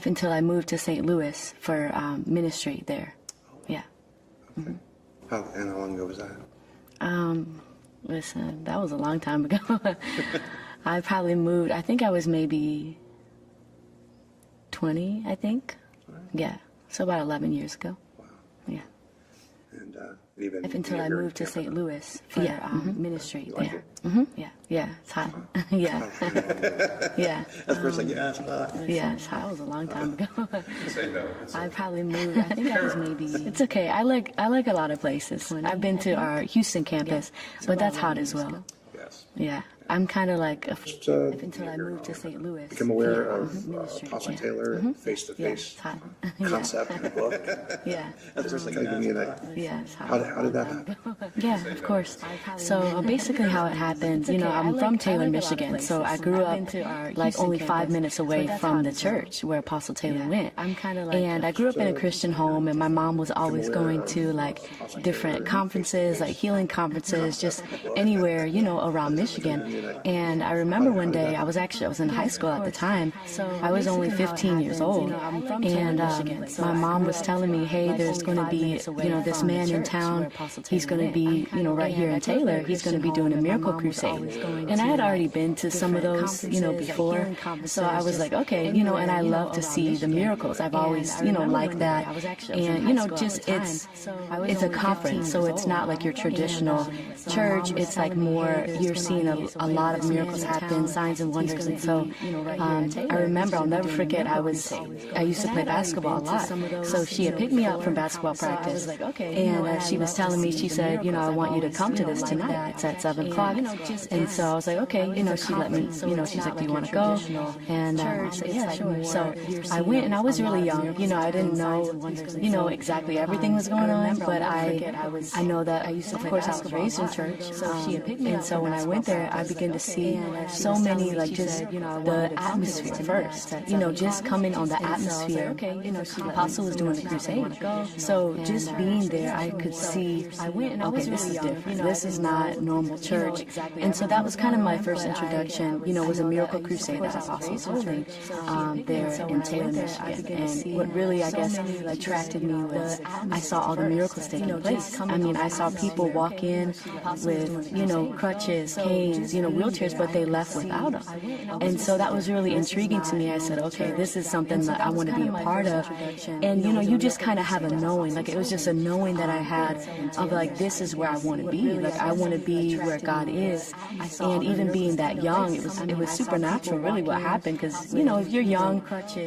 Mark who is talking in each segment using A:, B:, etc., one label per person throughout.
A: until I moved to St. Louis for ministry there. Yeah.
B: Okay. And how long ago was that?
A: Listen, that was a long time ago. I probably moved, I think I was maybe 20, I think.
B: Right.
A: Yeah. So about 11 years ago.
B: Wow.
A: Yeah.
B: And even
A: until I moved to St. Louis for ministry
B: like
A: there.
B: it?
A: Yeah. Yeah. It's hot. Yeah. Yeah.
B: That's the first thing you asked.
A: Yeah, it's hot. That was a long time ago.
C: Say no.
A: I probably moved. I think I was maybe. It's okay. I like a lot of places. I've been to our Houston campus, but that's hot as well.
B: Yes.
A: Yeah. I'm kind of like
B: until
A: I moved to St. Louis.
B: Become aware of Apostle Taylor face-to-face concept in the book.
A: Yeah.
B: That's the first thing you give me an idea.
A: Yeah.
B: How did that happen?
A: Yeah, of course. So basically how it happened, you know, I'm from Taylor, Michigan, so I grew up like only 5 minutes away from the church where Apostle Taylor went. And I grew up in a Christian home, and my mom was always going to like different conferences, like healing conferences, just anywhere, you know, around Michigan. And I remember one day, I was in high school at the time. I was only 15 years old. And my mom was telling me, hey, there's going to be, you know, this man in town. He's going to be, you know, right here in Taylor. He's going to be doing a miracle crusade. And I had already been to some of those, you know, before. So I was like, okay, you know, and I love to see the miracles. I've always, you know, liked that. And, you know, just it's a conference. So it's not like your traditional church. It's like more, you're seeing a lot of miracles happen, signs and wonders. And so I remember, I'll never forget, I used to play basketball a lot. So she had picked me up from basketball practice, and she was telling me, she said, you know, I want you to come to this tonight. It's at 7 o'clock. And so I was like, okay, you know, she let me, you know, she's like, do you want to go? And I said, yeah, sure. So I went, and I was really young. You know, I didn't know, you know, exactly everything was going on, but I know that, of course, I was raised in church. And so when I went there, I began to see so many, like, just the atmosphere first, you know, just coming on the atmosphere. Apostle was doing the crusade. So just being there, I could see, okay, this is different. This is not normal church. And so that was kind of my first introduction, you know, was a miracle crusade that Apostle was holding there in Taylor, Michigan. And what really, I guess, attracted me was I saw all the miracles taking place. I mean, I saw people walk in with, you know, crutches, canes, you know, wheelchairs, but they left without them. And so that was really intriguing to me. I said, okay, this is something that I want to be a part of. And, you know, you just kind of have a knowing, like it was just a knowing that I had of like, this is where I want to be. Like, I want to be where God is. And even being that young, it was supernatural really what happened, because, you know, if you're young,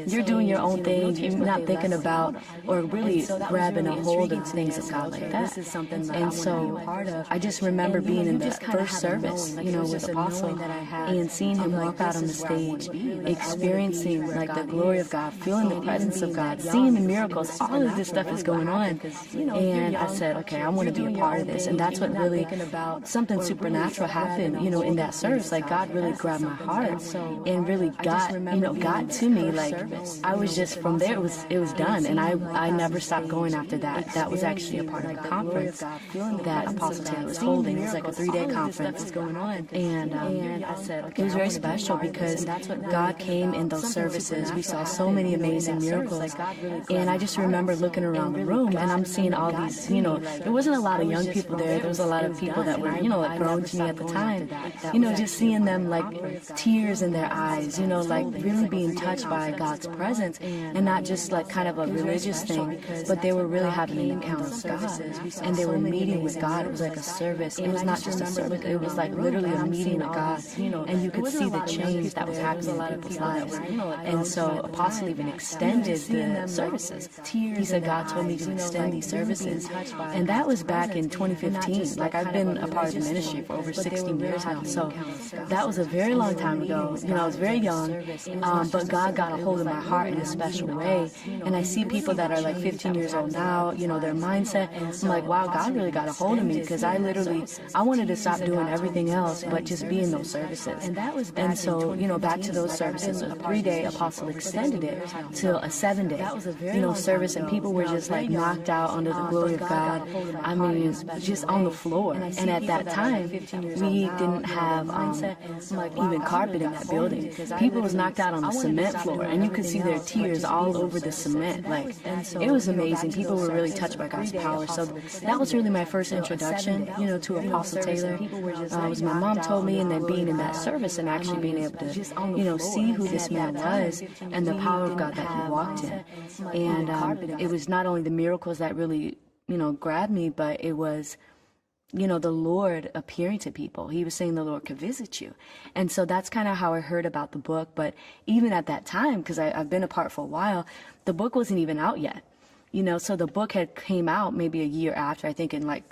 A: you're doing your own thing, you're not thinking about or really grabbing a hold of things of God like that. And so I just remember being in the first service, you know, with Apostle, and seeing him walk out on the stage, experiencing like the glory of God, feeling the presence of God, seeing the miracles, all of this stuff is going on. And I said, okay, I want to be a part of this. And that's what really, something supernatural happened, you know, in that service. Like, God really grabbed my heart and really got to me. Like, I was just, from there, it was done. And I never stopped going after that. That was actually a part of a conference that Apostle Taylor was holding. It was like a 3-day conference. And I said, okay, it was very special because God came in those services. We saw so many amazing miracles. And I just remember looking around the room, and I'm seeing all these, you know, there wasn't a lot of young people there. There was a lot of people that were, you know, like grown to me at the time. You know, just seeing them like tears in their eyes, you know, like really being touched by God's presence, and not just like kind of a religious thing, but they were really having an encounter with God. And they were meeting with God. It was like a service. It was not just a service. It was like literally a meeting with God. And you could see the change that was happening in people's lives. And so Apostle even extended the services. He said, God told me to extend these services. And that was back in 2015. Like, I've been a part of the ministry for over 16 years now. So that was a very long time ago. You know, I was very young, but God got a hold of my heart in a special way. And I see people that are like 15 years old now, you know, their mindset. I'm like, wow, God really got a hold of me, because I wanted to stop doing everything else, but just be in those services. And so, back to those services, a 3-day apostle extended it to a 7-day, service, and people were just like knocked out under the glory of God. I mean, just on the floor. And at that time, we didn't have even carpet in that building. People was knocked out on the cement floor, and you could see their tears all over the cement. Like, it was amazing. People were really touched by God's power. So that was really my first introduction, to Apostle Taylor. Was my mom told me, and then being in that service and actually being able to, see who this man was and the power of God that he walked in. And it was not only the miracles that really, grabbed me, but it was, the Lord appearing to people. He was saying the Lord could visit you. And so that's kind of how I heard about the book. But even at that time, because I've been apart for a while, the book wasn't even out yet. So the book had came out maybe a year after, I think in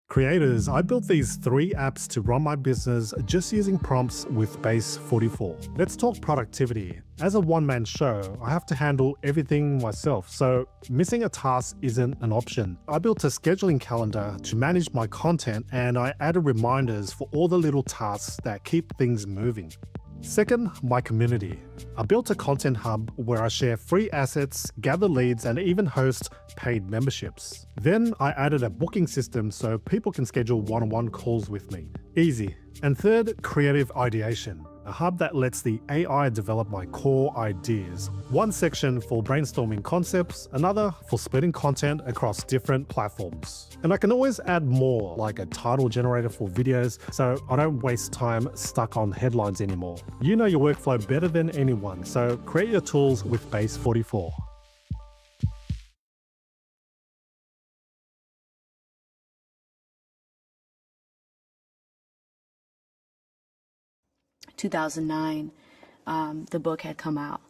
C: Creators, I built these 3 apps to run my business just using prompts with Base 44. Let's talk productivity. As a one-man show, I have to handle everything myself, so missing a task isn't an option. I built a scheduling calendar to manage my content, and I added reminders for all the little tasks that keep things moving. Second, my community. I built a content hub where I share free assets, gather leads, and even host paid memberships. Then I added a booking system so people can schedule one-on-one calls with me. Easy. And third, creative ideation. A hub that lets the AI develop my core ideas. One section for brainstorming concepts, another for splitting content across different platforms. And I can always add more, like a title generator for videos, so I don't waste time stuck on headlines anymore. You know your workflow better than anyone, so create your tools with Base 44.
A: 2009, the book had come out.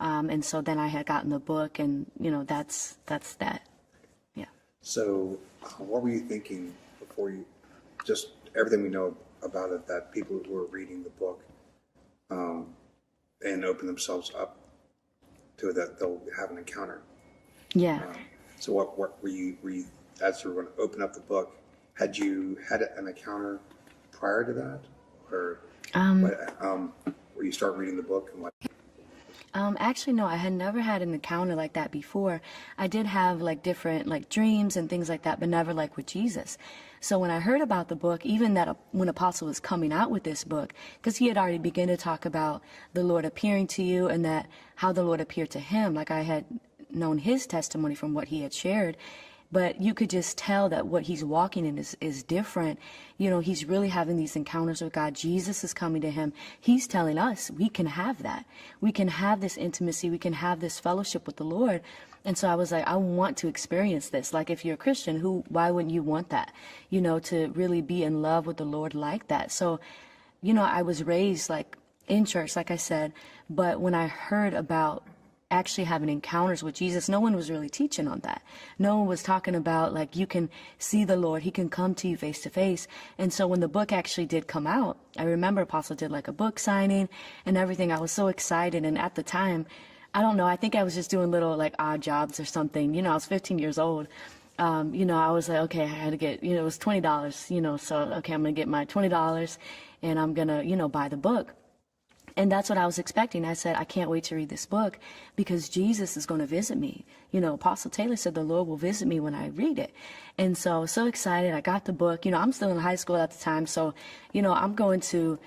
A: And so then I had gotten the book, and, that's that. Yeah.
B: So what were you thinking before you, just everything we know about it, that people who were reading the book and open themselves up to it, that they'll have an encounter?
A: Yeah.
B: So what were you, as you were going to open up the book, had you had an encounter prior to that? Or where you start reading the book and what?
A: Actually, no, I had never had an encounter like that before. I did have different dreams and things like that, but never with Jesus. So when I heard about the book, even that when Apostle was coming out with this book, because he had already begun to talk about the Lord appearing to you and that how the Lord appeared to him, I had known his testimony from what he had shared. But you could just tell that what he's walking in is different. He's really having these encounters with God. Jesus is coming to him. He's telling us we can have that. We can have this intimacy. We can have this fellowship with the Lord. And so I was like, I want to experience this. If you're a Christian, why wouldn't you want that? To really be in love with the Lord like that. So, I was raised in church, like I said, but when I heard about actually having encounters with Jesus, no one was really teaching on that. No one was talking about you can see the Lord, he can come to you face to face. And so when the book actually did come out, I remember Apostle did a book signing and everything. I was so excited. And at the time, I don't know, I think I was just doing little odd jobs or something. I was 15 years old. I was like, okay, I had to get, it was $20, so, okay, I'm going to get my $20 and I'm going to, buy the book. And that's what I was expecting. I said, I can't wait to read this book because Jesus is going to visit me. Apostle Taylor said the Lord will visit me when I read it. And so I was so excited. I got the book. I'm still in high school at the time. So, I'm going to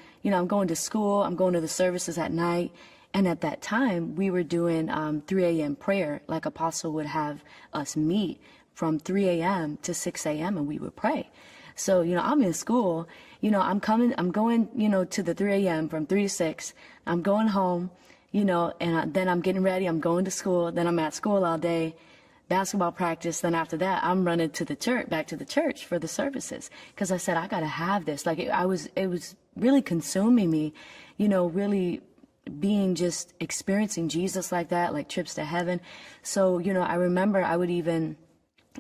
A: school. I'm going to the services at night. And at that time, we were doing 3 a.m. prayer, Apostle would have us meet from 3 a.m. to 6 a.m. and we would pray. So, I'm in school, I'm going, to the 3 a.m. from 3 to 6. I'm going home, and then I'm getting ready. I'm going to school. Then I'm at school all day, basketball practice. Then after that, I'm running to the church, back to the church for the services. Because I said, I got to have this. It was really consuming me, really being just experiencing Jesus like that, trips to heaven. So, I remember I would even,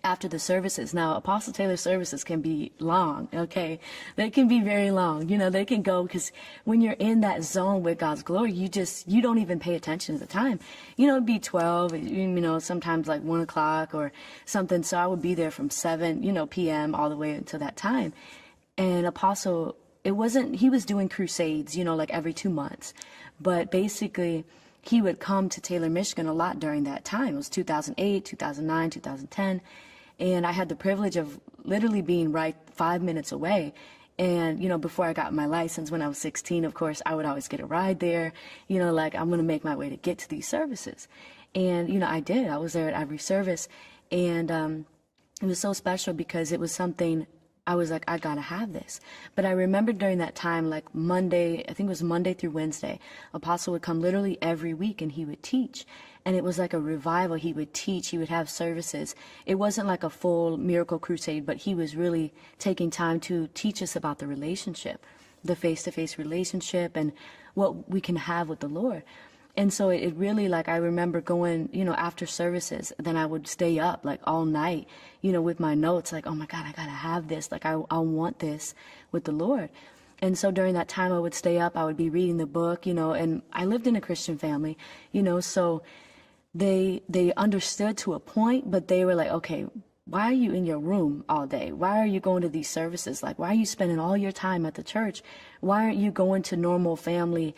A: after the services. Now, Apostle Taylor services can be long, okay? They can be very long. They can go, because when you're in that zone with God's glory, you don't even pay attention to the time. It'd be 12, sometimes 1 o'clock or something. So I would be there from 7, p.m. all the way until that time. And Apostle, it wasn't, he was doing crusades, like every 2 months. But basically, he would come to Taylor, Michigan a lot during that time. It was 2008, 2009, 2010. And I had the privilege of literally being right 5 minutes away. And, before I got my license when I was 16, of course, I would always get a ride there, like I'm going to make my way to get to these services. And, I did. I was there at every service. And it was so special because it was something I was like, I gotta have this. But I remember during that time, like Monday, I think it was Monday through Wednesday, Apostle would come literally every week and he would teach. And it was like a revival. He would teach, he would have services. It wasn't like a full miracle crusade, but he was really taking time to teach us about the relationship, the face-to-face relationship and what we can have with the Lord. And so it really, like, I remember going, after services, then I would stay up like all night, with my notes, like, oh my God, I gotta have this. Like, I want this with the Lord. And so during that time I would stay up, I would be reading the book, and I lived in a Christian family, so they understood to a point, but they were like, okay, why are you in your room all day? Why are you going to these services? Like, why are you spending all your time at the church? Why aren't you going to normal family,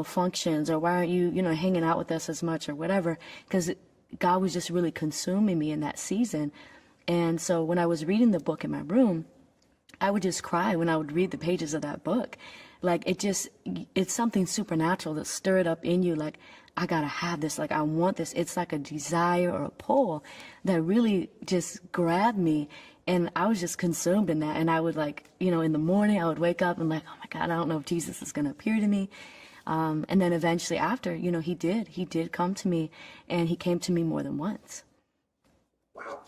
A: functions? Or why aren't you, hanging out with us as much or whatever? Because God was just really consuming me in that season. And so when I was reading the book in my room, I would just cry when I would read the pages of that book. Like, it's something supernatural that stirred up in you. Like, I gotta have this. Like, I want this. It's like a desire or a pull that really just grabbed me. And I was just consumed in that. And I would in the morning, I would wake up and like, oh my God, I don't know if Jesus is going to appear to me. And then eventually after, he did come to me, and he came to me more than once.
B: Wow.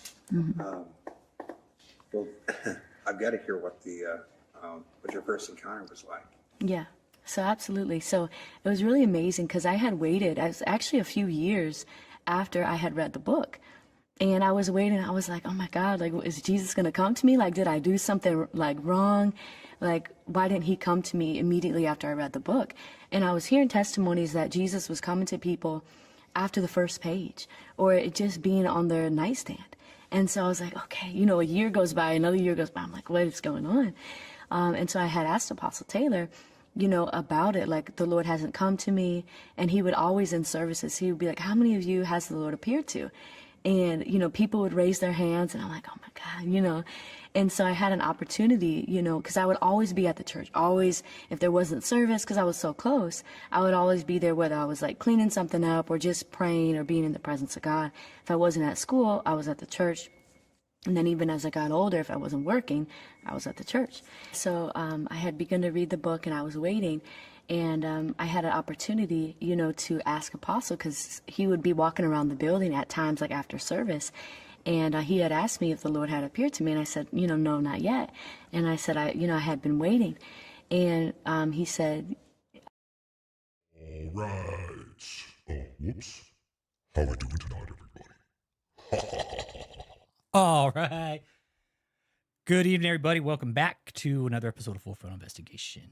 B: Well, I've got to hear what what your first encounter was like.
A: Yeah. So absolutely. So it was really amazing because I had waited. I was actually a few years after I had read the book. And I was waiting. I was like, oh my God, like, is Jesus going to come to me? Like, did I do something like wrong? Like, why didn't he come to me immediately after I read the book? And I was hearing testimonies that Jesus was coming to people after the first page, or it just being on their nightstand. And so I was like, okay, a year goes by, another year goes by. I'm like, what is going on? And so I had asked Apostle Taylor, about it. Like, the Lord hasn't come to me. And he would always in services, he would be like, how many of you has the Lord appeared to? And, people would raise their hands and I'm like, oh my God, And so I had an opportunity, because I would always be at the church, always, if there wasn't service, because I was so close, I would always be there, whether I was like cleaning something up or just praying or being in the presence of God. If I wasn't at school, I was at the church. And then even as I got older, if I wasn't working, I was at the church. So I had begun to read the book and I was waiting. And I had an opportunity, to ask Apostle, because he would be walking around the building at times, like after service. And he had asked me if the Lord had appeared to me. And I said, no, not yet. And I said, I had been waiting. And he said,
D: all right. Oh, whoops. How are we doing tonight, everybody?
E: All right. Good evening, everybody. Welcome back to another episode of Frontal Investigation.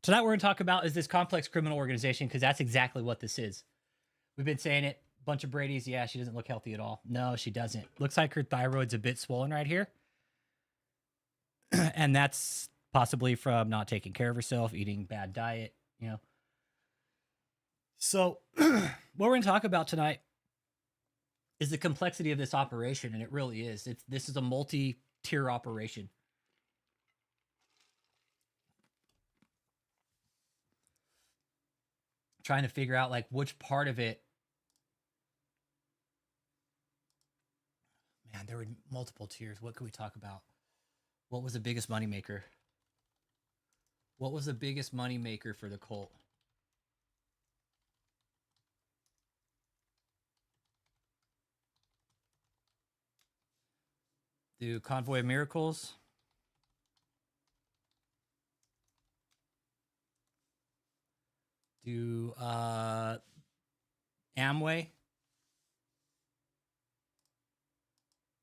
E: Tonight we're going to talk about is this complex criminal organization, because that's exactly what this is. We've been saying it. Bunch of Brady's. Yeah, she doesn't look healthy at all. No, she doesn't. Looks like her thyroid's a bit swollen right here. And that's possibly from not taking care of herself, eating bad diet, So what we're going to talk about tonight is the complexity of this operation, and it really is. This is a multi-tier operation. Trying to figure out like which part of it. Man, there were multiple tiers. What could we talk about? What was the biggest moneymaker? What was the biggest moneymaker for the cult? Do Convoy of Miracles? Do Amway?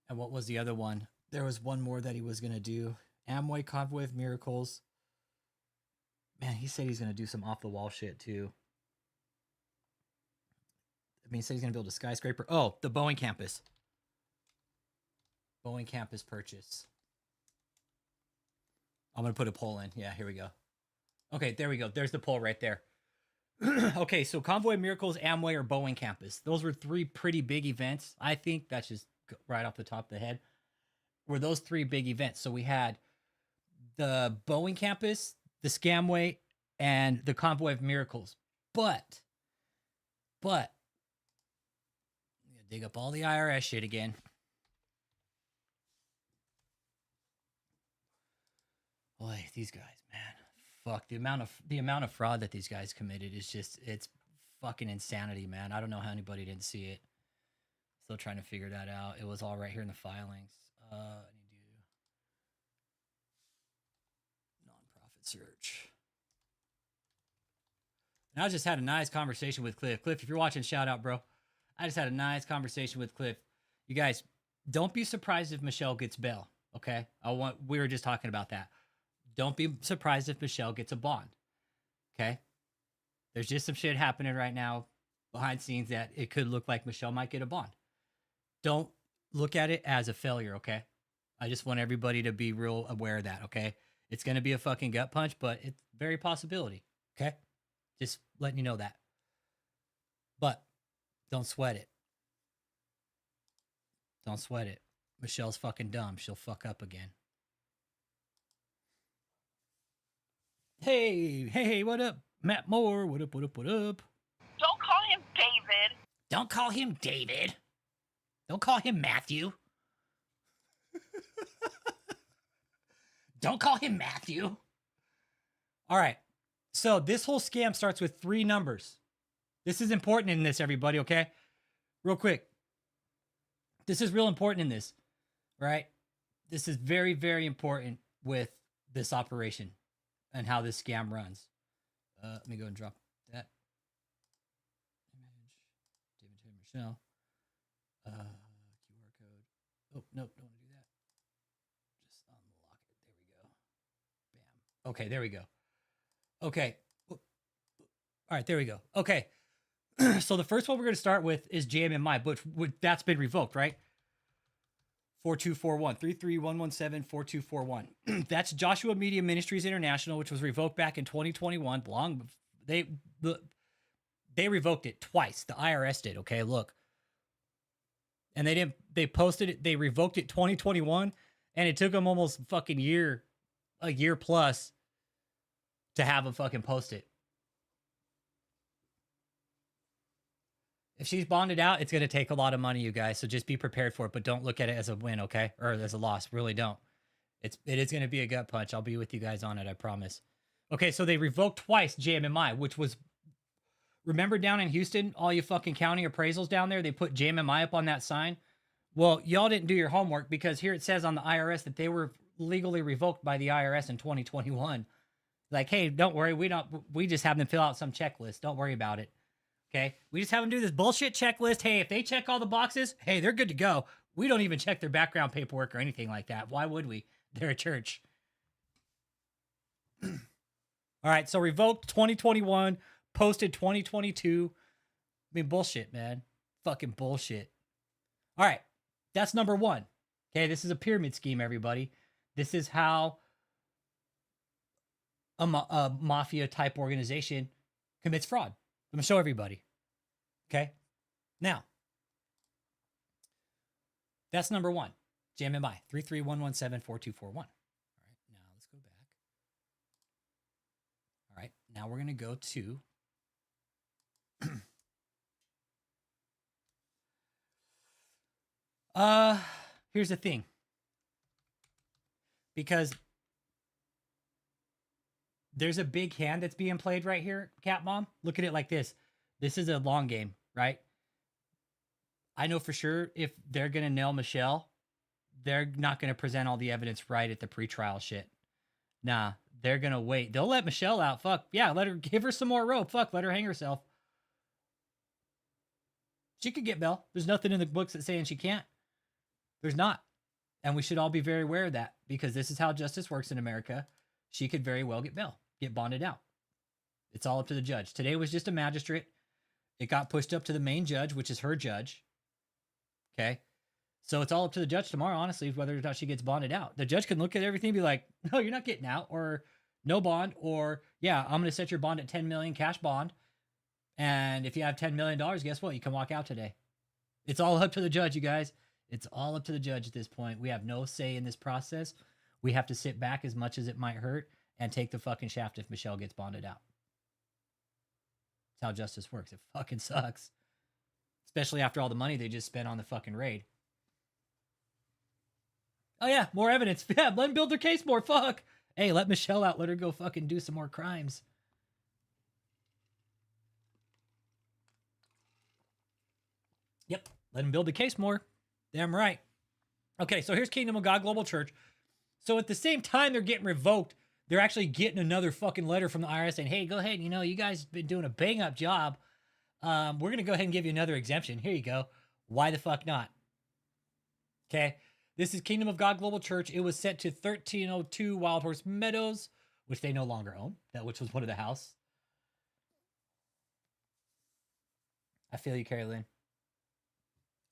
E: And what was the other one? There was one more that he was going to do. Amway, Convoy of Miracles. Man, he said he's going to do some off-the-wall shit, too. I mean, he said he's going to build a skyscraper. Oh, the Boeing campus. Boeing campus purchase. I'm going to put a poll in. Yeah, here we go. Okay, there we go. There's the poll right there. Okay, so Convoy of Miracles, Amway, or Boeing campus. Those were three pretty big events. I think that's just right off the top of the head. Were those three big events. So we had the Boeing campus, the Scamway, and the Convoy of Miracles. But, I'm going to dig up all the IRS shit again. Boy, these guys, man. Fuck, the amount of fraud that these guys committed is just, it's fucking insanity, man. I don't know how anybody didn't see it. Still trying to figure that out. It was all right here in the filings. I need to do nonprofit search. And I just had a nice conversation with Cliff. Cliff, if you're watching, shout out, bro. I just had a nice conversation with Cliff. You guys, don't be surprised if Michelle gets bail, okay? We were just talking about that. Don't be surprised if Michelle gets a bond, okay? There's just some shit happening right now behind scenes that it could look like Michelle might get a bond. Don't look at it as a failure, okay? I just want everybody to be real aware of that, okay? It's going to be a fucking gut punch, but it's very possibility, okay? Just letting you know that. But don't sweat it. Don't sweat it. Michelle's fucking dumb. She'll fuck up again. Hey, what up? Matt Moore, what up?
F: Don't call him David.
E: Don't call him David. Don't call him Matthew. Don't call him Matthew. All right. So this whole scam starts with 3 numbers. This is important in this, everybody, okay? Real quick. This is real important in this, right? This is very, very important with this operation and how this scam runs. Let me go and drop that image. David to Michelle. QR code. Oh, nope, don't want to do that. Just unlock it. There we go. Bam. Okay, there we go. Okay. All right, there we go. Okay. So the first one we're going to start with is JMMI, but that's been revoked, right? 4241, 33117-4241. That's Joshua Media Ministries International, which was revoked back in 2021. They revoked it twice. The IRS did, okay? Look. And they posted it, they revoked it 2021, and it took them almost fucking a year plus to have them fucking post it. If she's bonded out, it's going to take a lot of money, you guys. So just be prepared for it, but don't look at it as a win, okay? Or as a loss. Really don't. It is going to be a gut punch. I'll be with you guys on it, I promise. Okay, so they revoked twice JMMI, which was... Remember down in Houston, all you fucking county appraisals down there, they put JMMI up on that sign? Well, y'all didn't do your homework because here it says on the IRS that they were legally revoked by the IRS in 2021. Like, hey, don't worry. We just have them fill out some checklist. Don't worry about it. Okay, we just have them do this bullshit checklist. Hey, if they check all the boxes, hey, they're good to go. We don't even check their background paperwork or anything like that. Why would we? They're a church. All right, so revoked 2021, posted 2022. I mean, bullshit, man. Fucking bullshit. All right, that's number 1. Okay, this is a pyramid scheme, everybody. This is how a mafia-type organization commits fraud. I'm going to show everybody. Okay? Now, that's number 1. JMMI, 33117-4241. All right, now let's go back. All right, now we're going to go to... Here's the thing. Because there's a big hand that's being played right here, Cat Mom. Look at it like this. This is a long game, right? I know for sure if they're going to nail Michelle, they're not going to present all the evidence right at the pretrial shit. Nah, they're going to wait. They'll let Michelle out. Fuck. Yeah, give her some more rope. Fuck, let her hang herself. She could get bail. There's nothing in the books that's saying she can't. There's not. And we should all be very aware of that because this is how justice works in America. She could very well get bail, get bonded out. It's all up to the judge. Today was just a magistrate. It got pushed up to the main judge, which is her judge. Okay. So it's all up to the judge tomorrow, honestly, whether or not she gets bonded out. The judge can look at everything and be like, no, you're not getting out, or no bond, or yeah, I'm going to set your bond at 10 million cash bond. And if you have $10 million, guess what? You can walk out today. It's all up to the judge, you guys. It's all up to the judge at this point. We have no say in this process. We have to sit back as much as it might hurt and take the fucking shaft if Michelle gets bonded out. That's how justice works. It fucking sucks. Especially after all the money they just spent on the fucking raid. Oh yeah, more evidence. Yeah, let them build their case more. Fuck. Hey, let Michelle out. Let her go fucking do some more crimes. Yep, let them build the case more. Damn right. Okay, so here's Kingdom of God Global Church. So at the same time they're getting revoked, they're actually getting another fucking letter from the IRS saying, hey, go ahead. You know, you guys have been doing a bang up job. We're going to go ahead and give you another exemption. Here you go. Why the fuck not? Okay. This is Kingdom of God Global Church. It was set to 1302 Wild Horse Meadows, which they no longer own, which was one of the house. I feel you, Carrie Lynn.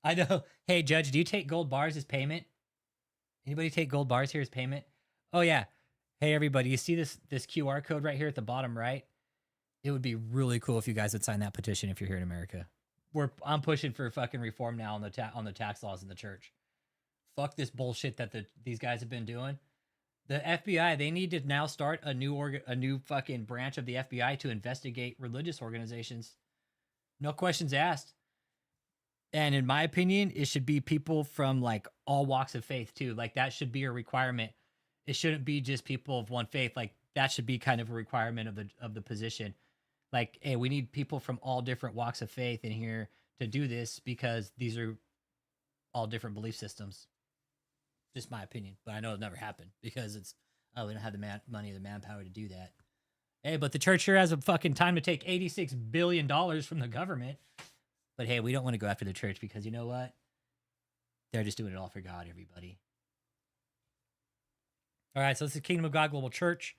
E: I know. Hey, Judge, do you take gold bars as payment? Anybody take gold bars here as payment? Oh, yeah. Hey, everybody, you see this QR code right here at the bottom right? It would be really cool if you guys would sign that petition if you're here in America. I'm pushing for fucking reform now on the tax laws in the church. Fuck this bullshit that these guys have been doing. The FBI, they need to now start a new fucking branch of the FBI to investigate religious organizations. No questions asked. And in my opinion, it should be people from like all walks of faith too. Like that should be a requirement. It shouldn't be just people of one faith. Like that should be kind of a requirement of the position. Like, hey, we need people from all different walks of faith in here to do this because these are all different belief systems. Just my opinion, but I know it'll never happen because we don't have the money or the manpower to do that. Hey, but the church sure has a fucking time to take $86 billion from the government. But hey, we don't want to go after the church because you know what? They're just doing it all for God, everybody. All right, so this is Kingdom of God Global Church.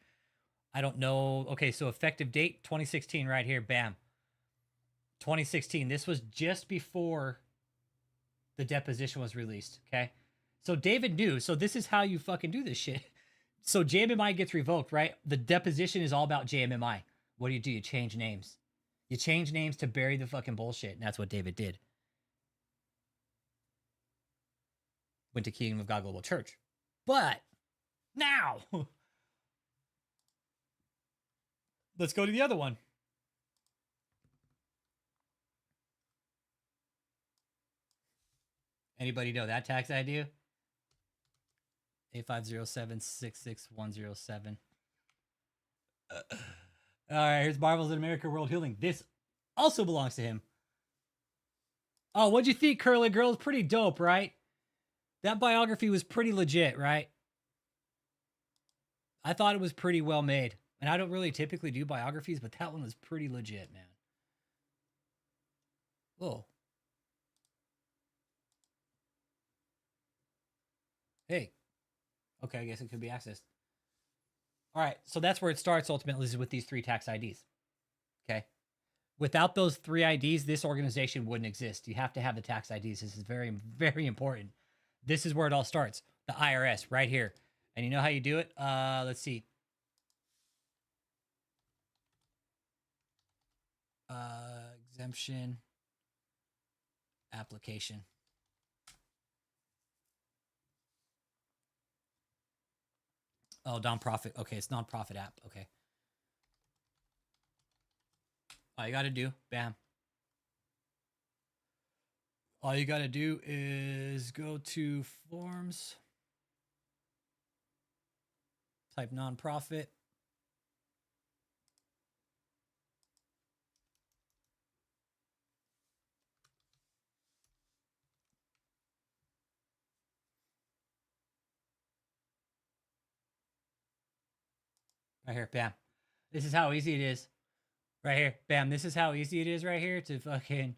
E: I don't know. Okay, so effective date, 2016 right here. Bam. 2016. This was just before the deposition was released, okay? So David knew. So this is how you fucking do this shit. So JMMI gets revoked, right? The deposition is all about JMMI. What do? You change names. You change names to bury the fucking bullshit, and that's what David did. Went to Kingdom of God Global Church. But now, let's go to the other one. Anybody know that tax ID? 8507-66107. All right, here's Marvels in America World Healing. This also belongs to him. Oh, what'd you think, Curly Girl? It's pretty dope, right? That biography was pretty legit, right? I thought it was pretty well made. And I don't really typically do biographies, but that one was pretty legit, man. Whoa. Hey. Okay, I guess it could be accessed. All right, so that's where it starts ultimately is with these 3 tax IDs. Okay. Without those 3 IDs, this organization wouldn't exist. You have to have the tax IDs. This is very, very important. This is where it all starts. The IRS right here. And you know how you do it? Let's see. Exemption application. Oh, nonprofit. Okay, it's nonprofit app. Okay. All you got to do, bam. All you got to do is go to forms, type nonprofit. Right here, bam. This is how easy it is. Right here, bam. This is how easy it is right here to fucking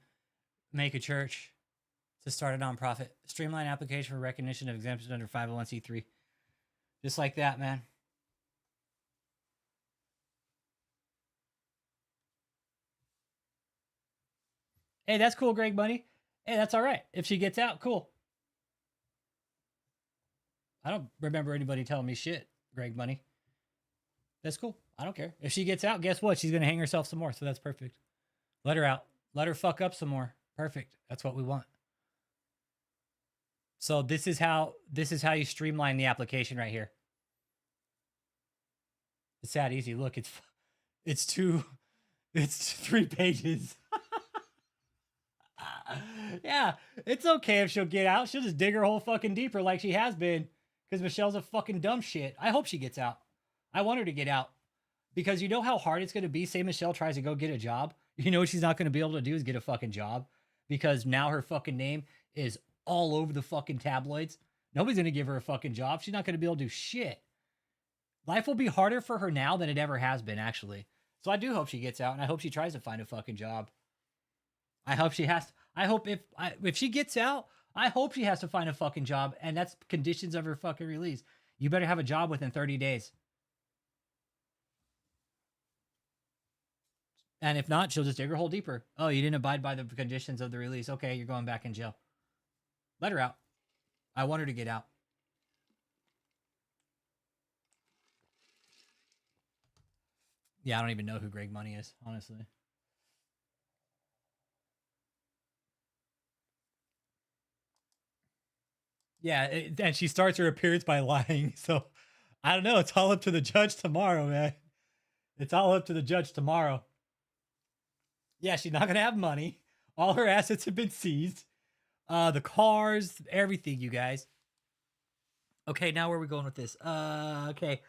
E: make a church, to start a nonprofit. Streamline application for recognition of exemptions under 501c3. Just like that, man. Hey, that's cool, Greg Money. Hey, that's all right. If she gets out, cool. I don't remember anybody telling me shit, Greg Money. That's cool. I don't care. If she gets out, guess what? She's going to hang herself some more. So that's perfect. Let her out. Let her fuck up some more. Perfect. That's what we want. So this is how you streamline the application right here. It's that easy. Look, it's 3 pages. Yeah, it's okay if she'll get out. She'll just dig her hole fucking deeper like she has been, because Michelle's a fucking dumb shit. I hope she gets out. I want her to get out, because you know how hard it's going to be. Say Michelle tries to go get a job. You know what she's not going to be able to do is get a fucking job, because now her fucking name is all over the fucking tabloids. Nobody's going to give her a fucking job. She's not going to be able to do shit. Life will be harder for her now than it ever has been, actually. So I do hope she gets out, and I hope she tries to find a fucking job. I hope she has. I hope if she gets out, I hope she has to find a fucking job, and that's conditions of her fucking release. You better have a job within 30 days. And if not, she'll just dig her hole deeper. Oh, you didn't abide by the conditions of the release. Okay, you're going back in jail. Let her out. I want her to get out. Yeah, I don't even know who Greg Money is, honestly. Yeah, and she starts her appearance by lying. So, I don't know. It's all up to the judge tomorrow, man. It's all up to the judge tomorrow. Yeah, she's not going to have money. All her assets have been seized. The cars, everything, you guys. Okay, now where are we going with this? Okay.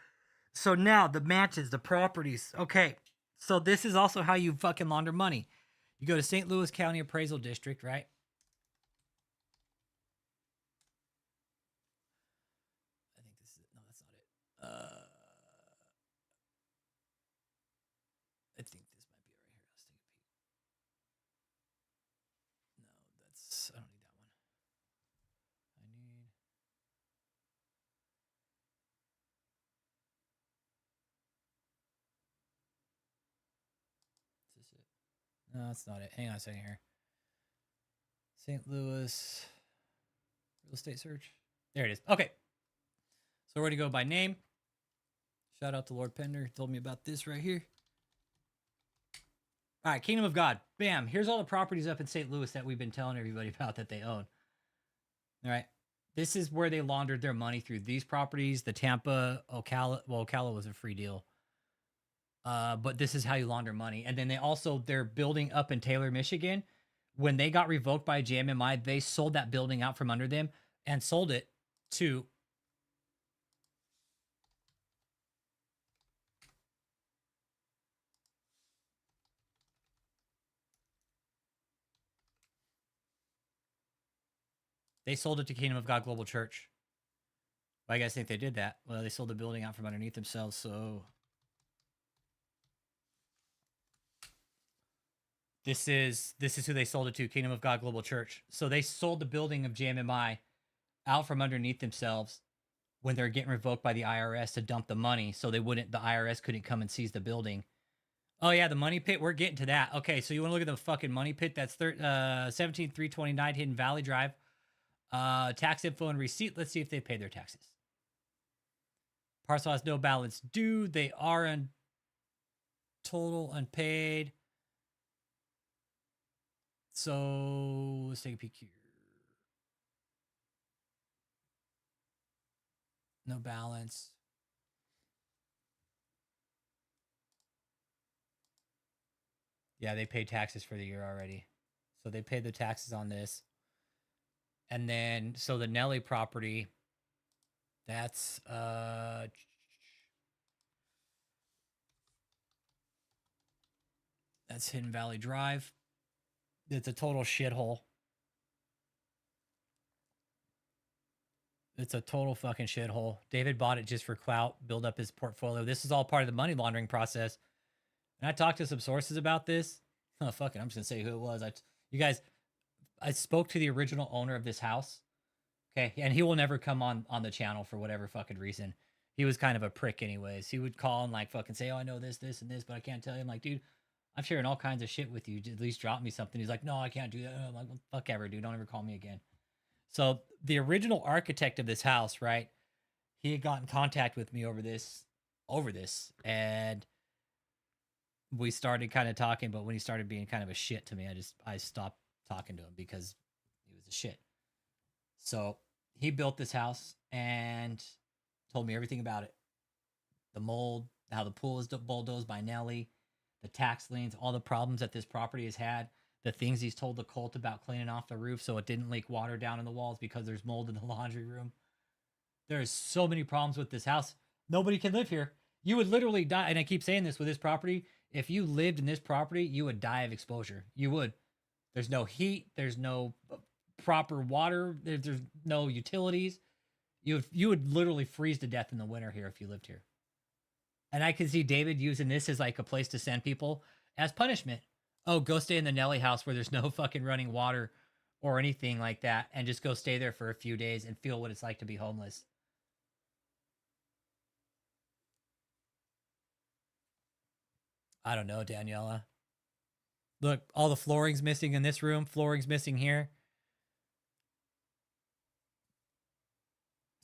E: So now the matches, the properties. Okay. So this is also how you fucking launder money. You go to St. Louis County Appraisal District, right? I think this is it. No, that's not it. I think this might be it right here. Let's take a peek. No, that's, I don't need that one. I need. Is this it? No, that's not it. Hang on a second here. St. Louis real estate search. There it is. Okay. So we're going to go by name. Shout out to Lord Pender. He told me about this right here. All right, Kingdom of God. Bam. Here's all the properties up in St. Louis that we've been telling everybody about that they own. All right. This is where they laundered their money through these properties. The Tampa, Ocala. Well, Ocala was a free deal. But this is how you launder money. And then they're building up in Taylor, Michigan. When they got revoked by JMMI, they sold that building out from under them and sold it to Kingdom of God Global Church. Why do you guys think they did that? Well, they sold the building out from underneath themselves, so this is who they sold it to, Kingdom of God Global Church. So they sold the building of JMMI out from underneath themselves when they're getting revoked by the IRS to dump the money, so the IRS couldn't come and seize the building. Oh yeah, the money pit. We're getting to that. Okay, so you want to look at the fucking money pit? That's 17329 Hidden Valley Drive. Tax info and receipt. Let's see if they paid their taxes. Parcel has no balance due. They are in total unpaid. So let's take a peek here. No balance. Yeah, they paid taxes for the year already. So they paid the taxes on this. And then, so the Nelly property, that's Hidden Valley Drive. It's a total shithole. It's a total fucking shithole. David bought it just for clout, build up his portfolio. This is all part of the money laundering process. And I talked to some sources about this. Oh, fuck it. I'm just going to say who it was. I spoke to the original owner of this house. Okay. And he will never come on the channel for whatever fucking reason. He was kind of a prick anyways. He would call and like fucking say, oh, I know this, this, and this, but I can't tell you. I'm like, dude, I'm sharing all kinds of shit with you. At least drop me something. He's like, no, I can't do that. I'm like, well, fuck ever, dude. Don't ever call me again. So the original architect of this house, right? he had got in contact with me over this, and we started kind of talking. But when he started being kind of a shit to me, I stopped talking to him because he was a shit. So he built this house and told me everything about it. The mold, how the pool is bulldozed by Nelly, the tax liens, all the problems that this property has had, the things he's told the cult about cleaning off the roof so it didn't leak water down in the walls because there's mold in the laundry room. There's so many problems with this house. Nobody can live here. You would literally die. And I keep saying this with this property. If you lived in this property, you would die of exposure. You would. There's no heat. There's no proper water. There's no utilities. You would literally freeze to death in the winter here if you lived here. And I could see David using this as like a place to send people as punishment. Oh, go stay in the Nelly house where there's no fucking running water or anything like that, and just go stay there for a few days and feel what it's like to be homeless. I don't know, Daniela. Look, all the flooring's missing in this room. Flooring's missing here.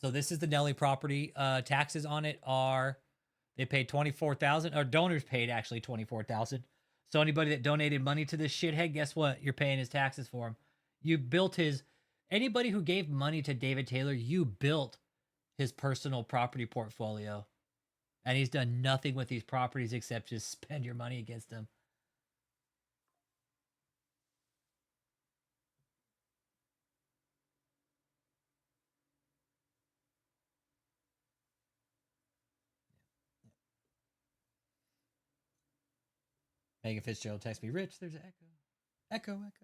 E: So this is the Nelly property. Taxes on it are, they paid $24,000. Or donors paid actually $24,000. So anybody that donated money to this shithead, guess what? You're paying his taxes for him. You built his. Anybody who gave money to David Taylor, you built his personal property portfolio. And he's done nothing with these properties except just spend your money against them. Megan Fitzgerald text me, Rich, there's an echo. Echo, echo, echo, echo.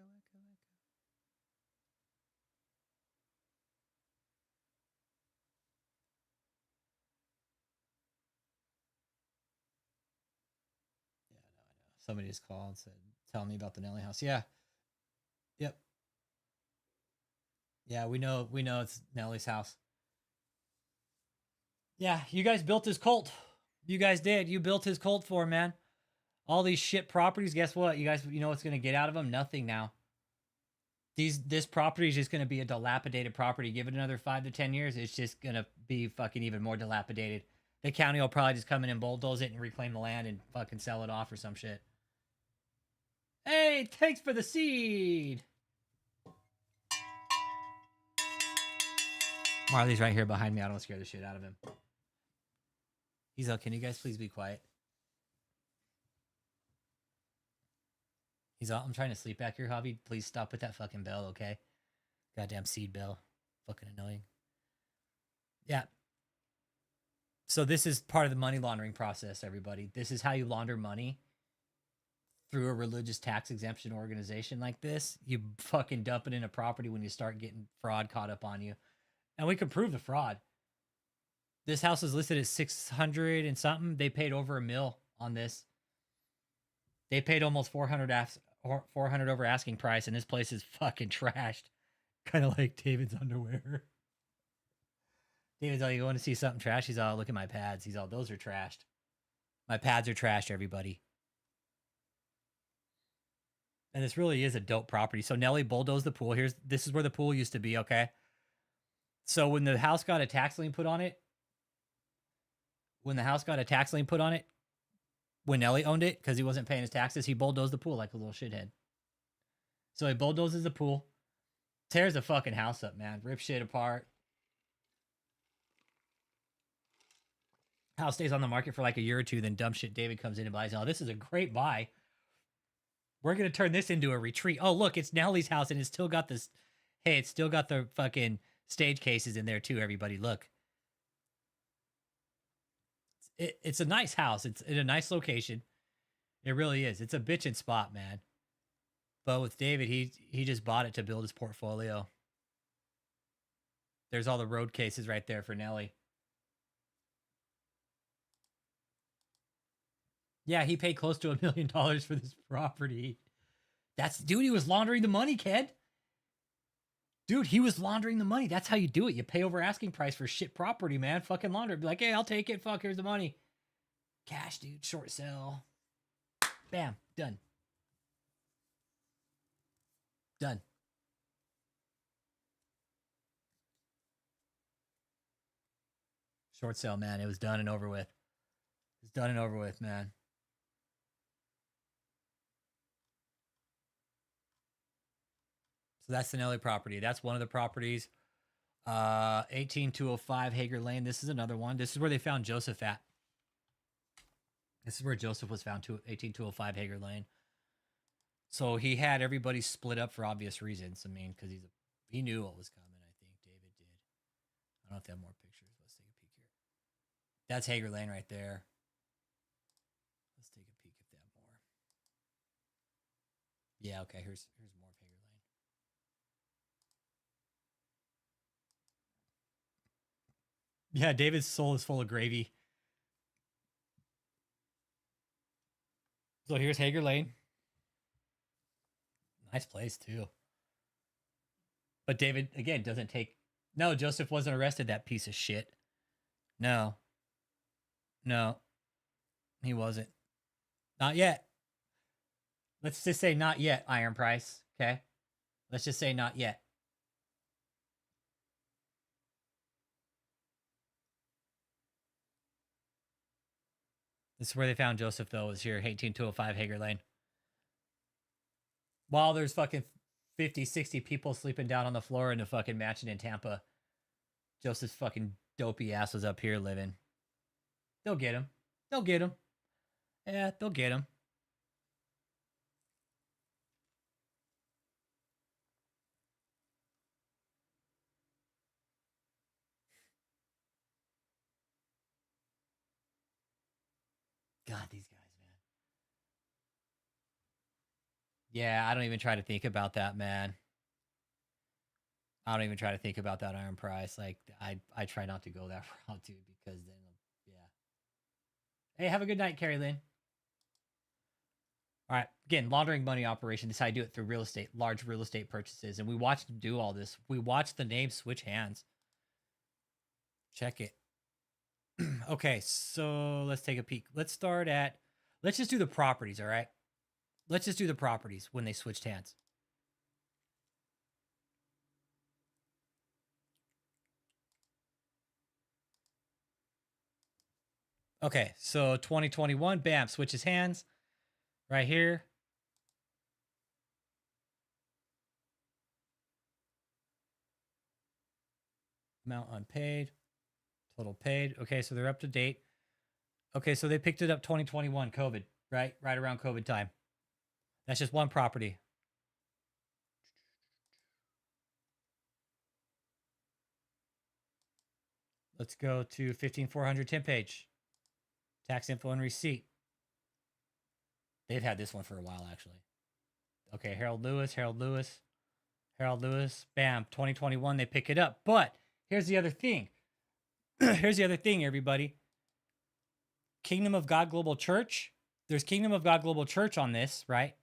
E: Yeah, no, I know. Somebody just called and said, tell me about the Nelly house. Yeah. Yep. Yeah, we know it's Nelly's house. Yeah, you guys built his cult. You guys did. You built his cult for him, man. All these shit properties, guess what? You guys, you know what's going to get out of them? Nothing now. This property is just going to be a dilapidated property. Give it another 5 to 10 years, it's just going to be fucking even more dilapidated. The county will probably just come in and bulldoze it and reclaim the land and fucking sell it off or some shit. Hey, thanks for the seed. Marley's right here behind me. I don't want to scare the shit out of him. He's like, can you guys please be quiet? He's all, I'm trying to sleep back here, Hobby. Please stop with that fucking bell, okay? Goddamn seed bell. Fucking annoying. Yeah. So this is part of the money laundering process, everybody. This is how you launder money through a religious tax exemption organization like this. You fucking dump it in a property when you start getting fraud caught up on you. And we can prove the fraud. This house is listed at 600 and something. They paid over $1 million on this. They paid almost 400 over asking price, and this place is fucking trashed. Kind of like David's underwear. David's all, you want to see something trash? He's all, look at my pads. He's all, those are trashed. My pads are trashed, everybody. And this really is a dope property. So Nelly bulldozed the pool. This is where the pool used to be, okay? So when the house got a tax lien put on it, when Nelly owned it, because he wasn't paying his taxes, he bulldozed the pool like a little shithead. So he bulldozes the pool, tears the fucking house up, man. Rips shit apart. House stays on the market for like a year or two, then dumb shit David comes in and buys. Oh, this is a great buy. We're going to turn this into a retreat. Oh, look, it's Nelly's house, and it's still got this. Hey, it's still got the fucking stage cases in there too, everybody. Look. It's a nice house. It's in a nice location. It really is. It's a bitchin' spot, man. But with David, he just bought it to build his portfolio. There's all the road cases right there for Nelly. Yeah, he paid close to $1 million for this property. Dude, he was laundering the money, kid. Dude, he was laundering the money. That's how you do it. You pay over asking price for shit property, man. Fucking launder. Be like, hey, I'll take it. Fuck, here's the money. Cash, dude. Short sell. Bam. Done. Done. Short sale, man. It was done and over with. It's done and over with, man. So that's the Nelly property. That's one of the properties. 18205 Hager Lane. This is another one. This is where they found Joseph at. This is where Joseph was found, 18205 Hager Lane. So he had everybody split up for obvious reasons. I mean, because he knew what was coming, I think. David did. I don't know if they have more pictures. Let's take a peek here. That's Hager Lane right there. Let's take a peek if they have more. Yeah, okay, here's more of Hager Lane. Yeah, David's soul is full of gravy. So here's Hager Lane. Nice place, too. But David, again, doesn't take... No, Joseph wasn't arrested, that piece of shit. No. No. He wasn't. Not yet. Let's just say not yet, Iron Price. Okay? Let's just say not yet. This is where they found Joseph, though, was here, 18205 Hager Lane. While there's fucking 50, 60 people sleeping down on the floor in the fucking mansion in Tampa, Joseph's fucking dopey ass was up here living. They'll get him. They'll get him. Yeah, they'll get him. God, these guys, man. Yeah, I don't even try to think about that, man. I don't even try to think about that Iron Price. Like, I try not to go that route, dude, because then, yeah. Hey, have a good night, Carrie Lynn. All right, again, laundering money operation. This is how I do it through real estate, large real estate purchases. And we watched them do all this. We watched the names switch hands. Check it. Okay, so let's take a peek. Let's just do the properties, all right? Let's just do the properties when they switched hands. Okay, so 2021, bam, switches hands right here. Amount unpaid, total paid. Okay, so they're up to date. Okay, so they picked it up 2021, COVID, right? Right around COVID time. That's just one property. Let's go to 15400 10 page. Tax info and receipt. They've had this one for a while, actually. Okay, Harold Lewis. Bam, 2021, they pick it up. But here's the other thing. Here's the other thing, everybody. Kingdom of God Global Church. There's Kingdom of God Global Church on this, right?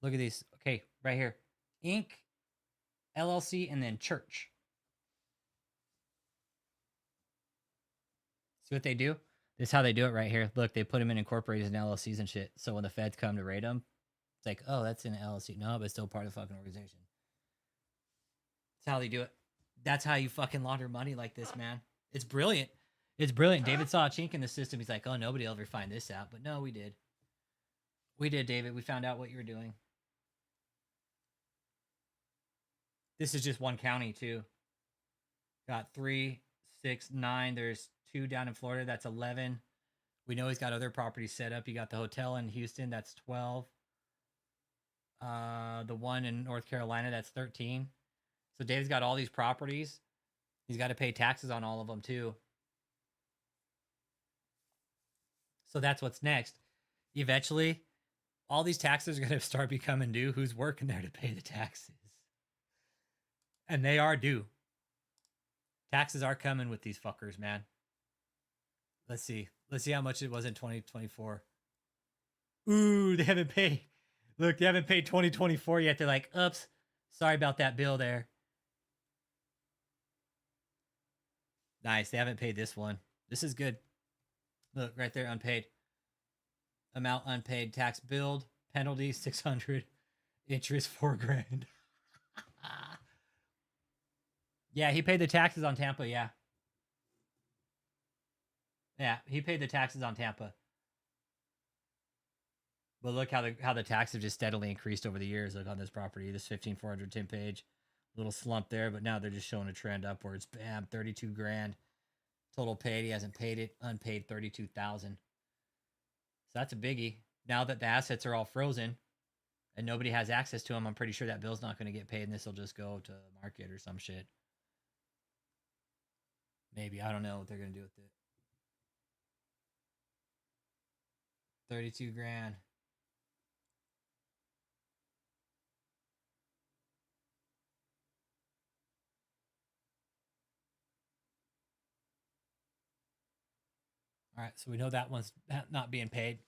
E: Look at these. Okay, right here. Inc., LLC, and then church. See what they do? This is how they do it right here. Look, they put them in incorporated and LLCs and shit. So when the feds come to raid them, it's like, oh, that's an LLC. No, but it's still part of the fucking organization. That's how they do it. That's how you fucking launder money like this, man. It's brilliant. It's brilliant. David saw a chink in the system. He's like, oh, nobody will ever find this out. But no, we did. We did, David. We found out what you were doing. This is just one county, too. Got 3, 6, 9. There's 2 down in Florida. That's 11. We know he's got other properties set up. You got the hotel in Houston. That's 12. The one in North Carolina. That's 13. So Dave's got all these properties. He's got to pay taxes on all of them, too. So that's what's next. Eventually, all these taxes are going to start becoming due. Who's working there to pay the taxes? And they are due. Taxes are coming with these fuckers, man. Let's see. Let's see how much it was in 2024. Ooh, they haven't paid. Look, they haven't paid 2024 yet. They're like, oops, sorry about that bill there. Nice. They haven't paid this one. This is good. Look, right there, unpaid. Amount unpaid. Tax billed. Penalty, 600. Interest, $4,000. Yeah, he paid the taxes on Tampa, yeah. Yeah, he paid the taxes on Tampa. But look how the tax have just steadily increased over the years. Look on this property, this 15,400 10 page, little slump there, but now they're just showing a trend upwards. Bam, 32 grand total paid. He hasn't paid it, unpaid 32,000. So that's a biggie. Now that the assets are all frozen and nobody has access to them, I'm pretty sure that bill's not going to get paid, and this will just go to market or some shit. Maybe, I don't know what they're going to do with it. 32 grand. All right, so we know that one's not being paid.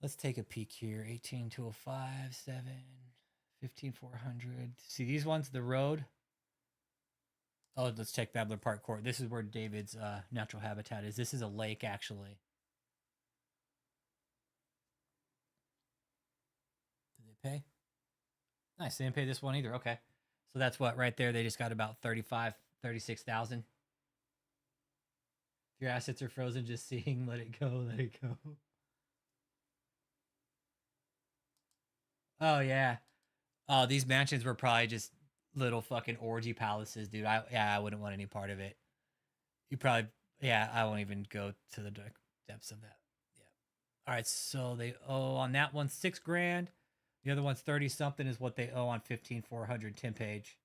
E: Let's take a peek here. 18,205, 7, 15,400. See these ones, the road. Oh, let's check Babbler Park Court. This is where David's natural habitat is. This is a lake, actually. Did they pay? Nice. They didn't pay this one either. Okay. So that's what right there. They just got about 36,000. If your assets are frozen, just seeing, let it go, let it go. Oh, yeah. Oh, these mansions were probably just little fucking orgy palaces, dude. I wouldn't want any part of it. You probably, yeah, I won't even go to the depths of that. Yeah. All right, so they owe on that one 6 grand. The other one's 30 something is what they owe on 15,400 10 page.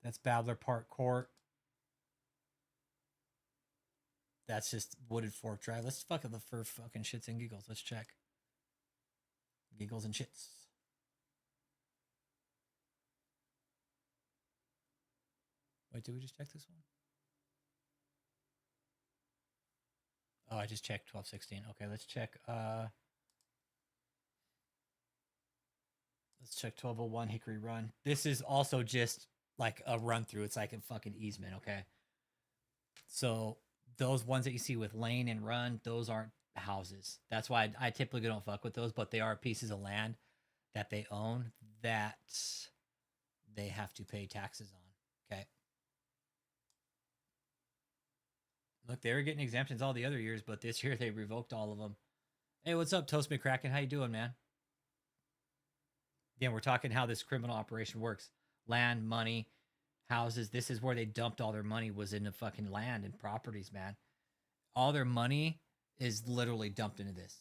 E: That's Babbler Park Court. That's just Wooded Fork Drive. Let's fucking look for fucking shits and giggles. Let's check. Giggles and shits. Wait, did we just check this one? Oh, I just checked 1216. Okay, let's check. Let's check 1201 Hickory Run. This is also just like a run through. It's like a fucking easement. Okay. So those ones that you see with lane and run, those aren't houses. That's why I typically don't fuck with those, but they are pieces of land that they own that they have to pay taxes on. Okay. Look, they were getting exemptions all the other years, but this year they revoked all of them. Hey, what's up, Toast McCracken? How you doing, man? Again, we're talking how this criminal operation works. Land, money, houses. This is where they dumped all their money, was in the fucking land and properties, man. All their money is literally dumped into this.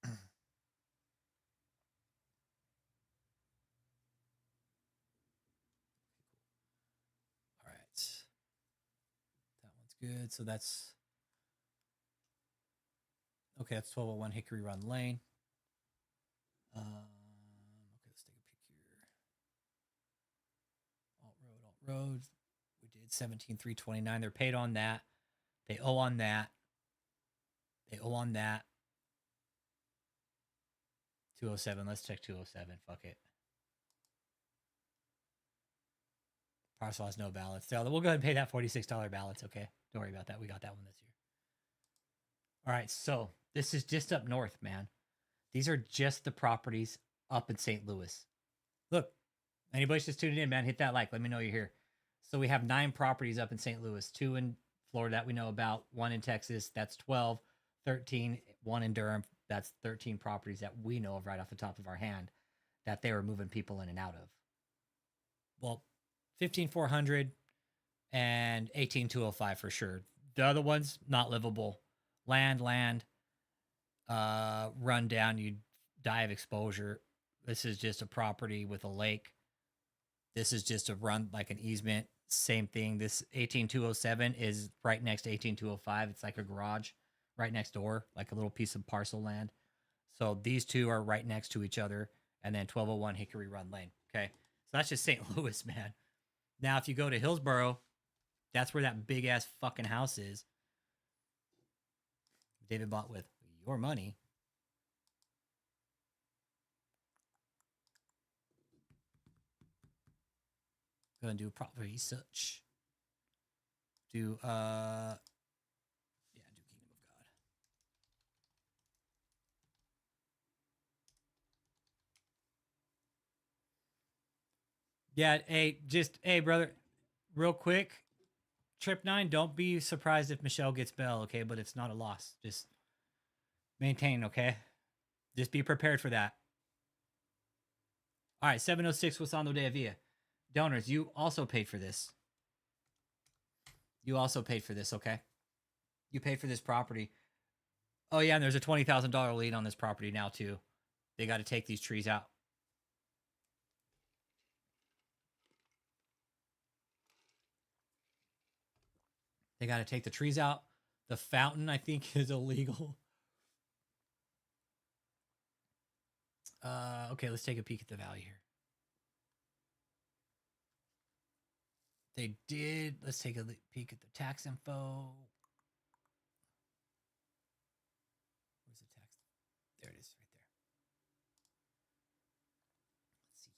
E: All right. That one's good. So that's... Okay, that's 1201 Hickory Run Lane. Okay, let's take a peek here. Alt Road. We did 17,329. They're paid on that. They owe on that. They owe on that. 207. Let's check 207. Fuck it. Parcel has no balance. So we'll go ahead and pay that $46 balance. Okay. Don't worry about that. We got that one this year. All right. So this is just up north, man. These are just the properties up in St. Louis. Look, anybody's just tuning in, man, hit that like. Let me know you're here. So we have 9 properties up in St. Louis, 2 in Florida that we know about, 1 in Texas. That's 12, 13, 1 in Durham. That's 13 properties that we know of right off the top of our hand that they were moving people in and out of. Well, 15,400 and 18,205 for sure. The other ones, not livable. Land, run down, you die of exposure. This is just a property with a lake. This is just a run, like an easement. Same thing. This 18,207 is right next to 18,205. It's like a garage right next door, like a little piece of parcel land. So these two are right next to each other. And then 1201 Hickory Run Lane. Okay. So that's just St. Louis, man. Now, if you go to Hillsboro, that's where that big ass fucking house is. David bought with your money. Go and do proper research. Do do Kingdom of God. Yeah, hey, brother, real quick, Trip 9, don't be surprised if Michelle gets bail, okay? But it's not a loss. Just maintain, okay? Just be prepared for that. All right, 706 Wasando de Avia. Donors, you also paid for this. You also paid for this, okay? You paid for this property. Oh, yeah, and there's a $20,000 lien on this property now, too. They got to take these trees out. They got to take the trees out. The fountain, I think, is illegal. Okay, let's take a peek at the value here. They did. Let's take a peek at the tax info. Where's the tax? There it is, right there. Let's see.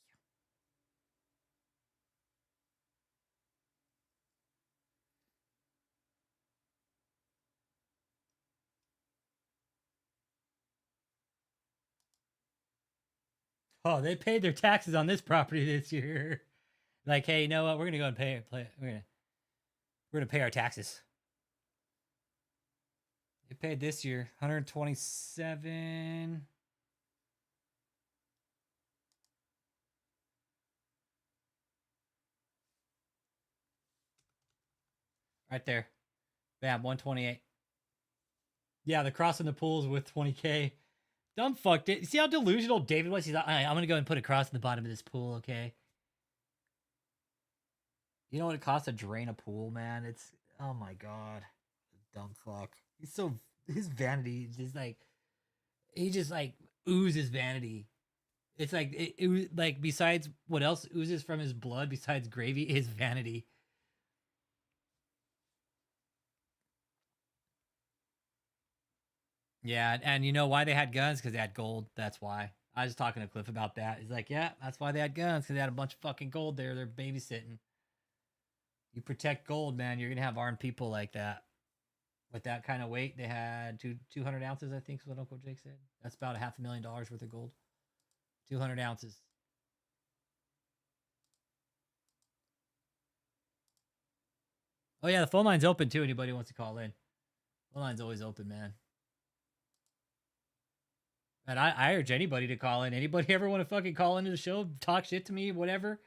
E: Oh, they paid their taxes on this property this year. Like, hey, you know what? We're gonna go and pay. We're gonna pay our taxes. They paid this year 127. Right there. Bam, 128. Yeah, the crossing the pools with 20K. Dumb fucked it. See how delusional David was? He's like, I'm gonna go and put a cross in the bottom of this pool, okay? You know what it costs to drain a pool, man? It's oh my god. Dumb fuck. He's so his vanity just like he just like oozes vanity. It's like it like besides what else oozes from his blood besides gravy is vanity. Yeah, and you know why they had guns? Because they had gold. That's why. I was talking to Cliff about that. He's like, yeah, that's why they had guns, because they had a bunch of fucking gold there. They're babysitting. You protect gold, man. You're gonna have armed people like that. With that kind of weight, they had 200 ounces, I think is what Uncle Jake said. That's about $500,000 worth of gold. 200 ounces. Oh yeah, the phone line's open too. Anybody wants to call in? Phone line's always open, man. And I urge anybody to call in. Anybody ever want to fucking call into the show, talk shit to me, whatever?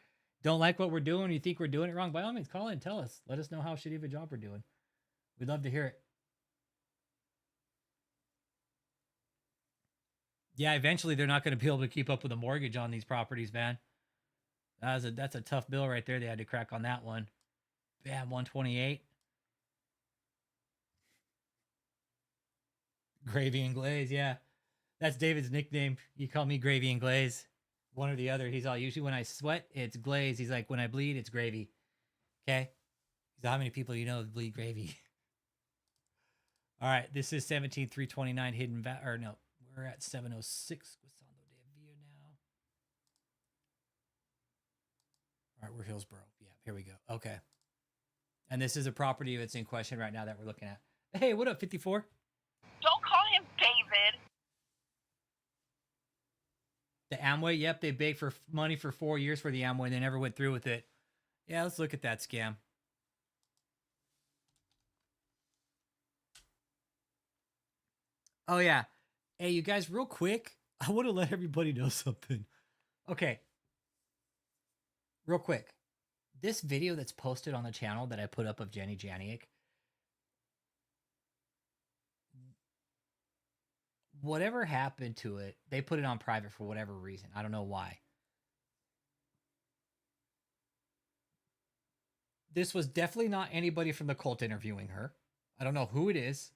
E: Don't like what we're doing, you think we're doing it wrong? By all means, call in, tell us. Let us know how shitty of a job we're doing. We'd love to hear it. Yeah, eventually they're not going to be able to keep up with a mortgage on these properties, man. That's a tough bill right there. They had to crack on that one. Bam, 128. Gravy and Glaze, yeah. That's David's nickname. You call me Gravy and Glaze. One or the other. He's all, usually when I sweat, it's glaze. He's like, when I bleed, it's gravy. Okay? He's how many people you know bleed gravy? All right, this is 17,329 hidden or no, we're at 706 Guisando de Avia now. All right, we're Hillsboro. Yeah, here we go. Okay. And this is a property that's in question right now that we're looking at. Hey, what up, 54?
F: Don't call him David.
E: The Amway, yep, they begged for money for 4 years for the Amway. They never went through with it. Yeah, let's look at that scam. Oh, yeah. Hey, you guys, real quick, I want to let everybody know something. Okay. Real quick. This video that's posted on the channel that I put up of Jenny Janiak, whatever happened to it, they put it on private for whatever reason. I don't know why. This was definitely not anybody from the cult interviewing her. I don't know who it is.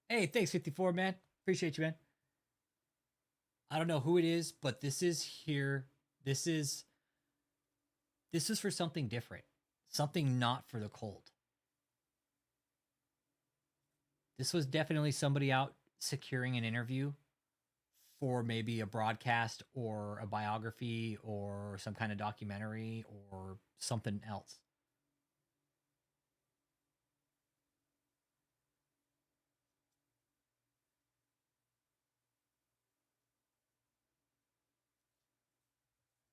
E: Hey, thanks, 54, man. Appreciate you, man. I don't know who it is, but this is here. This is for something different. Something not for the cult. This was definitely somebody out securing an interview for maybe a broadcast or a biography or some kind of documentary or something else.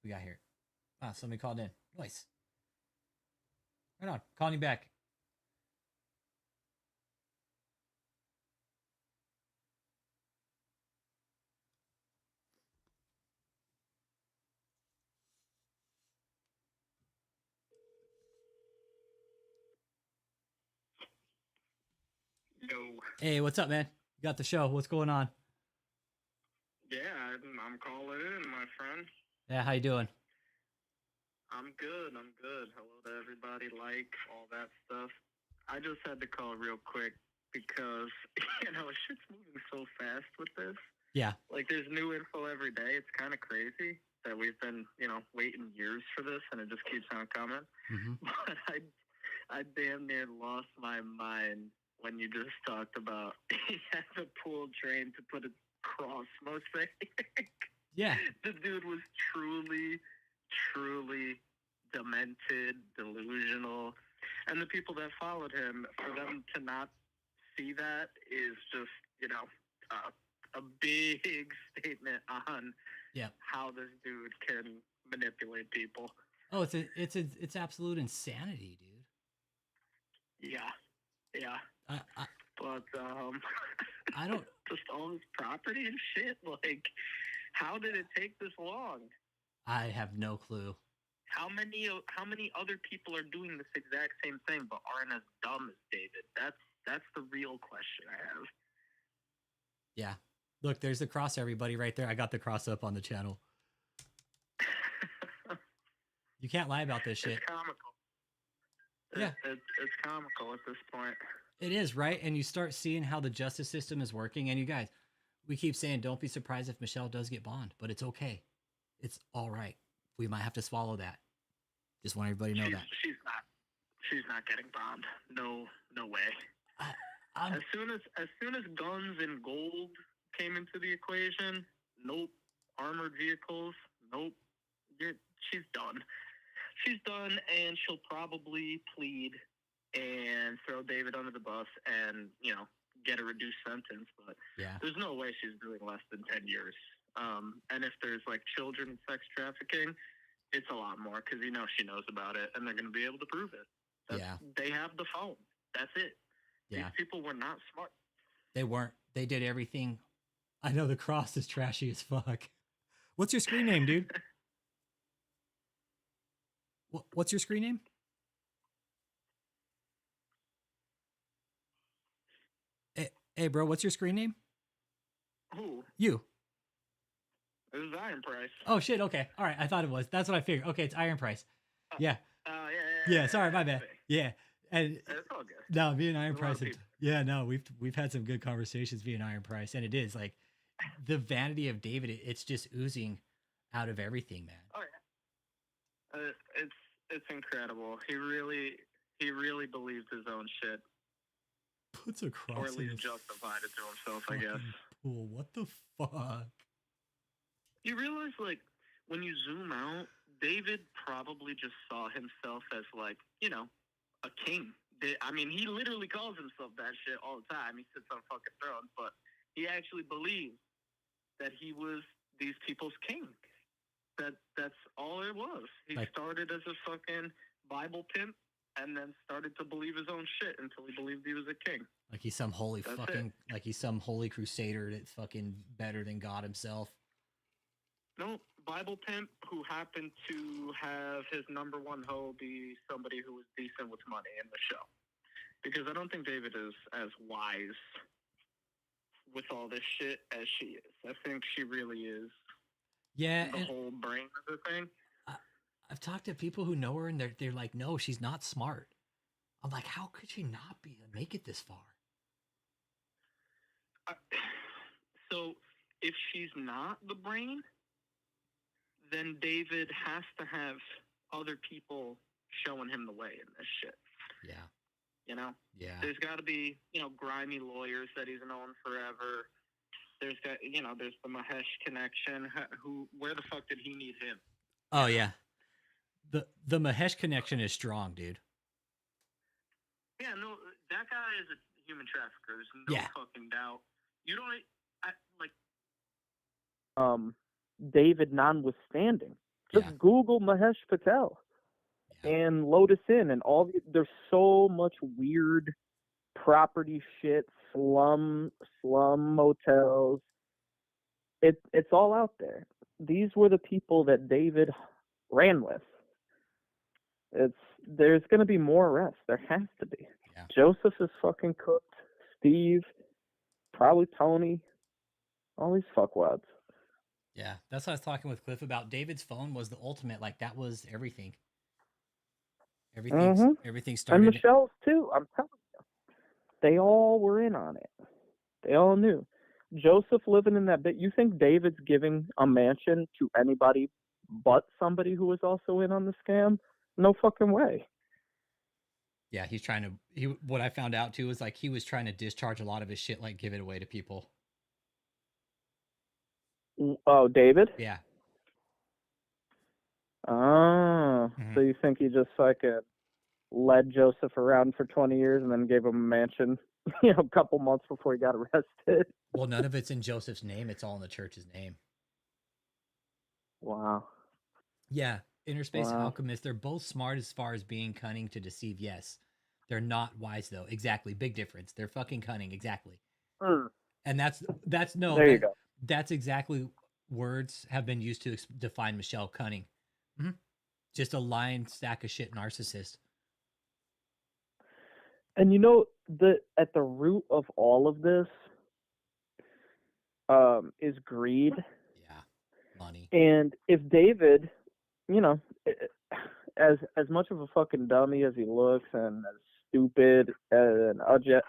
E: We got here. Ah, somebody called in. Nice. Right on. Calling you back.
G: Yo.
E: Hey, what's up, man? You got the show. What's going on?
G: Yeah, I'm calling in, my friend.
E: Yeah, how you doing?
G: I'm good. Hello to everybody, all that stuff. I just had to call real quick because, shit's moving so fast with this.
E: Yeah.
G: Like, there's new info every day. It's kind of crazy that we've been, waiting years for this, and it just keeps on coming.
E: Mm-hmm.
G: But I damn near lost my mind when you just talked about he had to pull train to put a cross mosaic.
E: Yeah.
G: The dude was truly demented, delusional. And the people that followed him, for them to not see that is just, a big statement on how this dude can manipulate people.
E: Oh, it's absolute insanity, dude.
G: Yeah. But
E: I don't
G: just all his property and shit. Like, how did it take this long?
E: I have no clue.
G: How many other people are doing this exact same thing but aren't as dumb as David? That's the real question I have.
E: Yeah. Look, there's the cross, everybody, right there. I got the cross up on the channel. You can't lie about this shit.
G: It's comical.
E: Yeah.
G: It's comical at this point.
E: It is, right? And you start seeing how the justice system is working. And you guys, we keep saying, don't be surprised if Michelle does get bond, but it's okay. It's all right. We might have to swallow that. Just want everybody to know that.
G: She's not getting bond. No way. As soon as guns and gold came into the equation, nope. Armored vehicles, nope. She's done. She's done, and she'll probably plead and throw David under the bus and, get a reduced sentence. But there's no way she's doing less than 10 years. And if there's, children and sex trafficking, it's a lot more because, she knows about it, and they're going to be able to prove it. They have the phone. That's it.
E: Yeah.
G: These people were not smart.
E: They weren't. They did everything. I know the cross is trashy as fuck. What's your screen name, dude? What's your screen name? Hey, bro, what's your screen name?
G: Who?
E: You.
G: This is Iron Price.
E: Oh, shit. Okay. All right. I thought it was. That's what I figured. Okay. It's Iron Price. Yeah.
G: Yeah.
E: Sorry. My bad. Yeah. And
G: it's all good.
E: No, me and Iron Price. We've had some good conversations via Iron Price. And it is like the vanity of David. It's just oozing out of everything, man.
G: Oh, yeah. It's incredible. He really believed his own shit.
E: Puts a cross
G: or at least justified it to himself, I guess.
E: Pool. What the fuck?
G: You realize, when you zoom out, David probably just saw himself as, a king. He literally calls himself that shit all the time. He sits on fucking thrones, but he actually believes that he was these people's king. That's all it was. He started as a fucking Bible pimp and then started to believe his own shit until he believed he was a king.
E: Like he's some holy like he's some holy crusader that's fucking better than God himself.
G: No, Bible pimp who happened to have his number one hoe be somebody who was decent with money in the show. Because I don't think David is as wise with all this shit as she is. I think she really is.
E: Yeah,
G: the whole brain of the thing.
E: I've talked to people who know her, and they're like, no, she's not smart. I'm like, how could she not be to make it this far?
G: So if she's not the brain, then David has to have other people showing him the way in this shit.
E: Yeah.
G: Yeah. There's got to be, grimy lawyers that he's known forever. There's there's the Mahesh connection. Where the fuck did he need him?
E: Oh yeah. The Mahesh connection is strong, dude.
G: Yeah, no, that guy is a human trafficker. There's no fucking doubt. You don't David notwithstanding.
H: Just Google Mahesh Patel and Lotus Inn and there's so much weird property shit, slum motels. It's all out there. These were the people that David ran with. There's going to be more arrests. There has to be.
E: Yeah.
H: Joseph is fucking cooked. Steve, probably Tony, all these fuckwads.
E: Yeah, that's what I was talking with Cliff about. David's phone was the ultimate. Like, that was everything. Everything started.
H: And Michelle's too. I'm telling you, they all were in on it. They all knew. Joseph living in that bit. You think David's giving a mansion to anybody but somebody who was also in on the scam? No fucking way.
E: Yeah, he's trying to. What I found out too was like he was trying to discharge a lot of his shit, like give it away to people.
H: Oh, David?
E: Yeah.
H: Oh, so you think he just fucking led Joseph around for 20 years and then gave him a mansion, a couple months before he got arrested?
E: Well, none of it's in Joseph's name. It's all in the church's name.
H: Wow.
E: Yeah. Inner Space Alchemist, they're both smart as far as being cunning to deceive, yes. They're not wise, though. Exactly. Big difference. They're fucking cunning. Exactly. And that's no.
H: There you go.
E: That's exactly words have been used to define Michelle cunning. Mm-hmm. Just a lying stack of shit narcissist.
H: And at the root of all of this is greed.
E: Yeah, money. And
H: if David, as much of a fucking dummy as he looks and as stupid and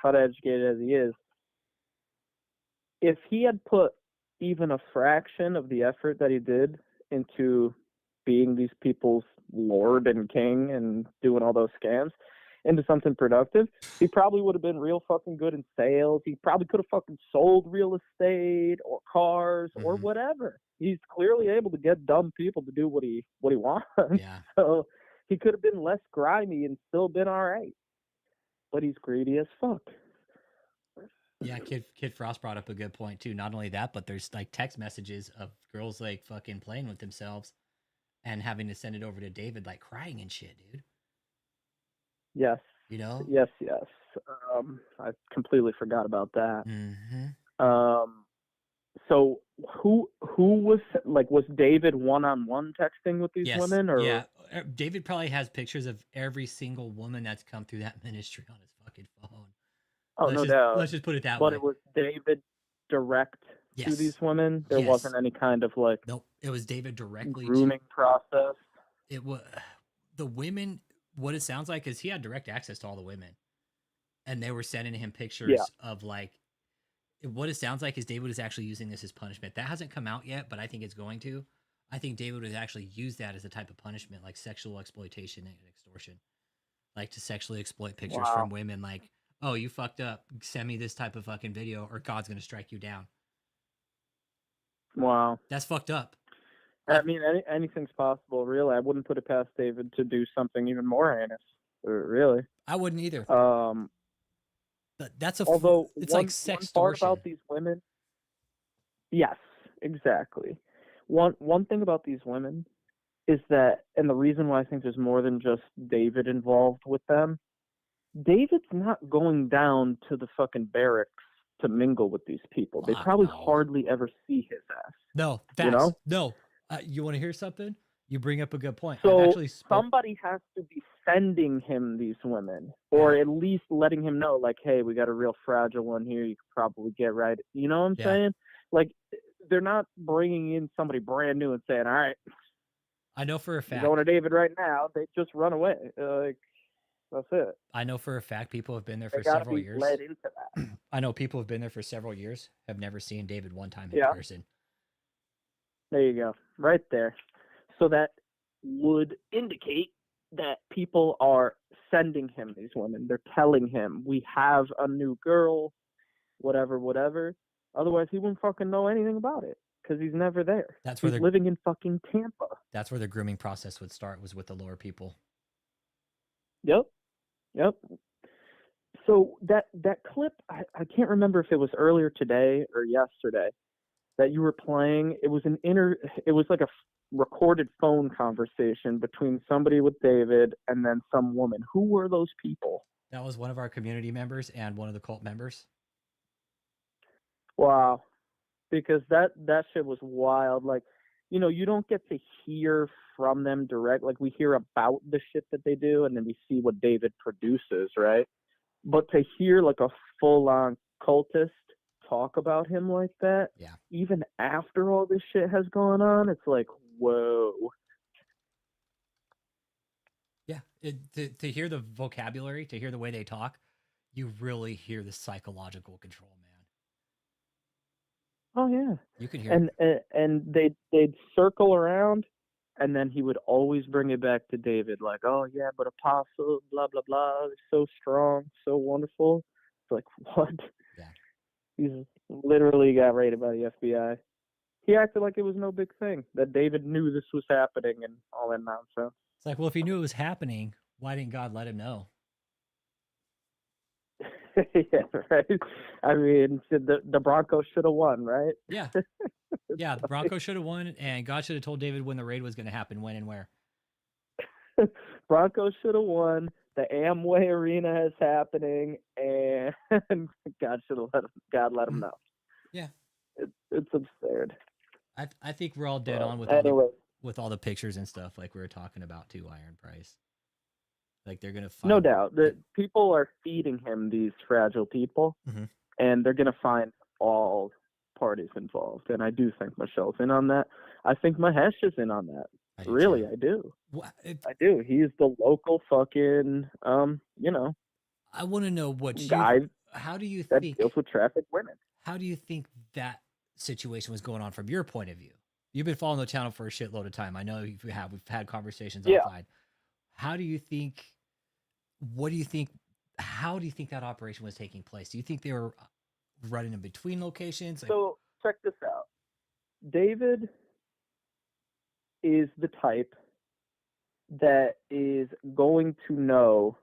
H: uneducated as he is, if he had put even a fraction of the effort that he did into being these people's lord and king and doing all those scams into something productive, he probably would have been real fucking good in sales. He probably could have fucking sold real estate or cars or whatever. He's clearly able to get dumb people to do what he wants.
E: Yeah.
H: So he could have been less grimy and still been all right. But he's greedy as fuck.
E: Yeah, Kid Frost brought up a good point too. Not only that, but there's like text messages of girls like fucking playing with themselves and having to send it over to David, like crying and shit, dude.
H: Yes. Yes. I completely forgot about that. So who was David one-on-one texting with these women? Or
E: yeah, David probably has pictures of every single woman that's come through that ministry on his fucking phone.
H: Oh, no doubt.
E: Let's just put it that
H: way.
E: But
H: it was David direct to these women. There wasn't any kind of
E: nope. It was David directly
H: grooming process.
E: It was the women. What it sounds like is he had direct access to all the women, and they were sending him pictures of like. What it sounds like is David is actually using this as punishment. That hasn't come out yet, but I think it's going to. I think David would actually use that as a type of punishment, like sexual exploitation and extortion, like to sexually exploit pictures from women. Like, oh, you fucked up. Send me this type of fucking video, or God's gonna strike you down.
H: Wow,
E: that's fucked up.
H: I mean, anything's possible, really. I wouldn't put it past David to do something even more heinous, really.
E: I wouldn't either. But that's it's like sex
H: part about these women. Yes, exactly. One thing about these women is that, and the reason why I think there's more than just David involved with them, David's not going down to the fucking barracks to mingle with these people. They probably hardly ever see his ass.
E: No, facts. No. You want to hear something? You bring up a good point.
H: So somebody has to be sending him these women, or at least letting him know, like, hey, we got a real fragile one here. You could probably get right. You know what I'm saying? Like, they're not bringing in somebody brand new and saying, all right,
E: I know for a fact.
H: You're going to David right now. They just run away. That's it.
E: I know for a fact people have been there for several years.
H: Led into that.
E: I know people have been there for several years, have never seen David one time in person.
H: There you go. Right there. So that would indicate that people are sending him these women. They're telling him, we have a new girl, whatever. Otherwise, he wouldn't fucking know anything about it because he's never there. He's living in fucking Tampa.
E: That's where the grooming process would start, was with the lower people.
H: Yep. So that clip, I can't remember if it was earlier today or yesterday. that you were playing, it was like a recorded phone conversation between somebody with David and then some woman. Who were those people?
E: That was one of our community members and one of the cult members.
H: Wow. Because that shit was wild. Like, you know, you don't get to hear from them direct. Like, we hear about the shit that they do, and then we see what David produces, right? But to hear like a full-on cultist talk about him like that,
E: yeah,
H: even after all this shit has gone on, it's like, whoa.
E: Yeah, to hear the vocabulary, to hear the way they talk, you really hear the psychological control, man.
H: Oh yeah,
E: you can hear
H: and they'd circle around, and then he would always bring it back to David, like, oh yeah, but Apostle, blah blah blah, so strong, so wonderful. It's like, what?
E: Yeah,
H: he's literally got raided by the FBI. He acted like it was no big thing, that David knew this was happening and all that nonsense.
E: It's like, well, if he knew it was happening, why didn't God let him know?
H: Yeah, right. I mean, the Broncos should have won, right?
E: Yeah, yeah. The Broncos should have won, and God should have told David when the raid was going to happen, when and where.
H: Broncos should have won. The Amway Arena is happening, and God let him know.
E: Yeah,
H: it's absurd.
E: I think we're all dead on with with all the pictures and stuff, like we were talking about too. Iron Price. Like, they're gonna find,
H: no doubt that people are feeding him these fragile people, and they're gonna find all parties involved. And I do think Michelle's in on that. I think Mahesh is in on that. I do. I do. He's the local fucking you know.
E: I want to know what
H: guy.
E: How do you
H: that
E: think
H: deals with trafficked women?
E: How do you think that situation was going on from your point of view? You've been following the channel for a shitload of time. I know you have. We've had conversations offline. How do you think? What do you think? How do you think that operation was taking place? Do you think they were running in between locations?
H: So check this out. David is the type that is going to know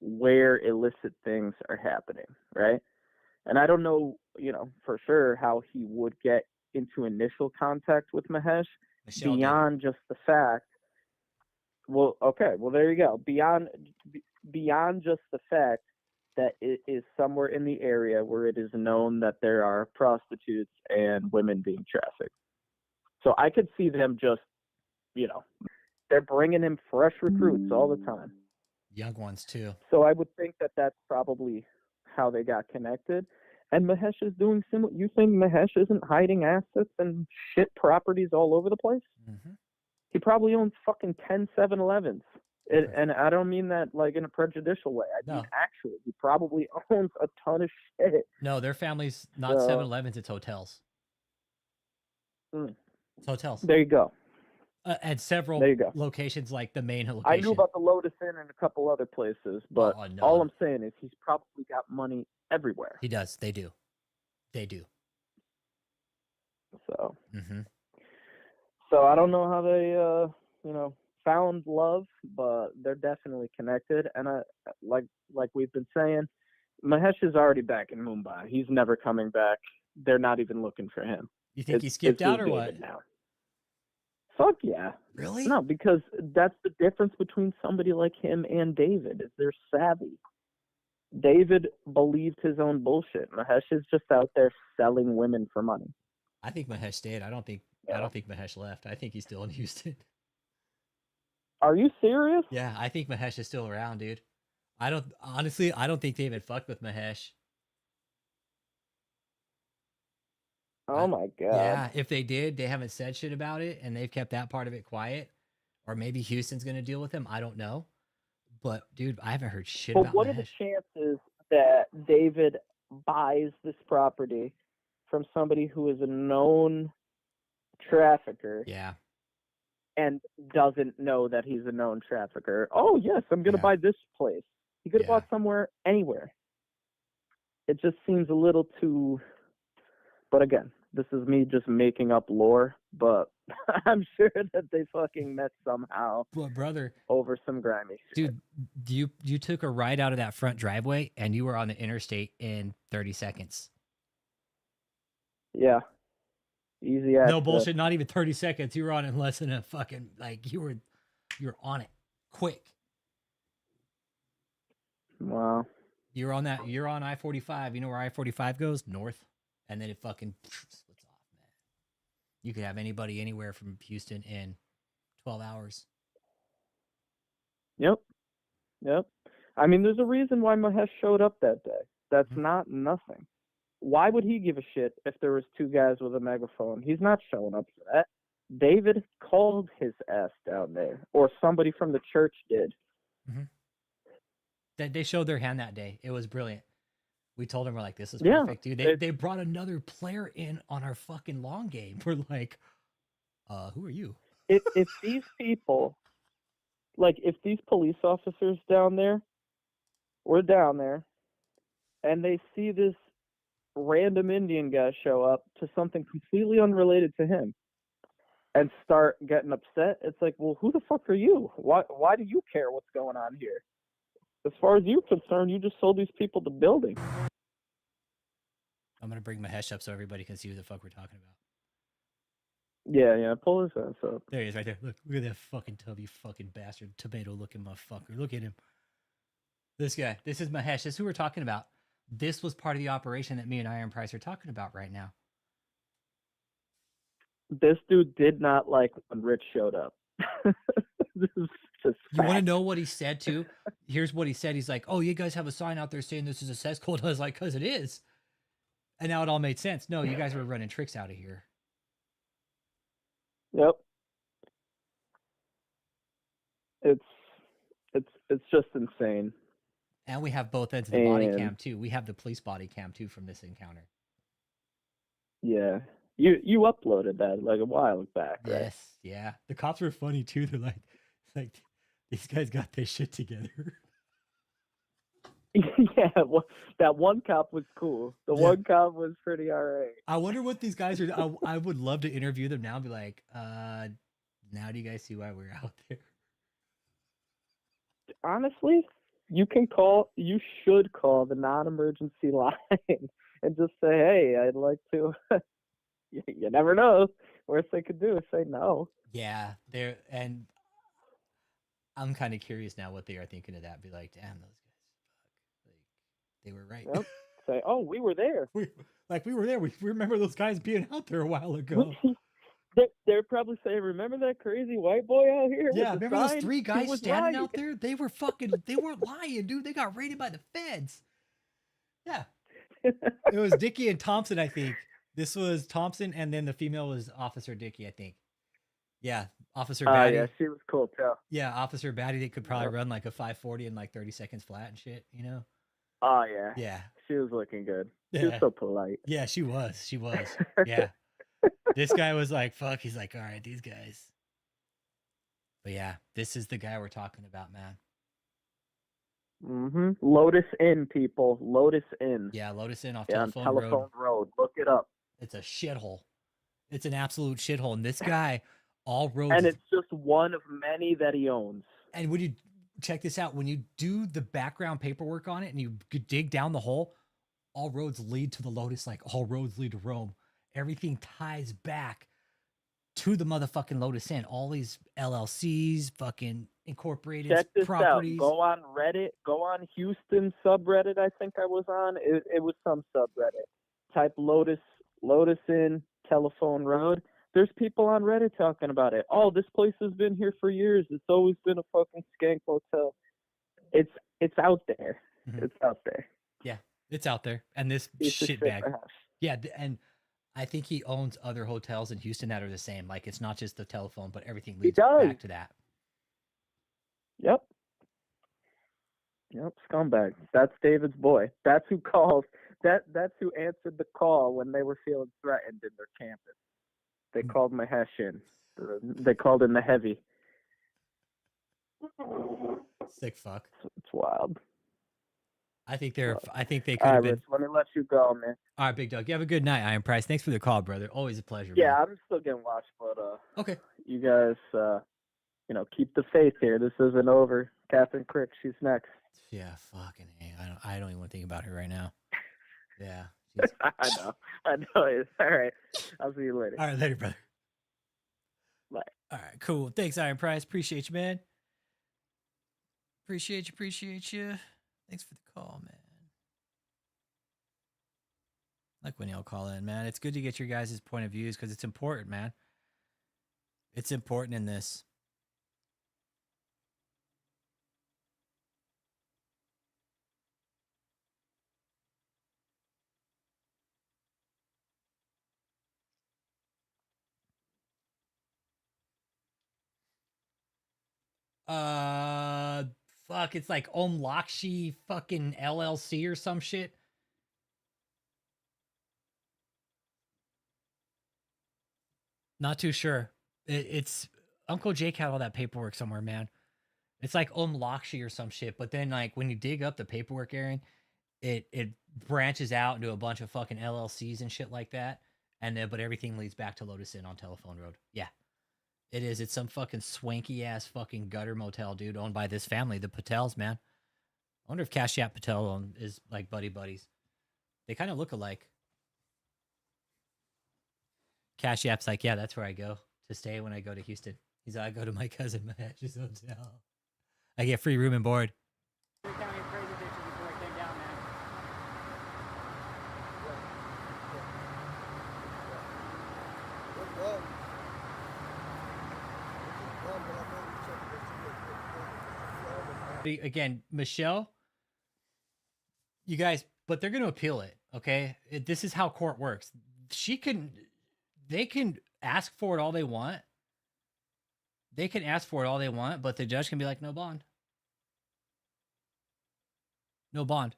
H: where illicit things are happening, right? And I don't know, you know, for sure how he would get into initial contact with Mahesh beyond just the fact. Well, okay, well there you go. Beyond just the fact that it is somewhere in the area where it is known that there are prostitutes and women being trafficked. So I could see them just, you know, they're bringing him fresh recruits all the time.
E: Young ones too.
H: So I would think that that's probably how they got connected. And Mahesh is doing similar. You think Mahesh isn't hiding assets and shit properties all over the place? He probably owns fucking 10 7-Elevens. And I don't mean that like in a prejudicial way. I mean, actually, he probably owns a ton of shit.
E: No, their family's not 7-Elevens, it's hotels. It's hotels.
H: There you go.
E: At several locations, like the main location.
H: I knew about the Lotus Inn and a couple other places, but all I'm saying is he's probably got money everywhere.
E: He does. They do. They do.
H: So. So I don't know how they, you know, found love, but they're definitely connected. And like we've been saying, Mahesh is already back in Mumbai. He's never coming back. They're not even looking for him.
E: You think he skipped out or what?
H: Now. Fuck yeah.
E: Really?
H: No, because that's the difference between somebody like him and David, is they're savvy. David believed his own bullshit. Mahesh is just out there selling women for money.
E: I think Mahesh stayed. I don't think Mahesh left. I think he's still in Houston.
H: Are you serious?
E: Yeah, I think Mahesh is still around, dude. I don't think David fucked with Mahesh.
H: Oh my god.
E: Yeah, if they did, they haven't said shit about it, and they've kept that part of it quiet. Or maybe Houston's gonna deal with him. I don't know. But dude, I haven't heard shit about
H: what
E: Mahesh.
H: Are the chances that David buys this property from somebody who is a known trafficker?
E: Yeah.
H: And doesn't know that he's a known trafficker. Oh yes, I'm gonna buy this place. He could have bought somewhere, anywhere. It just seems a little too. But again, this is me just making up lore. But I'm sure that they fucking met somehow.
E: But brother,
H: over some grimy shit.
E: Dude, you took a ride out of that front driveway and you were on the interstate in 30 seconds.
H: Yeah. Easy access.
E: No bullshit. Not even 30 seconds. You were on in less than a fucking like you were on it quick.
H: Wow.
E: You're on that. You're on I-45. You know where I-45 goes? North, and then it fucking splits off, man. You could have anybody anywhere from Houston in 12 hours.
H: Yep. I mean, there's a reason why Mahesh showed up that day. That's not nothing. Why would he give a shit if there was two guys with a megaphone? He's not showing up for that. David called his ass down there, or somebody from the church did.
E: They showed their hand that day. It was brilliant. We told them, we're like, this is perfect, dude. They brought another player in on our fucking long game. We're like, who are you?
H: If these people, like, if these police officers down there were down there and they see this random Indian guy show up to something completely unrelated to him and start getting upset, it's like, well, who the fuck are you? Why do you care what's going on here? As far as you're concerned, you just sold these people the building.
E: I'm going to bring Mahesh up so everybody can see who the fuck we're talking about.
H: Yeah, pull his ass up.
E: There he is right there. Look at that fucking tubby fucking bastard tomato-looking motherfucker. Look at him. This guy. This is Mahesh. This is who we're talking about. This was part of the operation that me and Iron Price are talking about right now.
H: This dude did not like when Rich showed up. This is just
E: You want to know what he said too? Here's what he said. He's like, oh, you guys have a sign out there saying this is a sex cult. I was like, because it is. And now it all made sense. No, you guys were running tricks out of here.
H: Yep. It's just insane.
E: And we have both ends of the body cam too. We have the police body cam too from this encounter.
H: Yeah. You uploaded that like a while back, right?
E: Yes, yeah. The cops were funny too. They're like these guys got their shit together.
H: Yeah, well, that one cop was cool. The one cop was pretty alright.
E: I wonder what these guys are. I would love to interview them now and be like, now do you guys see why we're out there?
H: Honestly, you should call the non-emergency line and just say, hey, I'd like to. You never know. Worst they could do is say no.
E: Yeah, and I'm kind of curious now what they are thinking of that. Be like, damn, those guys, fuck, like they were right.
H: Yep. Say, oh, we were there.
E: we were there. We remember those guys being out there a while ago.
H: They're probably saying, remember that crazy white boy out here?
E: Yeah,
H: with the
E: remember
H: sign?
E: those three guys standing
H: lying.
E: out there? They weren't lying, dude. They got raided by the feds. Yeah. It was Dickie and Thompson, I think. This was Thompson, and then the female was Officer Dickie, I think. Yeah, Officer Batty.
H: Yeah, she was cool too.
E: Yeah, Officer Batty, they could probably run like a 540 in like 30 seconds flat and shit, you know?
H: Oh, yeah.
E: Yeah.
H: She was looking good.
E: Yeah.
H: She was so polite.
E: Yeah, she was. Yeah. This guy was like, fuck. He's like, all right, these guys. But yeah, this is the guy we're talking about, man.
H: Mm-hmm. Lotus Inn, people. Lotus Inn.
E: Yeah, Lotus Inn off
H: on
E: Telephone
H: Road. Look it up.
E: It's a shithole. It's an absolute shithole. And this guy, all roads.
H: And it's just one of many that he owns.
E: And when you check this out, when you do the background paperwork on it and you dig down the hole, all roads lead to the Lotus, like all roads lead to Rome. Everything ties back to the motherfucking Lotus Inn. All these LLCs, fucking incorporated
H: Check this
E: properties.
H: out. Go on Reddit. Go on Houston subreddit. I think I was on. It was some subreddit. Type Lotus Inn, Telephone Road. There's people on Reddit talking about it. Oh, this place has been here for years. It's always been a fucking skank hotel. It's out there. Mm-hmm. It's out there.
E: Yeah, it's out there. And this shitbag. Yeah, and I think he owns other hotels in Houston that are the same. Like, it's not just the telephone, but everything leads back to that.
H: Yep, scumbag. That's David's boy. That's who called. That's who answered the call when they were feeling threatened in their campus. They called Mahesh in. They called in the heavy.
E: Sick fuck.
H: It's wild.
E: I think they could
H: All
E: have
H: right,
E: been.
H: Rich, let me let you go, man.
E: All right, Big Dog. You have a good night, Iron Price. Thanks for the call, brother. Always a pleasure.
H: Yeah,
E: man.
H: I'm still getting watched, but
E: okay.
H: You guys, keep the faith here. This isn't over. Catherine Crick, she's next.
E: Yeah, fucking A. I don't even want to think about her right now. Yeah,
H: I know. It's all right. I'll see you later.
E: All right, later, brother.
H: Bye.
E: All right, cool. Thanks, Iron Price. Appreciate you, man. Appreciate you. Thanks for the call, man. Like when y'all call in, man. It's good to get your guys' point of views because it's important, man. It's important in this. Fuck, it's like Lakshi fucking LLC or some shit. Not too sure. It's Uncle Jake had all that paperwork somewhere, man. It's like Lakshi or some shit. But then, like, when you dig up the paperwork, Aaron, it branches out into a bunch of fucking LLCs and shit like that. And then, but everything leads back to Lotus Inn on Telephone Road. Yeah, it is. It's some fucking swanky ass fucking gutter motel, dude, owned by this family, the Patels, man. I wonder if Kashyap Patel is like buddies. They kind of look alike. Kashyap's like, yeah, that's where I go to stay when I go to Houston. He's like, I go to my cousin Mahesh's hotel. I get free room and board. Again, Michelle, you guys, but they're going to appeal it. Okay. This is how court works. They can ask for it all they want. They can ask for it all they want, but the judge can be like, no bond. No bond.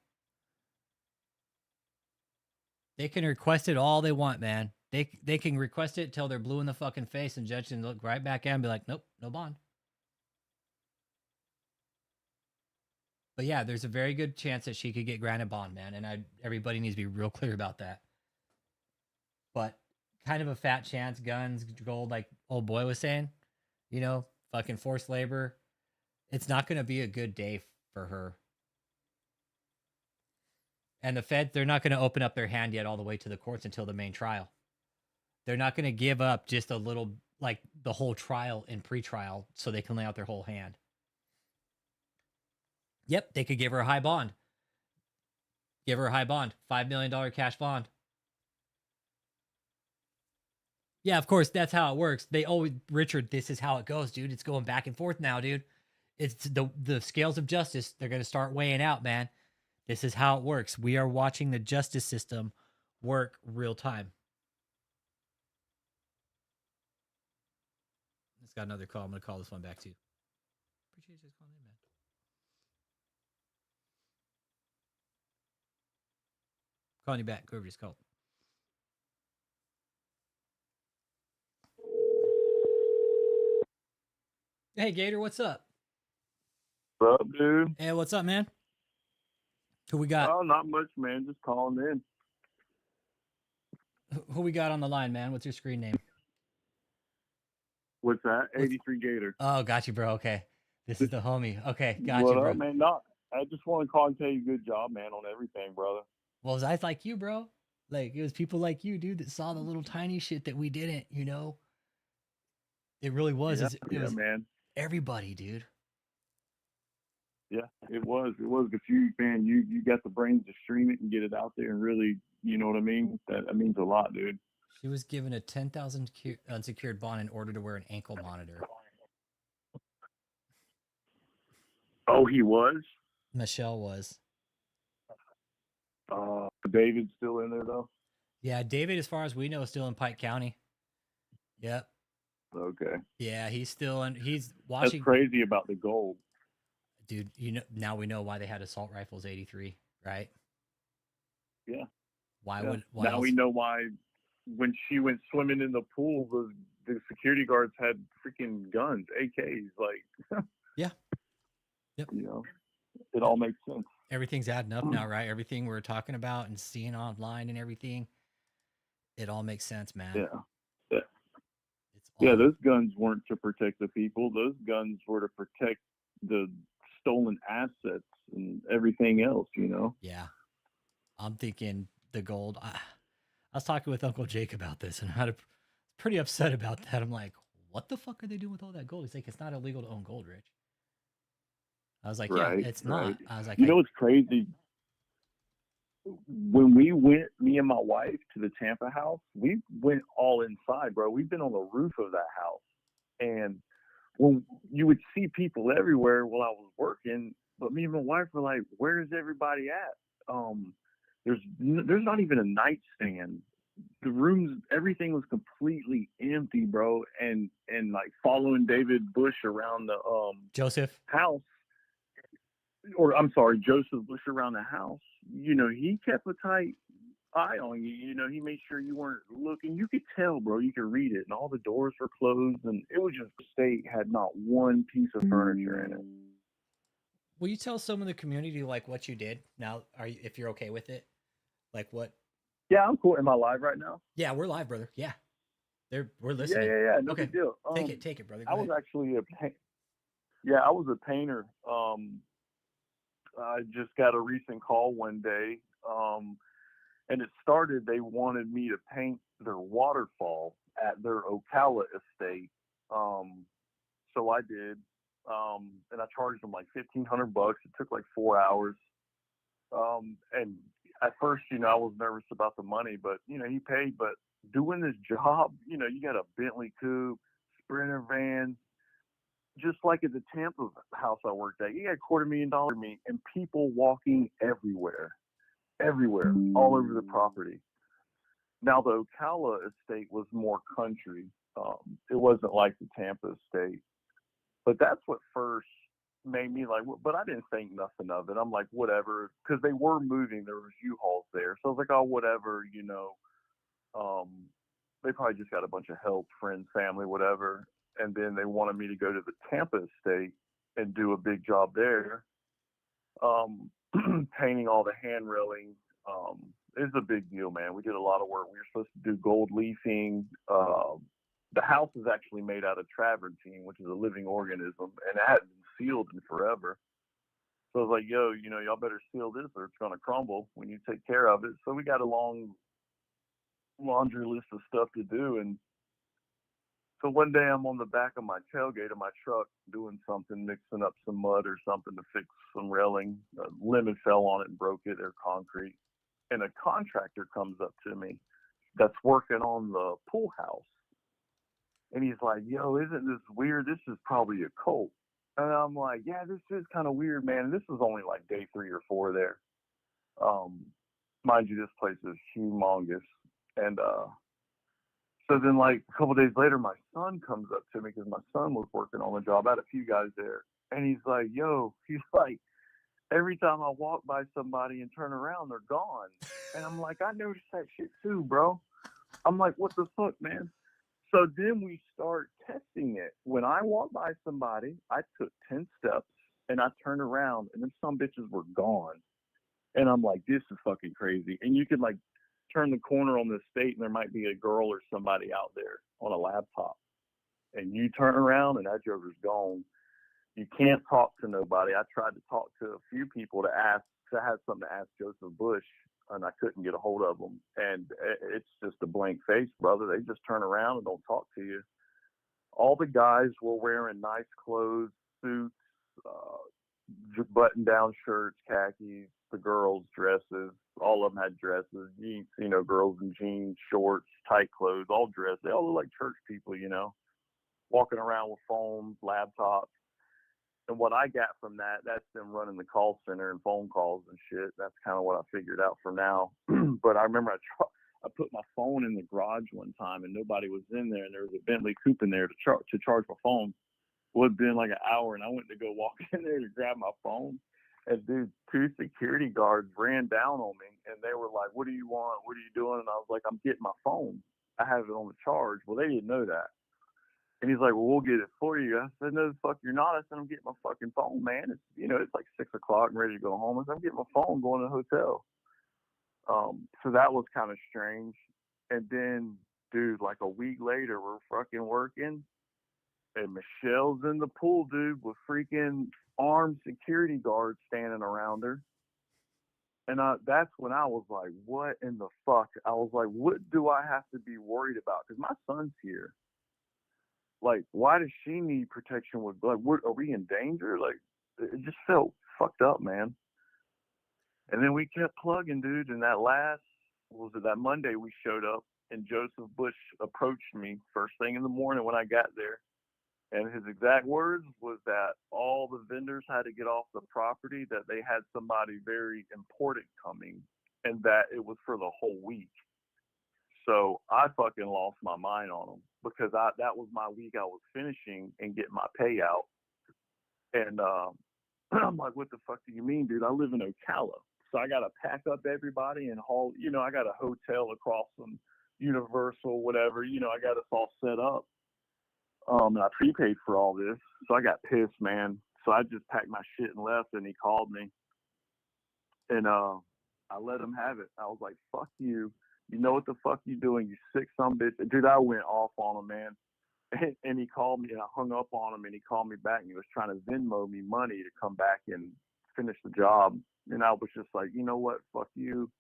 E: They can request it all they want, man. They can request it till they're blue in the fucking face, and judge can look right back at them and be like, nope, no bond. But yeah, there's a very good chance that she could get granted bond, man. And everybody needs to be real clear about that. But kind of a fat chance, guns, gold, like old boy was saying, you know, fucking forced labor. It's not going to be a good day for her. And the Fed, they're not going to open up their hand yet all the way to the courts until the main trial. They're not going to give up just a little, like the whole trial and pre-trial so they can lay out their whole hand. Yep, they could give her a high bond. Give her a high bond. $5 million cash bond. Yeah, of course, that's how it works. They always, Richard, this is how it goes, dude. It's going back and forth now, dude. It's the scales of justice. They're going to start weighing out, man. This is how it works. We are watching the justice system work real time. It's got another call. I'm going to call this one back too. Appreciate you calling in, man. Calling you back. Whoever just called. Hey, Gator, what's up?
I: What's up, dude?
E: Hey, what's up, man? Who we got?
I: Oh, not much, man. Just calling in.
E: Who we got on the line, man? What's your screen name?
I: What's that? 83 Gator.
E: Oh, got you, bro. Okay. This is the homie. Okay, got
I: What
E: you, bro.
I: up, man? I just want to call and tell you good job, man, on everything, brother.
E: Well, it was guys like you, bro. Like, it was people like you, dude, that saw the little tiny shit that we didn't, you know? It really was.
I: Yeah,
E: It was
I: man.
E: everybody, dude.
I: Yeah, it was. It was. But you, man, you got the brains to stream it and get it out there and really, you know what I mean? That means a lot, dude.
E: She was given a $10,000 unsecured bond in order to wear an ankle monitor.
I: Oh, he was?
E: Michelle was.
I: David's still in there, though?
E: Yeah, David, as far as we know, is still in Pike County. Yep.
I: Okay.
E: Yeah, he's still in. He's watching.
I: That's crazy about the gold.
E: Dude, you know, now we know why they had assault rifles 83, right?
I: Yeah.
E: Why
I: yeah.
E: would? Why
I: now
E: else?
I: we know why. When she went swimming in the pool, the security guards had freaking guns, AKs, like.
E: Yeah. Yep.
I: You know, it all makes sense.
E: Everything's adding up now, right? Everything we're talking about and seeing online and everything, it all makes sense, man.
I: Yeah. Yeah, those guns weren't to protect the people. Those guns were to protect the stolen assets and everything else, you know?
E: Yeah. I'm thinking the gold. I was talking with Uncle Jake about this, and I had pretty upset about that. I'm like, what the fuck are they doing with all that gold? He's like, it's not illegal to own gold, Rich. I was like, yeah,
I: Right,
E: it's
I: right.
E: not. I was like,
I: You know what's crazy? When we went, me and my wife, to the Tampa house, we went all inside, bro. We've been on the roof of that house, and when you would see people everywhere while I was working, but me and my wife were like, "Where is everybody at?" There's not even a nightstand. The rooms, everything was completely empty, bro. And like following David Bush around the
E: Joseph
I: house, or I'm sorry, Joseph Bush around the house. You know, he kept a tight eye on you. You know, he made sure you weren't looking. You could tell, bro. You could read it, and all the doors were closed, and it was just the state had not one piece of furniture in it.
E: will you tell someone in the community like what you did now? If you're okay with it? Like what?
I: Yeah, I'm cool. Am I live right now?
E: Yeah, we're live, brother. Yeah, we're
I: Yeah,
E: listening.
I: yeah, yeah. No
E: Okay,
I: big deal.
E: take it, brother. Go
I: I was
E: ahead.
I: actually I was a painter. I just got a recent call one day, and it started. They wanted me to paint their waterfall at their Ocala estate. So I did, and I charged them like $1,500. It took like 4 hours. And at first, you know, I was nervous about the money, but you know, he paid. But doing this job, you know, you got a Bentley coupe, Sprinter van, just like at the Tampa house I worked at. You had $250,000 me, and people walking everywhere, all over the property. Now the Ocala estate was more country. It wasn't like the Tampa estate, but that's what first made me like, but I didn't think nothing of it. I'm like, whatever, because they were moving. There was U-Hauls there. So I was like, oh, whatever, you know. They probably just got a bunch of help, friends, family, whatever. And then they wanted me to go to the Tampa estate and do a big job there, painting all the hand railings. It's a big deal, man. We did a lot of work. We were supposed to do gold leafing. The house is actually made out of travertine, which is a living organism, and it hadn't been sealed in forever. So I was like, yo, you know, y'all better seal this or it's going to crumble when you take care of it. So we got a long laundry list of stuff to do. And so one day I'm on the back of my tailgate of my truck doing something, mixing up some mud or something to fix some railing. A lemon fell on it and broke it, or concrete. And a contractor comes up to me that's working on the pool house. And he's like, yo, isn't this weird? This is probably a cult. And I'm like, yeah, this is kind of weird, man. And this was only like day 3 or 4 there. Mind you, this place is humongous. And so then like a couple of days later, my son comes up to me because my son was working on the job. I had a few guys there. And he's like, yo, he's like, every time I walk by somebody and turn around, they're gone. And I'm like, I noticed that shit too, bro. I'm like, what the fuck, man? So then we start testing it. When I walk by somebody, I took 10 steps and I turned around and then some bitches were gone. And I'm like, this is fucking crazy. And you could like turn the corner on the estate and there might be a girl or somebody out there on a laptop. And you turn around and that joker's gone. You can't talk to nobody. I tried to talk to a few people to ask, to have something to ask Joseph Bush, and I couldn't get a hold of them. And it's just a blank face, brother. They just turn around and don't talk to you. All the guys were wearing nice clothes, suits, button-down shirts, khakis. The girls' dresses. All of them had dresses. You know, girls in jeans, shorts, tight clothes, all dressed. They all look like church people, you know, walking around with phones, laptops. And what I got from that, that's them running the call center and phone calls and shit. That's kind of what I figured out for now. But I remember I put my phone in the garage one time and nobody was in there, and there was a Bentley coupe in there to charge my phone. It would have been like an hour, and I went to go walk in there to grab my phone. And dude, 2 security guards ran down on me, and they were like, "What do you want? What are you doing?" And I was like, "I'm getting my phone. I have it on the charge." Well, they didn't know that. And he's like, "Well, we'll get it for you." I said, "No, the fuck you're not." I said, "I'm getting my fucking phone, man. It's, you know, it's like 6 o'clock and ready to go home." I said, "I'm getting my phone, going to the hotel." So that was kind of strange. And then, dude, like a week later, we're fucking working, and Michelle's in the pool, dude, with freaking armed security guards standing around her. And that's when I was like, what in the fuck? I was like, what do I have to be worried about? Because my son's here. Like, why does she need protection with, like, are we in danger? Like, it just felt fucked up, man. And then we kept plugging, dude. And that Monday we showed up, and Joseph Bush approached me first thing in the morning when I got there. And his exact words was that all the vendors had to get off the property, that they had somebody very important coming, and that it was for the whole week. So I fucking lost my mind on them, because that was my week I was finishing and getting my payout. And I'm like, what the fuck do you mean, dude? I live in Ocala. So I got to pack up everybody and haul, I got a hotel across from Universal, whatever, I got us all set up. And I prepaid for all this. So I got pissed, man. So I just packed my shit and left, and he called me. And I let him have it. I was like, fuck you. You know what the fuck you doing, you sick son of a bitch. Dude, I went off on him, man. And he called me, and I hung up on him, and he called me back, and he was trying to Venmo me money to come back and finish the job. And I was just like, you know what? Fuck you.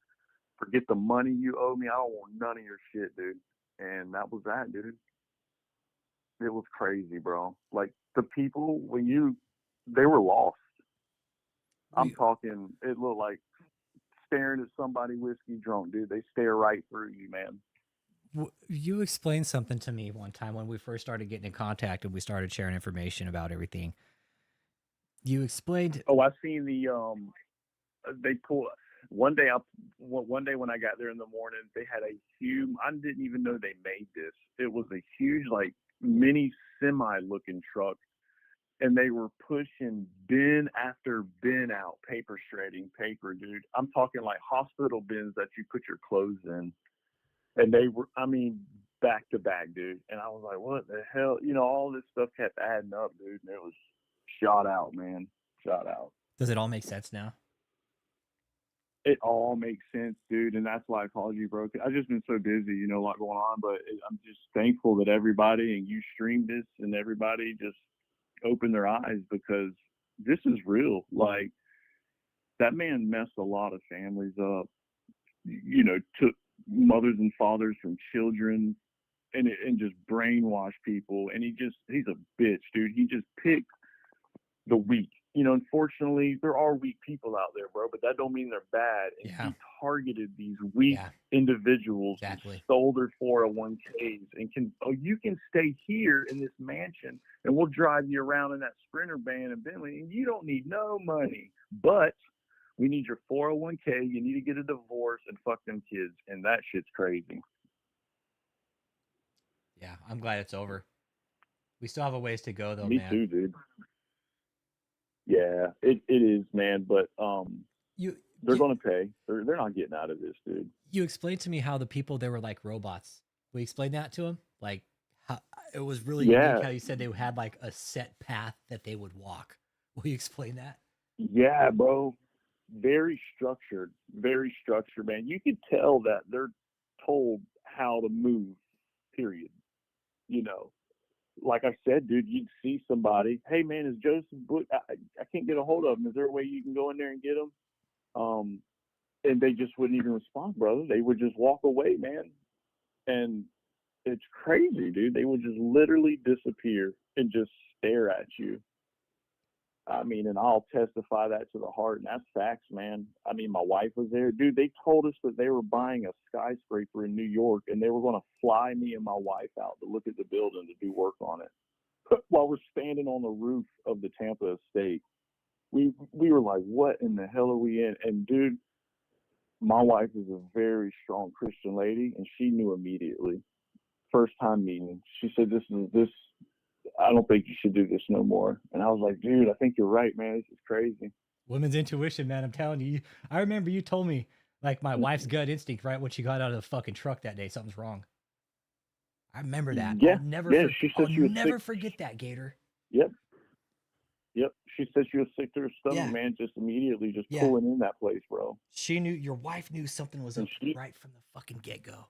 I: Forget the money you owe me. I don't want none of your shit, dude. And that was that, dude. It was crazy, bro. Like, the people, they were lost. I'm talking, it looked like staring at somebody whiskey drunk, dude. They stare right through you, man.
E: You explained something to me one time when we first started getting in contact and we started sharing information about everything. You explained.
I: Oh, I seen they pulled one day when I got there in the morning. They had a huge. I didn't even know they made this. It was a huge, like, mini semi-looking truck, and they were pushing bin after bin out, shredding paper, dude. I'm talking like hospital bins that you put your clothes in, and they were, back to back, dude. And I was like, what the hell? All this stuff kept adding up, dude, and it was shot out, man. Shot out.
E: Does it all make sense now?
I: It all makes sense, dude, and that's why I called you, bro. I've just been so busy, a lot going on, but I'm just thankful that everybody, and you streamed this, and everybody just opened their eyes, because this is real. Like, that man messed a lot of families up, took mothers and fathers from children, and just brainwashed people, and he's a bitch, dude. He just picked the weak. Unfortunately, there are weak people out there, bro, but that don't mean they're bad. And he targeted these weak individuals, who stole their 401ks, and you can stay here in this mansion, and we'll drive you around in that Sprinter van and Bentley, and you don't need no money, but we need your 401k. You need to get a divorce and fuck them kids, and that shit's crazy.
E: Yeah, I'm glad it's over. We still have a ways to go, though,
I: Me
E: man.
I: too, dude. Yeah, it is, man. But they're going to pay. They're not getting out of this, dude.
E: You explained to me how the people, they were like robots. We explained that to him. Like, how it was really unique how you said they had like a set path that they would walk. Will you explain that?
I: Yeah, bro. Very structured, man. You could tell that they're told how to move. Period. Like I said, dude, you'd see somebody, hey, man, is Joseph Bush, I can't get a hold of him. Is there a way you can go in there and get him? And they just wouldn't even respond, brother. They would just walk away, man. And it's crazy, dude. They would just literally disappear and just stare at you. And I'll testify that to the heart, and that's facts, man. My wife was there. Dude, they told us that they were buying a skyscraper in New York, and they were going to fly me and my wife out to look at the building to do work on it while we're standing on the roof of the Tampa estate. We were like, what in the hell are we in? And, dude, my wife is a very strong Christian lady, and she knew immediately. First time meeting. She said, this I don't think you should do this no more. And I was like, dude, I think you're right, man. This is crazy.
E: Women's intuition, man. I'm telling you. I remember you told me, like, my wife's gut instinct, right? When she got out of the fucking truck that day, something's wrong. I remember that.
I: Yeah.
E: I'll never forget that, Gator.
I: Yep. She said she was sick to her stomach, man, just immediately pulling in that place, bro.
E: She knew, your wife knew something was up right from the fucking get-go.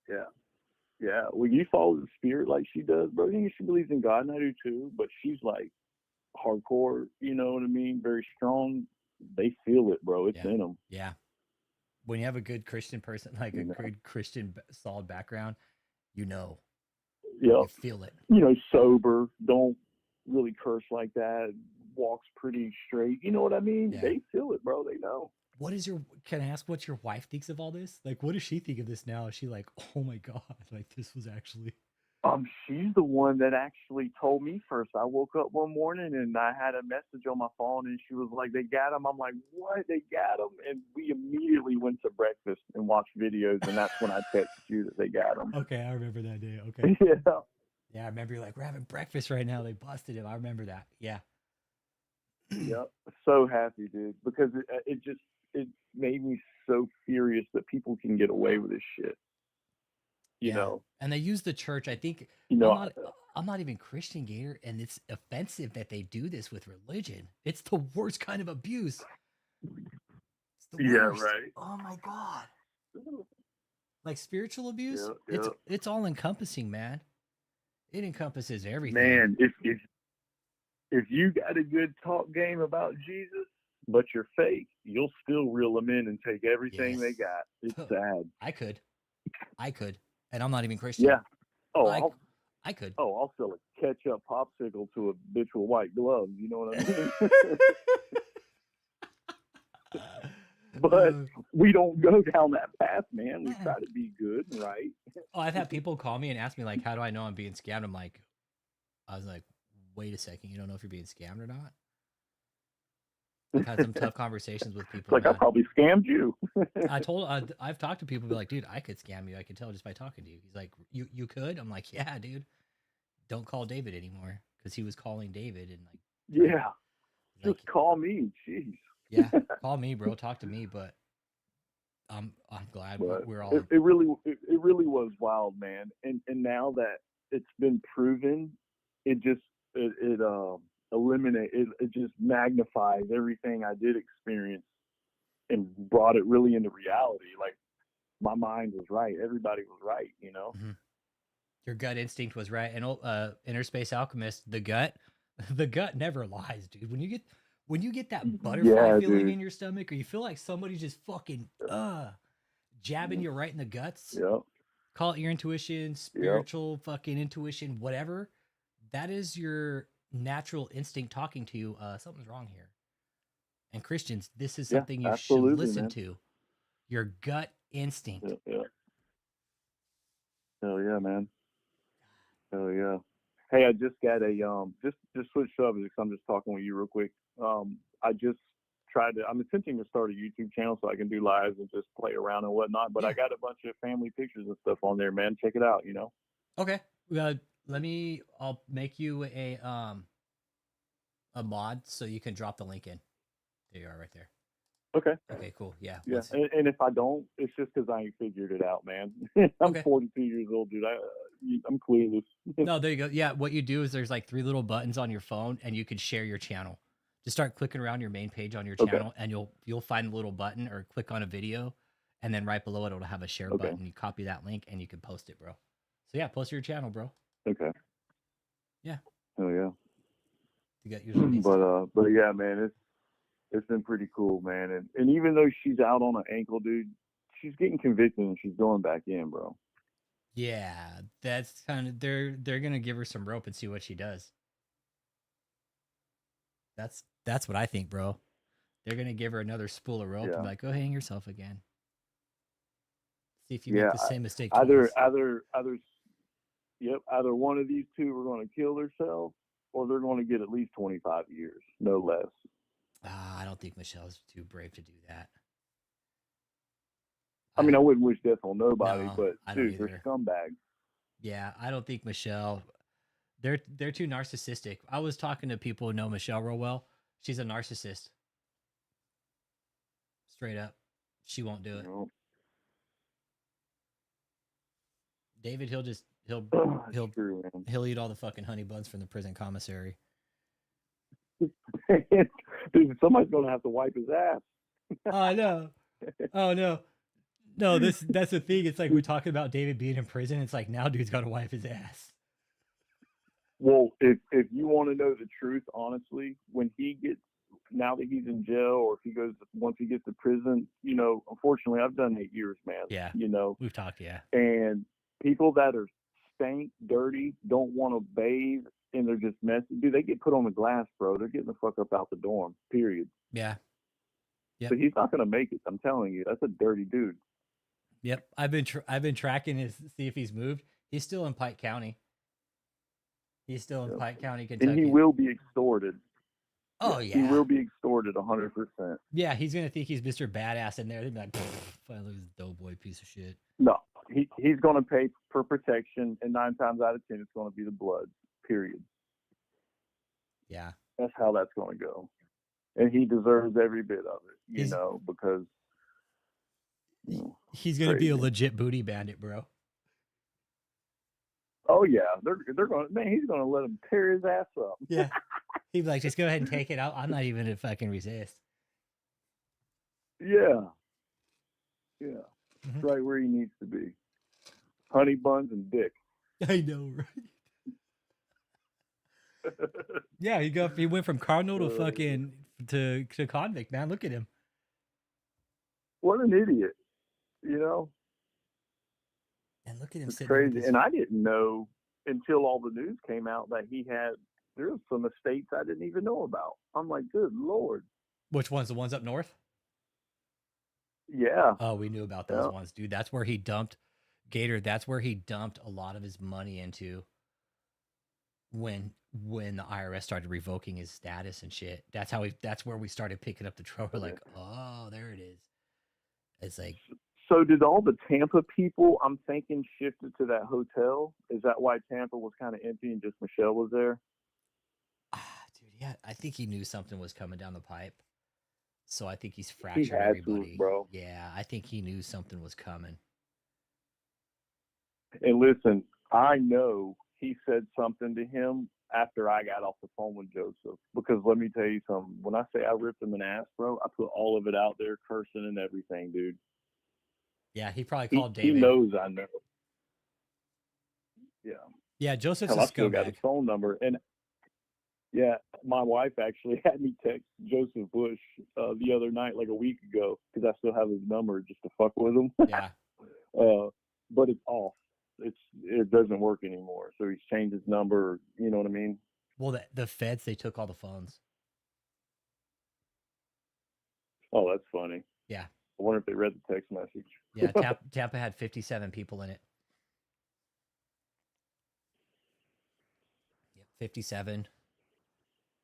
I: Yeah. Yeah, well, you follow the spirit like she does, bro. She believes in God, and I do too. But she's like hardcore, you know what I mean? Very strong, they feel it, bro. It's
E: Yeah.
I: in them.
E: Yeah. When you have a good Christian person, like a good Christian solid background, you know,
I: Yeah.
E: you feel it.
I: You know, sober, don't really curse like that, walks pretty straight. You know what I mean?
E: Yeah.
I: They feel it, bro. They know.
E: Can I ask what your wife thinks of all this? Like, what does she think of this now? Is she like, oh my God, like this was actually.
I: She's the one that actually told me first. I woke up one morning and I had a message on my phone and she was like, they got him. I'm like, what? They got him? And we immediately went to breakfast and watched videos. And that's when I texted you that they got him.
E: Okay. I remember that day. Okay.
I: Yeah.
E: Yeah. I remember you're like, we're having breakfast right now. They busted him. I remember that. Yeah.
I: Yep. So happy, dude, because it made me so furious that people can get away with this shit. You know,
E: and they use the church. I think I'm not even Christian, Gator, and it's offensive that they do this with religion. It's the worst kind of abuse. It's the worst.
I: Right.
E: Oh my God. Like spiritual abuse,
I: Yeah.
E: it's all encompassing, man. It encompasses everything.
I: Man, if you got a good talk game about Jesus, but you're fake, you'll still reel them in and take everything they got. It's sad.
E: I could. And I'm not even Christian.
I: Yeah. Oh,
E: I could.
I: Oh, I'll sell a ketchup popsicle to a bitch with white gloves. You know what I mean? But we don't go down that path, man. We try to be good and right.
E: Oh, I've had people call me and ask me, like, how do I know I'm being scammed? I was like, wait a second. You don't know if you're being scammed or not? I've had some tough conversations with people.
I: It's like, I probably scammed you.
E: I've talked to people, be like, dude, I could scam you. I could tell just by talking to you. He's like, you could? I'm like, yeah, dude. Don't call David anymore, because he was calling David and like.
I: Yeah.
E: Like,
I: just call me. Jeez.
E: Yeah, call me, bro. Talk to me. But I'm glad we're all.
I: It really was wild, man. And now that it's been proven, it just it just magnifies everything I did experience and brought it really into reality. Like, my mind was right. Everybody was right, you know?
E: Mm-hmm. Your gut instinct was right. And Inner Space Alchemist, the gut never lies, dude. When you get that butterfly feeling in your stomach, or you feel like somebody's just fucking jabbing you right in the guts.
I: Yep.
E: Call it your intuition, spiritual fucking intuition, whatever. That is your natural instinct talking to you. Something's wrong here. And Christians, this is something you should listen to. Your gut instinct.
I: Yeah. Hell yeah, man. Hell yeah. Hey, I just got a just switch subjects. I'm just talking with you real quick. I just I'm attempting to start a YouTube channel so I can do lives and just play around and whatnot. But I got a bunch of family pictures and stuff on there, man. Check it out, you know.
E: Okay. I'll make you a mod so you can drop the link in. There you are, right there.
I: Okay.
E: Okay, cool. Yeah.
I: Yeah. And if I don't, it's just because I ain't figured it out, man. I'm 42 years old, dude. I'm clueless.
E: No, there you go. Yeah. What you do is there's like 3 little buttons on your phone, and you can share your channel. Just start clicking around your main page on your channel, and you'll find the little button, or click on a video, and then right below it, it'll have a share button. You copy that link and you can post it, bro. So yeah, post your channel, bro.
I: Okay.
E: Yeah.
I: Oh yeah.
E: You got your
I: but yeah, man, it's been pretty cool, man. And even though she's out on an ankle, dude, she's getting convicted and she's going back in, bro.
E: Yeah, that's kind of they're gonna give her some rope and see what she does. That's what I think, bro. They're gonna give her another spool of rope and be like, go hang yourself again. See if you make the same mistake twice.
I: Either one of these two are going to kill themselves, or they're going to get at least 25 years, no less.
E: I don't think Michelle's too brave to do that.
I: I mean, I wouldn't wish death on nobody, but dude, they're scumbags.
E: Yeah, I don't think Michelle. They're too narcissistic. I was talking to people who know Michelle real well. She's a narcissist. Straight up, she won't do it.
I: No.
E: David, he'll eat all the fucking honey buns from the prison commissary.
I: Dude, somebody's gonna have to wipe his ass.
E: Oh no! Oh no! No, that's the thing. It's like we're talking about David being in prison. It's like now, dude's got to wipe his ass.
I: Well, if you want to know the truth, honestly, when he gets now that he's in jail, or if he goes, once he gets to prison, you know, unfortunately, I've done 8 years, man.
E: Yeah.
I: You know,
E: we've talked. Yeah.
I: And people that are stank, dirty, don't want to bathe, and they're just messy, dude, they get put on the glass, bro. They're getting the fuck up out the dorm, period.
E: Yeah. Yep.
I: So he's not going to make it. I'm telling you, that's a dirty dude.
E: Yep. I've been tracking his, see if he's moved. He's still in Pike County. He's still in Pike County, Kentucky.
I: And he will be extorted.
E: Oh, yeah.
I: He will be extorted 100%.
E: Yeah, he's going to think he's Mr. Badass in there. They'd be like, finally, this doughboy piece of shit.
I: No, he's going to pay for protection, and 9 times out of 10, it's going to be the blood, period.
E: Yeah.
I: That's how that's going to go. And he deserves every bit of it, you know, because... You know,
E: he's going to be a legit booty bandit, bro.
I: Oh, yeah. They're going to... Man, he's going to let him tear his ass up.
E: Yeah. He'd be like, just go ahead and take it out. I'm not even going to fucking resist.
I: Yeah. Yeah. Mm-hmm. Right where he needs to be. Honey buns and dick.
E: I know, right? Yeah, he went from Cardinal to fucking to Convict, man. Look at him.
I: What an idiot. You know?
E: And look at him.
I: It's crazy. And I didn't know until all the news came out that there was some estates I didn't even know about. I'm like, good Lord.
E: Which ones? The ones up north?
I: Yeah.
E: Oh, we knew about those ones, dude. That's where he dumped Gator. That's where he dumped a lot of his money into when the IRS started revoking his status and shit. That's where we started picking up the trail. We're like, oh, there it is. It's like,
I: so did all the Tampa people, I'm thinking, shifted to that hotel? Is that why Tampa was kind of empty and just Michelle was there?
E: Dude, yeah, I think he knew something was coming down the pipe. So I think he's fractured
I: he had
E: everybody.
I: To, bro.
E: Yeah, I think he knew something was coming.
I: And listen, I know he said something to him after I got off the phone with Joseph. Because let me tell you something. When I say I ripped him an ass, bro, I put all of it out there, cursing and everything, dude.
E: Yeah, he probably called David.
I: He knows I know. Yeah.
E: Yeah, Joseph's a
I: I still
E: scumbag.
I: got his phone number. And yeah, my wife actually had me text Joseph Bush the other night, like a week ago, because I still have his number just to fuck with him.
E: Yeah.
I: But it's off. It doesn't work anymore. So he's changed his number. You know what I mean?
E: Well, the feds, they took all the phones.
I: Oh, that's funny.
E: Yeah.
I: I wonder if they read the text message.
E: Yeah, Tampa had 57 people in it. Yep, 57.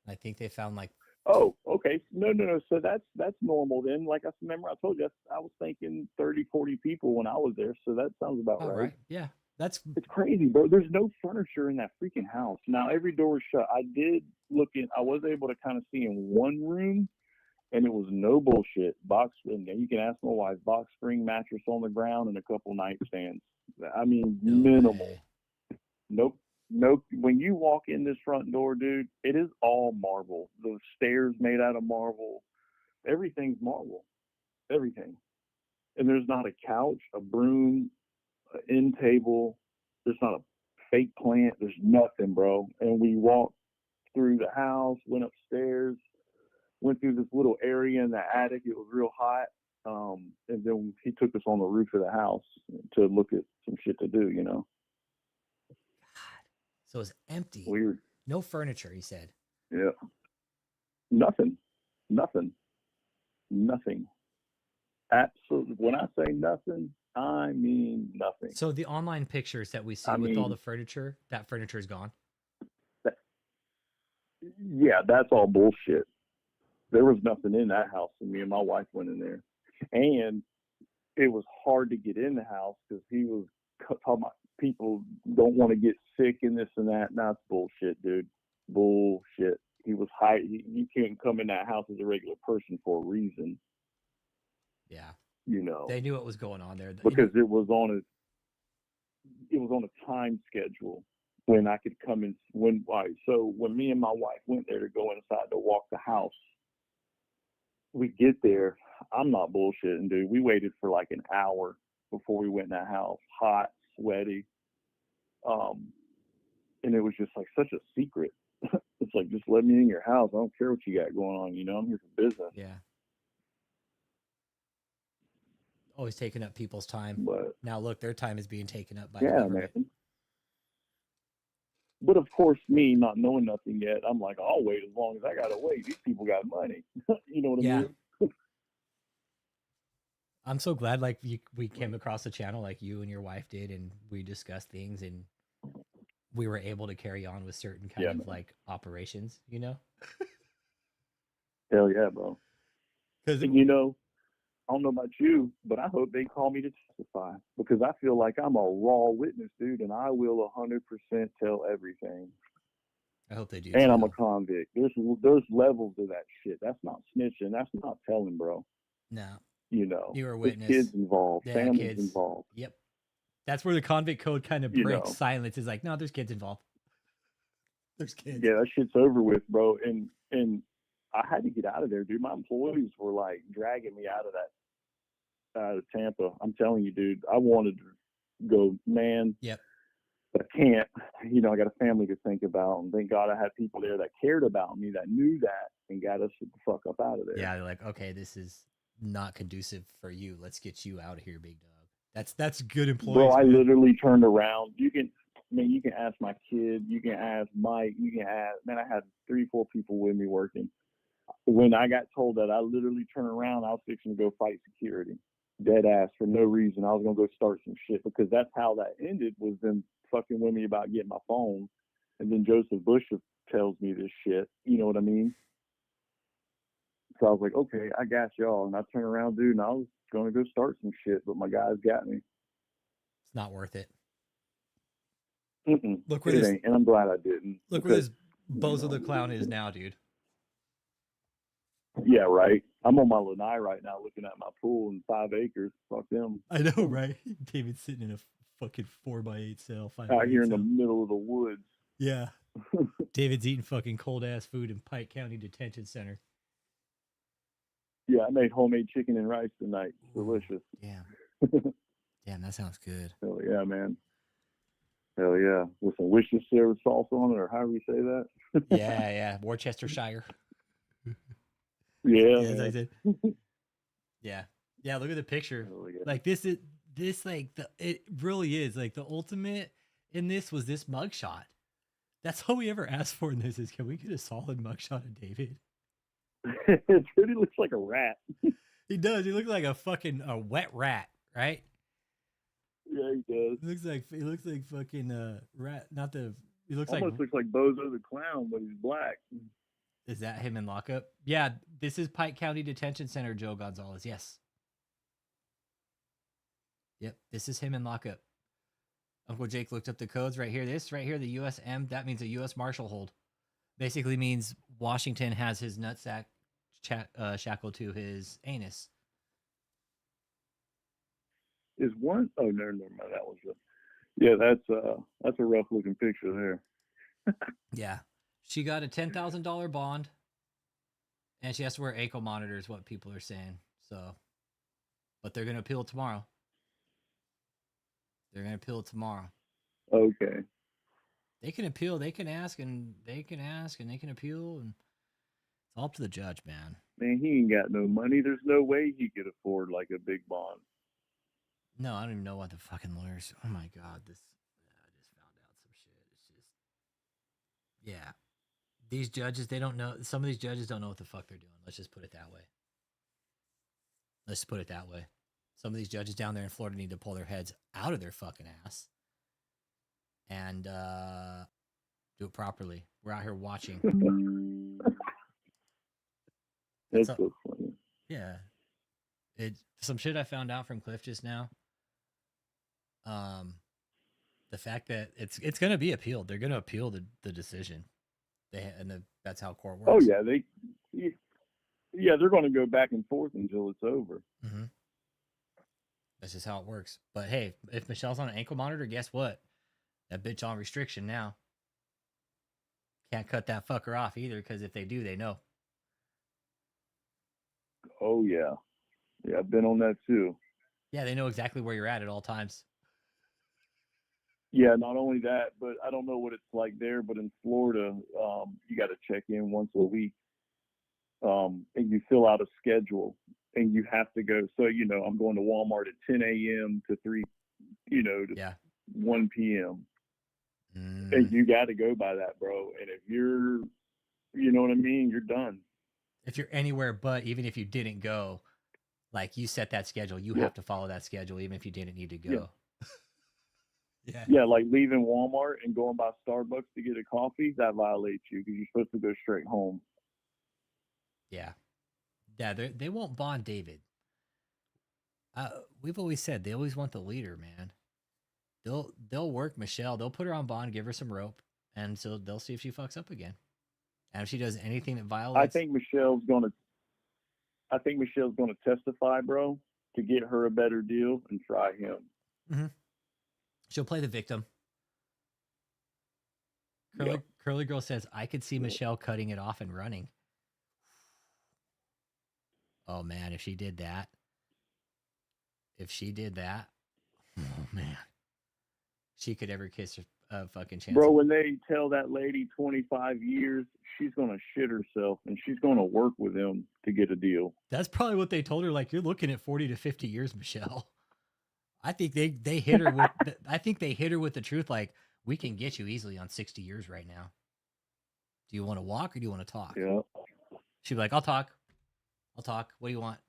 E: I think they found like.
I: Oh, okay. No. So that's normal then. Like I remember I told you, I was thinking 30, 40 people when I was there. So that sounds about right.
E: Yeah.
I: It's crazy, bro. There's no furniture in that freaking house. Now every door is shut. I did I was able to kind of see in one room, and it was no bullshit. And you can ask my wife, box spring mattress on the ground and a couple nightstands. I mean, minimal. Nope. When you walk in this front door, dude, it is all marble. The stairs made out of marble. Everything's marble. Everything. And there's not a couch, a broom, an end table. There's not a fake plant. There's nothing, bro. And we walked through the house, went upstairs, went through this little area in the attic. It was real hot. And then he took us on the roof of the house to look at some shit to do, you know.
E: So it was empty.
I: Weird.
E: No furniture, he said.
I: Yeah. Nothing. Absolutely. When I say nothing, I mean nothing.
E: So the online pictures that we see with all the furniture, that furniture is gone?
I: Yeah, that's all bullshit. There was nothing in that house when me and my wife went in there. And it was hard to get in the house because he was talking about people don't want to get sick and this and that. That's bullshit, dude. Bullshit. He was high. You can't come in that house as a regular person for a reason.
E: Yeah.
I: You know.
E: They knew what was going on there.
I: Because it was on a time schedule when I could come in. So when me and my wife went there to go inside to walk the house, we get there. I'm not bullshitting, dude. We waited for like an hour before we went in that house. Hot, sweaty. And it was just like such a secret. It's like, just let me in your house. I don't care what you got going on. You know, I'm here for business.
E: Yeah. Always taking up people's time.
I: But
E: now look, their time is being taken up by the
I: yeah,
E: government.
I: man. But of course, me not knowing nothing yet, I'm like, I'll wait as long as I gotta wait. These people got money. You know what I mean?
E: I'm so glad like we came across the channel like you and your wife did, and we discussed things, and we were able to carry on with certain kind of like operations, you know?
I: Hell yeah, bro.
E: Because
I: you know, I don't know about you, but I hope they call me to testify, because I feel like I'm a raw witness, dude, and I will 100% tell everything.
E: I hope they do.
I: And I'm a convict. There's levels to that shit. That's not snitching. That's not telling, bro.
E: No.
I: You know,
E: You're a witness.
I: Kids involved, families
E: kids
I: involved.
E: Yep. That's where the convict code kind of breaks silence. Is like, no, there's kids involved. There's kids.
I: Yeah, that shit's over with, bro. And I had to get out of there, dude. My employees were like dragging me out of Tampa. I'm telling you, dude. I wanted to go, man.
E: Yep.
I: But I can't. You know, I got a family to think about, and thank God I had people there that cared about me, that knew that, and got us the fuck up out of there.
E: Yeah, they're like, okay, this is not conducive for you. Let's get you out of here, big dog. That's good employees.
I: Bro, I literally turned around. You can ask my kid, you can ask Mike, man, I had 3-4 people with me working. When I got told that, I literally turned around, I was fixing to go fight security. Dead ass, for no reason. I was gonna go start some shit, because that's how that ended, was them fucking with me about getting my phone. And then Joseph Bush tells me this shit. You know what I mean? So I was like, okay, I got y'all. And I turned around, dude, and I was going to go start some shit, but my guys got me.
E: It's not worth it.
I: Mm-mm.
E: Look where this,
I: and I'm glad I didn't.
E: Look where this Bozo the Clown is now, dude.
I: Yeah, right. I'm on my lanai right now looking at my pool in 5 acres. Fuck them.
E: I know, right? David's sitting in a fucking 4x8 cell.
I: Out here in the middle of the woods.
E: Yeah. David's eating fucking cold ass food in Pike County Detention Center.
I: Yeah, I made homemade chicken and rice tonight. Delicious.
E: Yeah. Damn, that sounds good.
I: Hell yeah, man. Hell yeah. With some Worcestershire sauce on it, or however you say that.
E: Yeah. Worcestershire.
I: Yeah.
E: As I said. Yeah. Look at the picture. Like it really is like the ultimate in this was this mugshot. That's all we ever asked for in this is, can we get a solid mugshot of David?
I: It really looks like a rat.
E: He does. He looks like a wet rat, right?
I: Yeah, he does.
E: He looks like fucking rat. Not the. He looks
I: almost looks like Bozo the Clown, but he's black.
E: Is that him in lockup? Yeah, this is Pike County Detention Center, Joe Gonzalez. Yes. Yep, this is him in lockup. Uncle Jake looked up the codes right here. This right here, the USM, that means a U.S. Marshal hold. Basically means Washington has his nutsack shackled to his anus.
I: Is one? Oh, never mind. That was yeah. That's a rough looking picture there.
E: Yeah, she got a $10,000 bond, and she has to wear ankle monitors. What people are saying. So, but they're gonna appeal tomorrow.
I: Okay.
E: They can appeal. They can ask, and they can appeal, and it's all up to the judge, man.
I: Man, he ain't got no money. There's no way he could afford like a big bond.
E: No, I don't even know what the fucking lawyers. Oh my god, I just found out some shit. It's just, yeah, these judges, they don't know. Some of these judges don't know what the fuck they're doing. Let's just put it that way. Some of these judges down there in Florida need to pull their heads out of their fucking ass and do it properly. We're out here watching.
I: That's so funny.
E: Yeah. Some shit I found out from Cliff just now. The fact that it's going to be appealed. They're going to appeal the decision. That's how court works.
I: Oh yeah, they're going to go back and forth until it's over.
E: Mm-hmm. That's just how it works. But hey, if Michelle's on an ankle monitor, guess what? That bitch on restriction now. Can't cut that fucker off either, because if they do, they know.
I: Oh yeah. Yeah, I've been on that too.
E: Yeah, they know exactly where you're at all times.
I: Yeah, not only that, but I don't know what it's like there, but in Florida, you got to check in once a week, and you fill out a schedule, and you have to go. So, I'm going to Walmart at 10 a.m. to 3, to 1 p.m. And you got to go by that, bro. And if you're, you know what I mean, you're done.
E: If you're anywhere but, even if you didn't go, like you set that schedule, you have to follow that schedule, even if you didn't need to go.
I: Yeah, like leaving Walmart and going by Starbucks to get a coffee, that violates you because you're supposed to go straight home.
E: Yeah. Yeah, they won't bond David. We've always said they always want the leader, man. They'll work Michelle. They'll put her on bond, give her some rope, and so they'll see if she fucks up again. And if she does anything that violates,
I: I think Michelle's gonna testify, bro, to get her a better deal and try him.
E: Mm-hmm. She'll play the victim. Curly Girl says, I could see Michelle cutting it off and running. Oh, man, if she did that. Oh, man. She could ever kiss a fucking chance.
I: Bro, when they tell that lady 25 years, she's going to shit herself, and she's going to work with him to get a deal.
E: That's probably what they told her. Like, you're looking at 40 to 50 years, Michelle. I think they hit her with I think they hit her with the truth. Like, we can get you easily on 60 years right now. Do you want to walk or do you want to talk?
I: Yeah.
E: She'd be like, I'll talk. What do you want?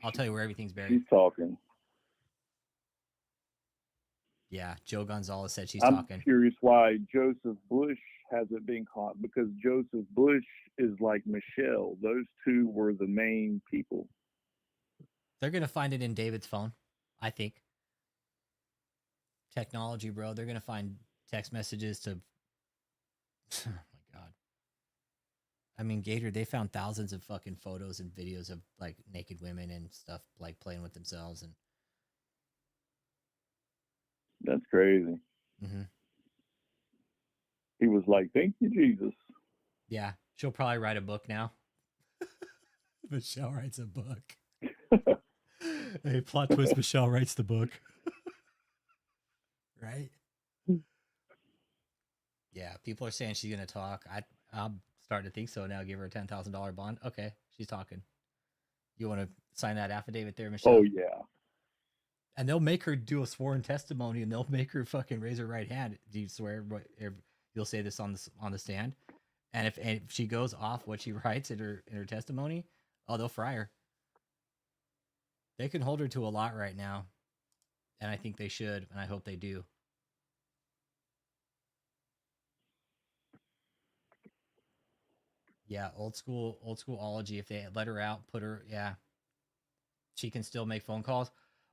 E: I'll tell you where everything's buried.
I: She's talking.
E: Yeah, Joe Gonzalez said she's
I: I'm
E: talking.
I: curious why Joseph Bush hasn't been caught, because Joseph Bush is like Michelle. Those two were the main people.
E: They're going to find it in David's phone, I think. Technology, bro. They're going to find text messages to... Oh, my God. I mean, Gator, they found thousands of fucking photos and videos of, like, naked women and stuff, like, playing with themselves. And
I: That's crazy.
E: mm-hmm.
I: He was like, thank you, Jesus.
E: Yeah, she'll probably write a book now. Michelle writes a book. Hey, plot twist, Michelle writes the book. Right? Yeah, people are saying she's going to talk. I'm starting to think so now. Give her a $10,000 bond. Okay, she's talking. You want to sign that affidavit there, Michelle?
I: Oh, yeah.
E: And they'll make her do a sworn testimony, and they'll make her fucking raise her right hand. Do you swear? You'll say this on the stand? And if she goes off what she writes in her testimony, they'll fry her. They can hold her to a lot right now, and I think they should, and I hope they do. Yeah, old school ology. If they let her out, she can still make phone calls.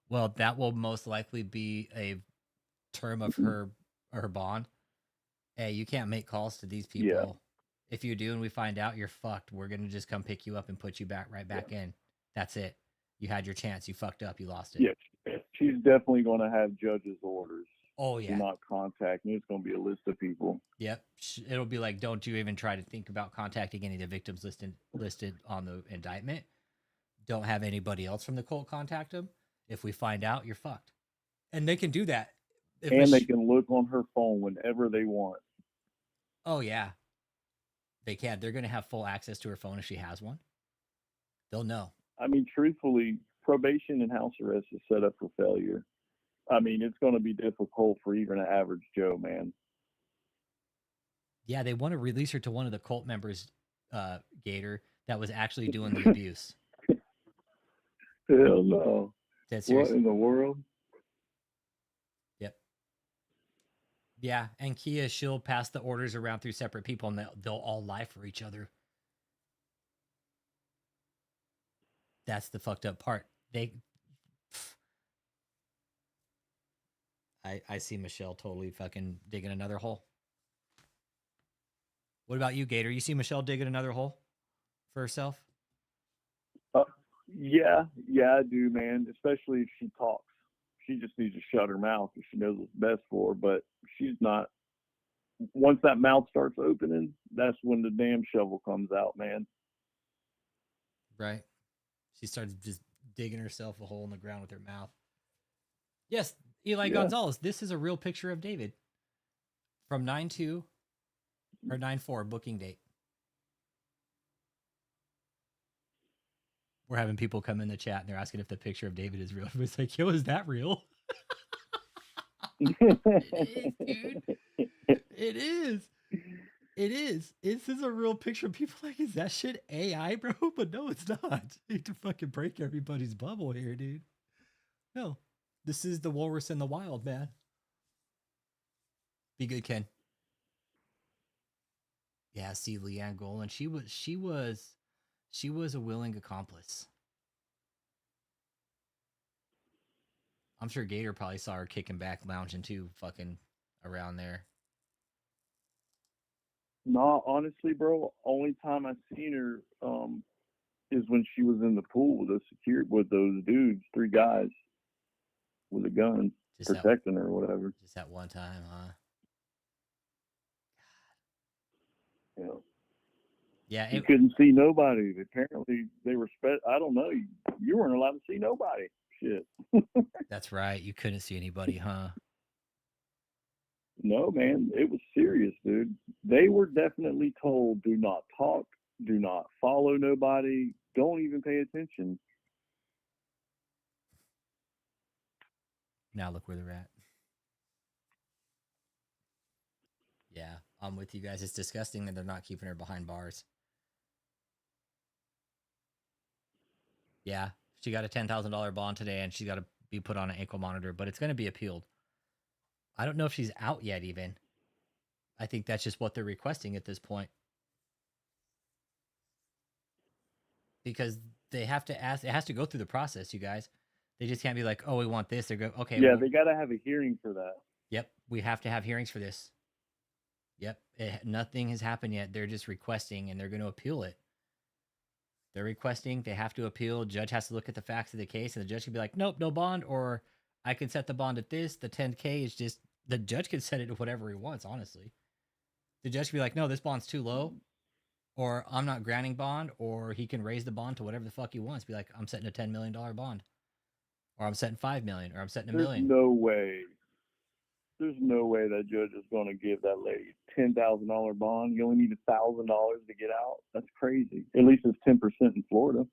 E: Well, that will most likely be a term of her bond. Hey, you can't make calls to these people. Yeah. If you do and we find out, you're fucked. We're going to just come pick you up and put you right back in. That's it. You had your chance. You fucked up. You lost it.
I: Yeah, she's definitely going to have judge's orders.
E: Oh, yeah.
I: Do not contact me. It's going to be a list of people.
E: Yep. It'll be like, don't you even try to think about contacting any of the victims listed on the indictment. Don't have anybody else from the cult contact them. If we find out, you're fucked. And they can do that.
I: And they can look on her phone whenever they want.
E: Oh, yeah. They can. They're going to have full access to her phone if she has one. They'll know.
I: I mean, truthfully, probation and house arrest is set up for failure. I mean, it's going to be difficult for even an average Joe, man.
E: Yeah, they want to release her to one of the cult members, Gator, that was actually doing the abuse.
I: Hell no.
E: That's
I: what in the world?
E: Yep. Yeah, and Kia, she'll pass the orders around through separate people, and they'll all lie for each other. That's the fucked up part. I see Michelle totally fucking digging another hole. What about you, Gator? You see Michelle digging another hole for herself?
I: Yeah, I do, man. Especially if she talks. She just needs to shut her mouth if she knows what's best for her. But she's not. Once that mouth starts opening, that's when the damn shovel comes out, man.
E: Right. She starts just digging herself a hole in the ground with her mouth. Yes, Eli Gonzalez, this is a real picture of David from 9/2 or 9/4 booking date. We're having people come in the chat and they're asking if the picture of David is real. It's like, yo, is that real? It is, dude. It is. It is. This is a real picture. People like, is that shit AI, bro? But no, it's not. I hate to fucking break everybody's bubble here, dude. No, this is the walrus in the wild, man. Be good, Ken. Yeah, see, Leanne Golan, she was a willing accomplice. I'm sure Gator probably saw her kicking back, lounging too, fucking around there.
I: No, honestly, bro, only time I seen her is when she was in the pool with those dudes, 3 guys with a gun protecting her or whatever.
E: Just that one time, huh?
I: Yeah.
E: Yeah,
I: you couldn't see nobody. Apparently, they were I don't know. You weren't allowed to see nobody. Shit.
E: That's right. You couldn't see anybody, huh?
I: No, man. It was serious, dude. They were definitely told, do not talk, do not follow nobody, don't even pay attention.
E: Now look where they're at. Yeah, I'm with you guys. It's disgusting that they're not keeping her behind bars. Yeah, she got a $10,000 bond today, and she's got to be put on an ankle monitor, but it's going to be appealed. I don't know if she's out yet, even. I think that's just what they're requesting at this point. Because they have to ask, it has to go through the process, you guys. They just can't be like, oh, we want this. They go, okay.
I: Yeah, they got to have a hearing for that.
E: Yep, we have to have hearings for this. Yep, nothing has happened yet. They're just requesting, and they're going to appeal it. They're requesting, they have to appeal. Judge has to look at the facts of the case, and the judge can be like, nope, no bond, or I can set the bond at this. The 10K is just, the judge can set it to whatever he wants, honestly. The judge can be like, no, this bond's too low, or I'm not granting bond, or he can raise the bond to whatever the fuck he wants. Be like, I'm setting a $10 million bond, or I'm setting $5 million, or I'm setting $1 million.
I: There's no way that judge is going to give that lady $10,000 bond. You only need $1,000 to get out. That's crazy. At least it's 10% in Florida.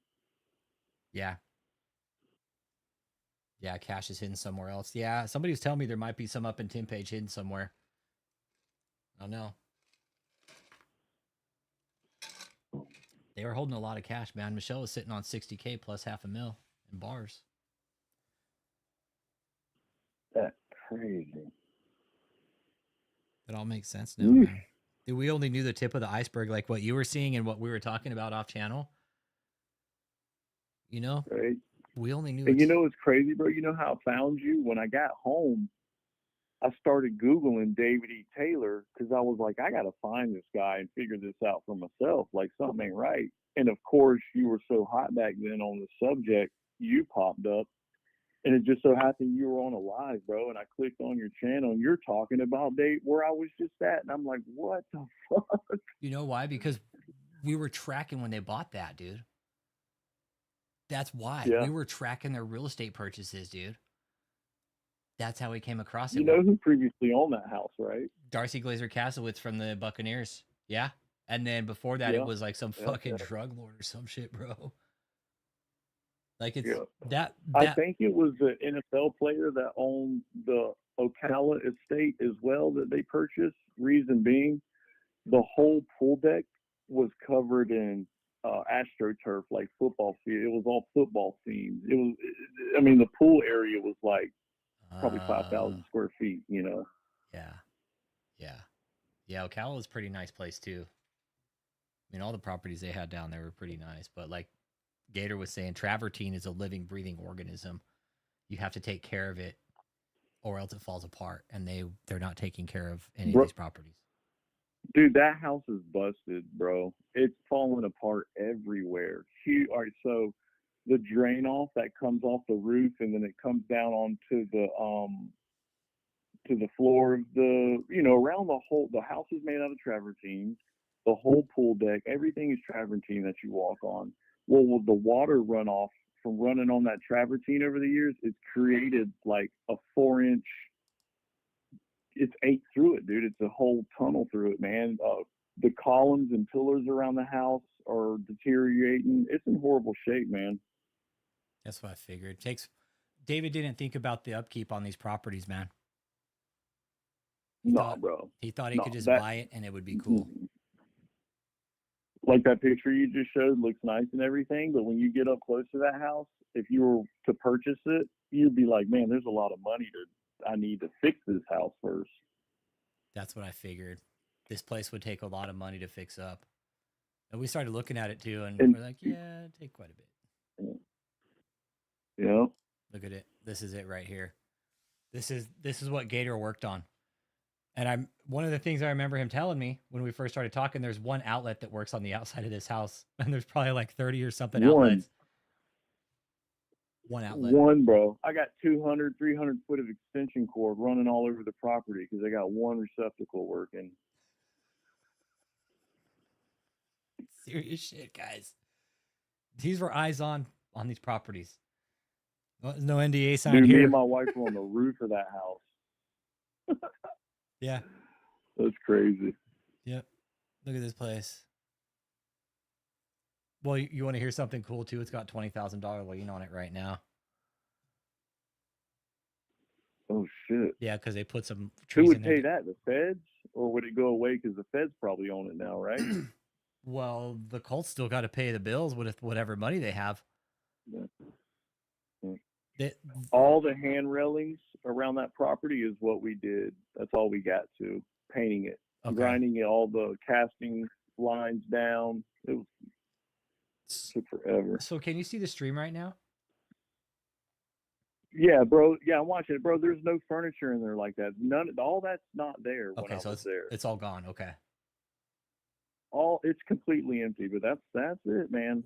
E: Yeah. Yeah, cash is hidden somewhere else. Yeah, somebody was telling me there might be some up in Timpage hidden somewhere. I don't know. They were holding a lot of cash, man. Michelle was sitting on $60K plus $500,000 in bars.
I: That's crazy.
E: That all makes sense now, man. Dude, we only knew the tip of the iceberg, like what you were seeing and what we were talking about off channel. You know?
I: Right.
E: We only knew.
I: And you know what's crazy, bro? You know how I found you? When I got home, I started Googling David E. Taylor because I was like, I got to find this guy and figure this out for myself. Like, something ain't right. And, of course, you were so hot back then on the subject, you popped up. And it just so happened you were on a live, bro. And I clicked on your channel, and you're talking about where I was just at. And I'm like, what the fuck?
E: You know why? Because we were tracking when they bought that, dude. That's why. Yeah. We were tracking their real estate purchases, dude. That's how we came across it.
I: You know who previously owned that house, right?
E: Darcy Glazer Castlewitz from the Buccaneers. Yeah. And then before that, it was like some fucking drug lord or some shit, bro. Like it's that.
I: I think it was the NFL player that owned the Ocala estate as well that they purchased. Reason being, the whole pool deck was covered in AstroTurf, like football field. It was all football themed. It was, I mean, the pool area was like probably 5,000 square feet. You know.
E: Yeah. Ocala was a pretty nice place too. I mean, all the properties they had down there were pretty nice, but like Gator was saying, travertine is a living, breathing organism. You have to take care of it, or else it falls apart. And they're not taking care of any of these properties.
I: Dude, that house is busted, bro. It's falling apart everywhere. All right, so the drain off that comes off the roof, and then it comes down onto the floor of around the house is made out of travertine. The whole pool deck, everything is travertine that you walk on. Well, the water runoff from running on that travertine over the years, it's created like a 4-inch. It's ate through it, dude. It's a whole tunnel through it, man. The columns and pillars around the house are deteriorating. It's in horrible shape, man.
E: That's what I figured. David didn't think about the upkeep on these properties, man.
I: Bro.
E: He thought he could just buy it and it would be cool.
I: Like that picture you just showed looks nice and everything, but when you get up close to that house, if you were to purchase it, you'd be like, man, there's a lot of money I need to fix this house first.
E: That's what I figured. This place would take a lot of money to fix up. And we started looking at it too, and we're like, yeah, it'd take quite a bit.
I: Yeah.
E: Look at it. This is it right here. This is what Gator worked on. And one of the things I remember him telling me when we first started talking, there's one outlet that works on the outside of this house, and there's probably like 30 or something outlets. One outlet.
I: One, bro. I got 200, 300 foot of extension cord running all over the property because I got one receptacle working.
E: Serious shit, guys. These were eyes on these properties. There's no NDA signed here.
I: Me and my wife were on the roof of that house.
E: Yeah.
I: That's crazy.
E: Yep. Look at this place. Well, you want to hear something cool too? It's got $20,000 lien on it right now.
I: Oh shit!
E: Yeah, because they put some.
I: Who would pay that? The feds, or would it go away because the feds probably own it now, right?
E: Well, the Colts still got to pay the bills with whatever money they have.
I: Yeah. All the hand railings around that property is what we did. That's all we got to painting it, grinding it, all the casting lines down. It took forever.
E: So can you see the stream right now?
I: Yeah, bro. Yeah, I'm watching it, bro. There's no furniture in there like that. All that's not there.
E: Okay, so it's all gone. Okay.
I: It's completely empty, but that's it, man.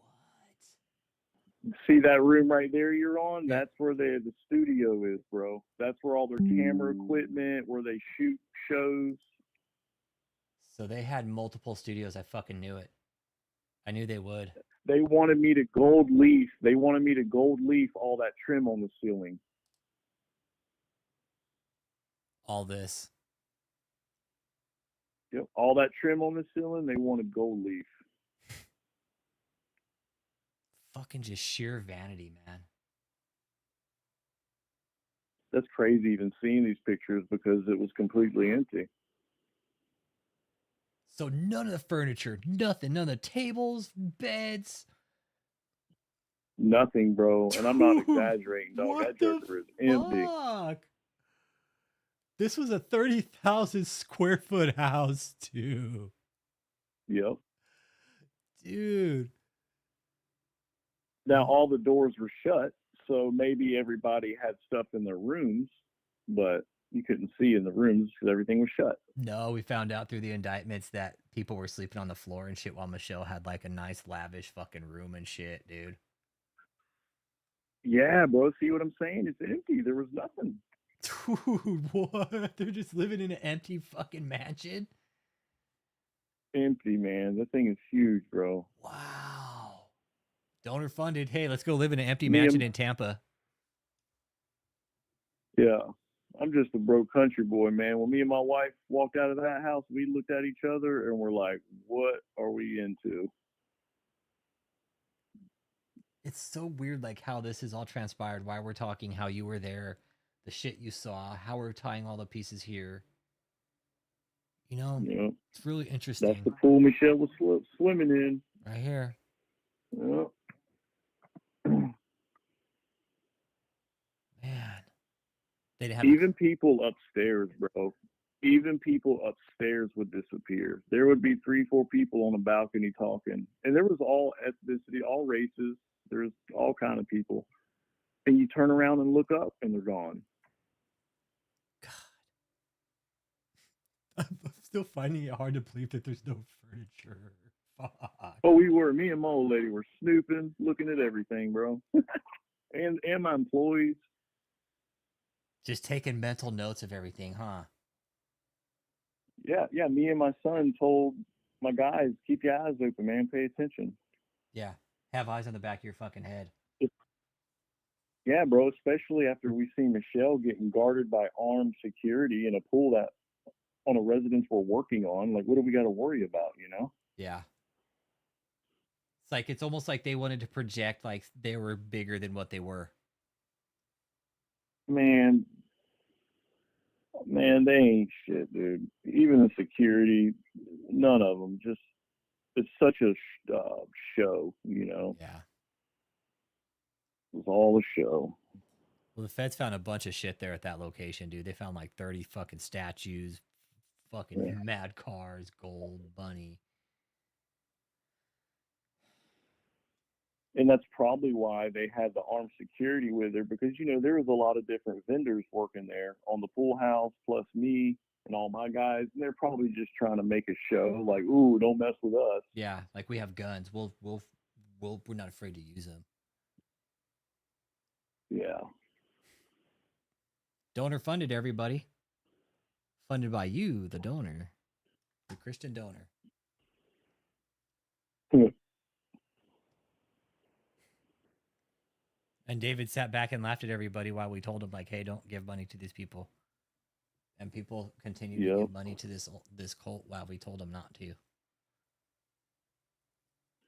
I: What? See that room right there you're on? That's where the studio is, bro. That's where all their camera equipment, where they shoot shows.
E: So they had multiple studios. I fucking knew it. I knew they would.
I: They wanted me to gold leaf. They wanted me to gold leaf all that trim on the ceiling.
E: All this.
I: Yep, all that trim on the ceiling, they wanted gold leaf.
E: Fucking just sheer vanity, man.
I: That's crazy even seeing these pictures because it was completely empty.
E: So none of the furniture, nothing, none of the tables, beds.
I: Nothing, bro. And I'm not exaggerating, dog. That joker is empty.
E: Fuck? This was a 30,000 square foot house, too.
I: Yep.
E: Dude.
I: Now, all the doors were shut, so maybe everybody had stuff in their rooms, but you couldn't see in the rooms because everything was shut.
E: No, we found out through the indictments that people were sleeping on the floor and shit while Michelle had like a nice, lavish fucking room and shit, dude.
I: Yeah, bro. See what I'm saying? It's empty. There was nothing.
E: Dude, what? They're just living in an empty fucking mansion?
I: Empty, man. That thing is huge, bro.
E: Wow. Donor funded. Hey, let's go live in an empty mansion in Tampa.
I: Yeah. I'm just a broke country boy, man. When me and my wife walked out of that house, we looked at each other and we're like, what are we into?
E: It's so weird, like how this has all transpired, why we're talking, how you were there, the shit you saw, how we're tying all the pieces here. You know,
I: yeah.
E: It's really interesting.
I: That's the pool Michelle was swimming in.
E: Right here.
I: Yeah.
E: Man. They'd have
I: Even people upstairs, bro. Even people upstairs would disappear. There would be 3-4 people on a balcony talking. And there was all ethnicity, all races. There's all kind of people. And you turn around and look up and they're gone.
E: God. I'm still finding it hard to believe that there's no furniture. Fuck.
I: Oh, we were. Me and my old lady were snooping, looking at everything, bro. and my employees.
E: Just taking mental notes of everything, huh?
I: Yeah. Me and my son told my guys, keep your eyes open, man. Pay attention.
E: Yeah. Have eyes on the back of your fucking head.
I: Yeah, bro, especially after we see Michelle getting guarded by armed security in a pool that on a residence we're working on. Like, what do we got to worry about, you know?
E: Yeah. It's like, it's almost like they wanted to project like they were bigger than what they were.
I: Man, they ain't shit, dude. Even the security, none of them. Just, it's such a show, you know?
E: Yeah.
I: It was all a show.
E: Well, the feds found a bunch of shit there at that location, dude. They found like 30 fucking statues, fucking mad cars, gold, money.
I: And that's probably why they had the armed security with her, because, you know, there was a lot of different vendors working there on the pool house, plus me and all my guys. And they're probably just trying to make a show like, ooh, don't mess with us.
E: Yeah, like we have guns. We're not afraid to use them.
I: Yeah.
E: Donor funded, everybody. Funded by you, the donor, the Christian donor. And David sat back and laughed at everybody while we told him, like, hey, don't give money to these people. And people continue to give money to this cult while we told them not to.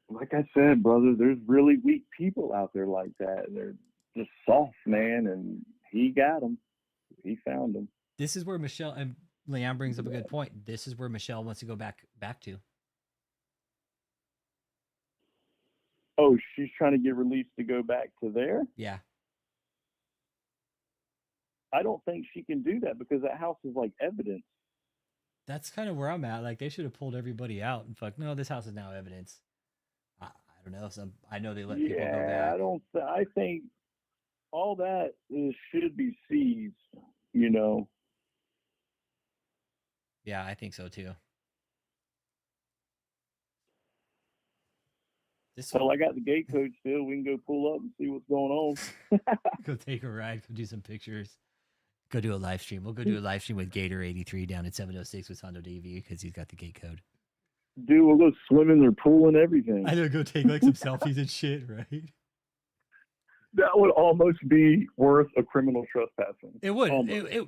I: Like I said, brother, there's really weak people out there like that. They're just soft, man, and he got them. He found them.
E: This is where Michelle, and Leanne brings up a good point. This is where Michelle wants to go back to.
I: Oh, she's trying to get released to go back to there?
E: Yeah.
I: I don't think she can do that because that house is like evidence.
E: That's kind of where I'm at. Like, they should have pulled everybody out and no, this house is now evidence. I don't know. I know they let people go back.
I: I think all that should be seized, you know.
E: Yeah, I think so too.
I: So I got the gate code still. We can go pull up and see what's going on.
E: Go take a ride. Go do some pictures. Go do a live stream. We'll go do a live stream with Gator83 down at 706 with Hondo DV because he's got the gate code.
I: Dude, we'll go swim in their pool and everything.
E: I know, go take like some selfies and shit, right?
I: That would almost be worth a criminal trespassing.
E: It would.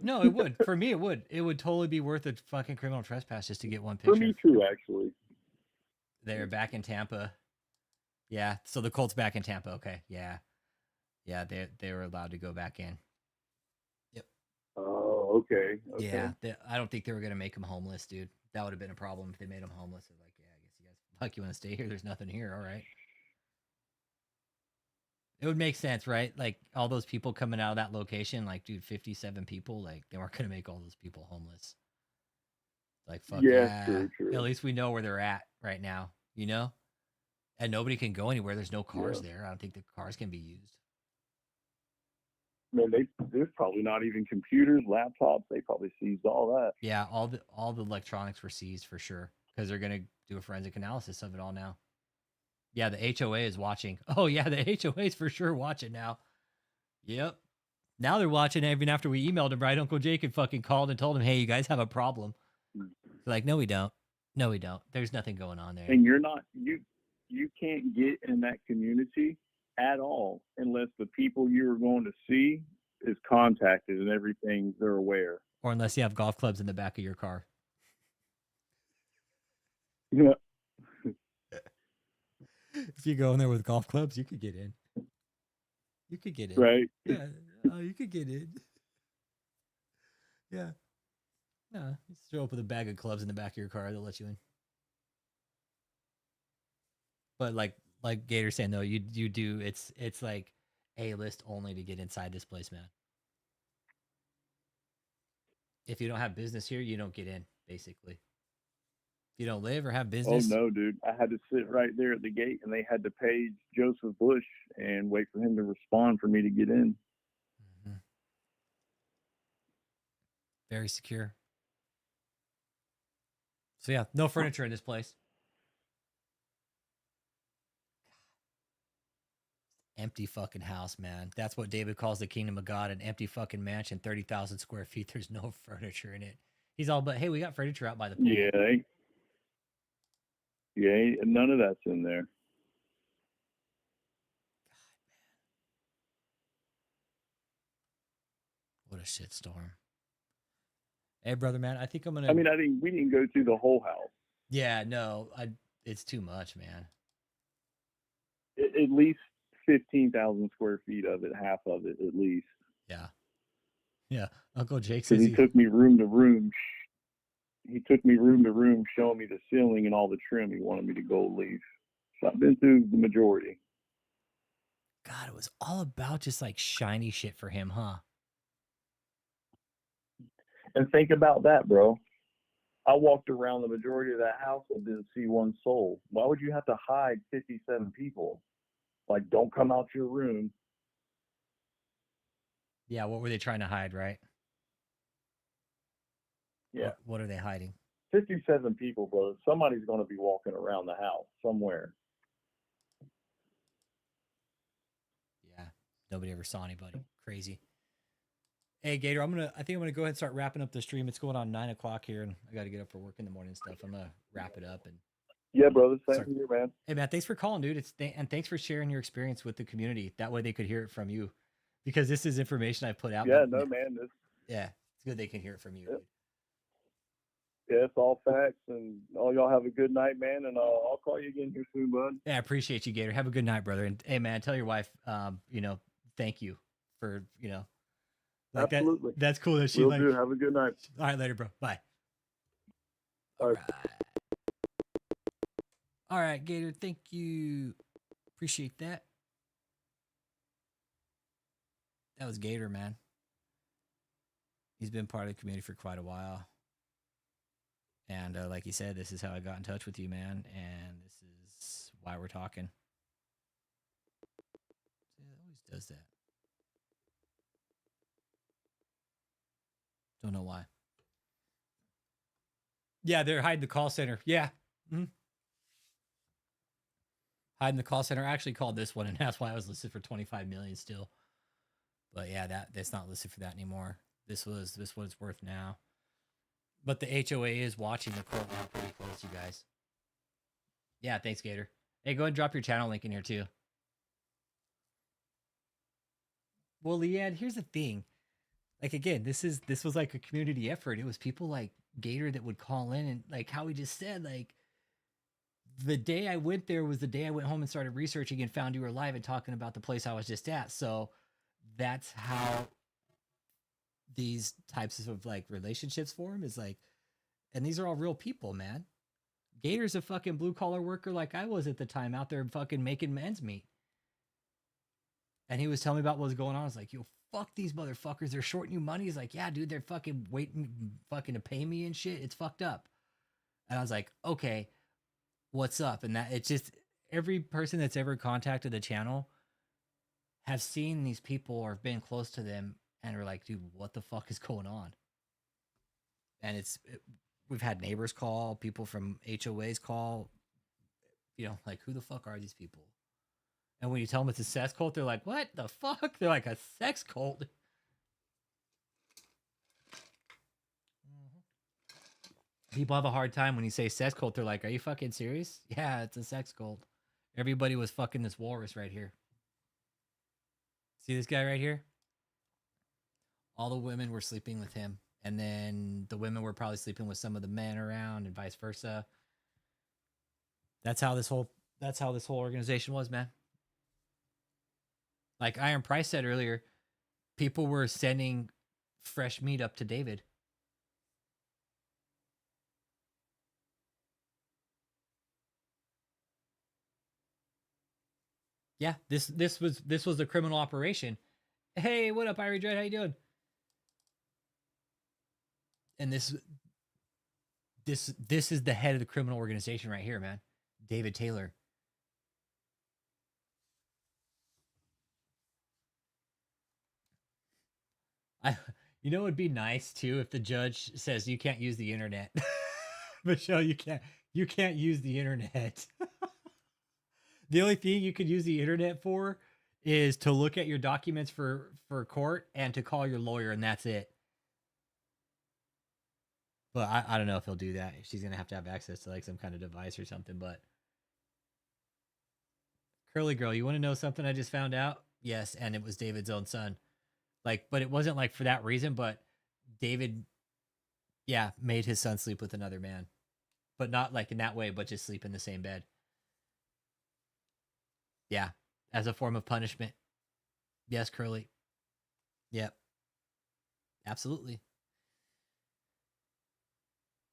E: No, it would. For me, it would. It would totally be worth a fucking criminal trespass just to get one picture.
I: For me too, actually.
E: They're back in Tampa. Yeah. So the Colts back in Tampa. Okay. Yeah. Yeah. They were allowed to go back in. Yep.
I: Oh, okay.
E: Yeah. I don't think they were gonna make them homeless, dude. That would have been a problem if they made them homeless. They're like, yeah, I guess you guys you want to stay here. There's nothing here. All right. It would make sense, right? Like all those people coming out of that location, like, dude, 57 people, like they weren't going to make all those people homeless. Like, fuck yeah.
I: True.
E: At least we know where they're at right now, you know? And nobody can go anywhere. There's no cars there. I don't think the cars can be used.
I: Man, there's probably not even computers, laptops. They probably seized all that.
E: Yeah, all the electronics were seized for sure because they're going to do a forensic analysis of it all now. Yeah, the HOA is watching. Oh, yeah, the HOA is for sure watching now. Yep. Now they're watching even after we emailed him, right? Uncle Jake had fucking called and told him, hey, you guys have a problem. They're like, no, we don't. No, we don't. There's nothing going on there.
I: And you're not, you can't get in that community at all unless the people you're going to see is contacted and everything they're aware.
E: Or unless you have golf clubs in the back of your car.
I: Yeah.
E: If you go in there with golf clubs, you could get in. You could get in.
I: Right.
E: Yeah. Oh, you could get in. Yeah. No, you just show up with a bag of clubs in the back of your car, they'll let you in. But like Gator's saying though, you do it's like A-list only to get inside this place, man. If you don't have business here, you don't get in, basically. You don't live or have business?
I: Oh, no, dude. I had to sit right there at the gate, and they had to page Joseph Bush and wait for him to respond for me to get in.
E: Mm-hmm. Very secure. So, yeah, no furniture in this place. Empty fucking house, man. That's what David calls the kingdom of God, an empty fucking mansion, 30,000 square feet. There's no furniture in it. He's all, but hey, we got furniture out by the pool.
I: Yeah, none of that's in there.
E: What a shitstorm. Hey, brother, man, I think I'm gonna.
I: I mean, I think we didn't go through the whole house.
E: Yeah, no, it's too much, man.
I: At least 15,000 square feet of it, half of it at least.
E: Yeah. Yeah. Uncle Jake
I: Because
E: says
I: he took me room to room. He took me room to room, showing me the ceiling and all the trim he wanted me to gold leaf. So I've been through the majority.
E: God, it was all about just like shiny shit for him, huh?
I: And think about that, bro. I walked around the majority of that house and didn't see one soul. Why would you have to hide 57 people? Like, don't come out your room.
E: Yeah, what were they trying to hide, right?
I: Yeah.
E: What are they hiding?
I: 57 people, bro. Somebody's going to be walking around the house somewhere.
E: Yeah. Nobody ever saw anybody. Crazy. Hey Gator, I think I'm gonna go ahead and start wrapping up the stream. It's going on 9:00 here, and I got to get up for work in the morning and stuff. I'm gonna wrap it up and.
I: Yeah, brother. Same here, man.
E: Hey man, thanks for calling, dude. And thanks for sharing your experience with the community. That way they could hear it from you, because this is information I put out.
I: Yeah, no, man.
E: Yeah, it's good they can hear it from you.
I: Yeah, it's all facts, and all y'all have a good night, man. And I'll call you again here soon, bud.
E: Yeah, I appreciate you, Gator. Have a good night, brother. And hey, man, tell your wife, thank you for, like
I: absolutely.
E: That's cool that she
I: Will do. Have a good night.
E: All right, later, bro. Bye.
I: All right.
E: All right, Gator. Thank you. Appreciate that. That was Gator, man. He's been part of the community for quite a while. And like you said, this is how I got in touch with you, man. And this is why we're talking. See, it always does that. Don't know why. Yeah, they're hiding the call center. Yeah. Mm-hmm. Hiding the call center. I actually called this one, and that's why I was listed for 25 million still. But yeah, that's not listed for that anymore. This was what it's worth now. But the HOA is watching the court now pretty close, you guys. Yeah, thanks, Gator. Hey, go ahead and drop your channel link in here too. Well, Leanne, here's the thing. Like again, this was like a community effort. It was people like Gator that would call in, and like how he just said, like the day I went there was the day I went home and started researching and found you were live and talking about the place I was just at. So that's how these types of like relationships form, is like, and these are all real people, man. Gator's a fucking blue collar worker like I was at the time, out there fucking making ends meet. And he was telling me about what was going on. I was like, yo, fuck these motherfuckers. They're shorting you money. He's like, yeah, dude, they're fucking waiting fucking to pay me and shit. It's fucked up. And I was like, okay, what's up? And that it's just every person that's ever contacted the channel have seen these people or been close to them and are like, dude, what the fuck is going on? And we've had neighbors call, people from HOAs call, like, who the fuck are these people? And when you tell them it's a sex cult, they're like, what the fuck? They're like, a sex cult? People have a hard time when you say sex cult. They're like, are you fucking serious? Yeah, it's a sex cult. Everybody was fucking this walrus right here. See this guy right here? All the women were sleeping with him. And then the women were probably sleeping with some of the men around and vice versa. That's how this whole organization was, man. Like Iron Price said earlier, people were sending fresh meat up to David. Yeah, this was a criminal operation. Hey, what up, Irie Dread? How you doing? And this is the head of the criminal organization right here, man. David Taylor. It'd be nice too if the judge says you can't use the internet. Michelle, you can't use the internet. The only thing you could use the internet for is to look at your documents for court and to call your lawyer, and that's it. But I don't know if he'll do that. She's gonna have to have access to like some kind of device or something. But Curly Girl, you want to know something I just found out? Yes, and it was David's own son. Like, but it wasn't like for that reason, but David, yeah, made his son sleep with another man, but not like in that way, but just sleep in the same bed. Yeah, as a form of punishment. Yes, Curly. Yep. Absolutely.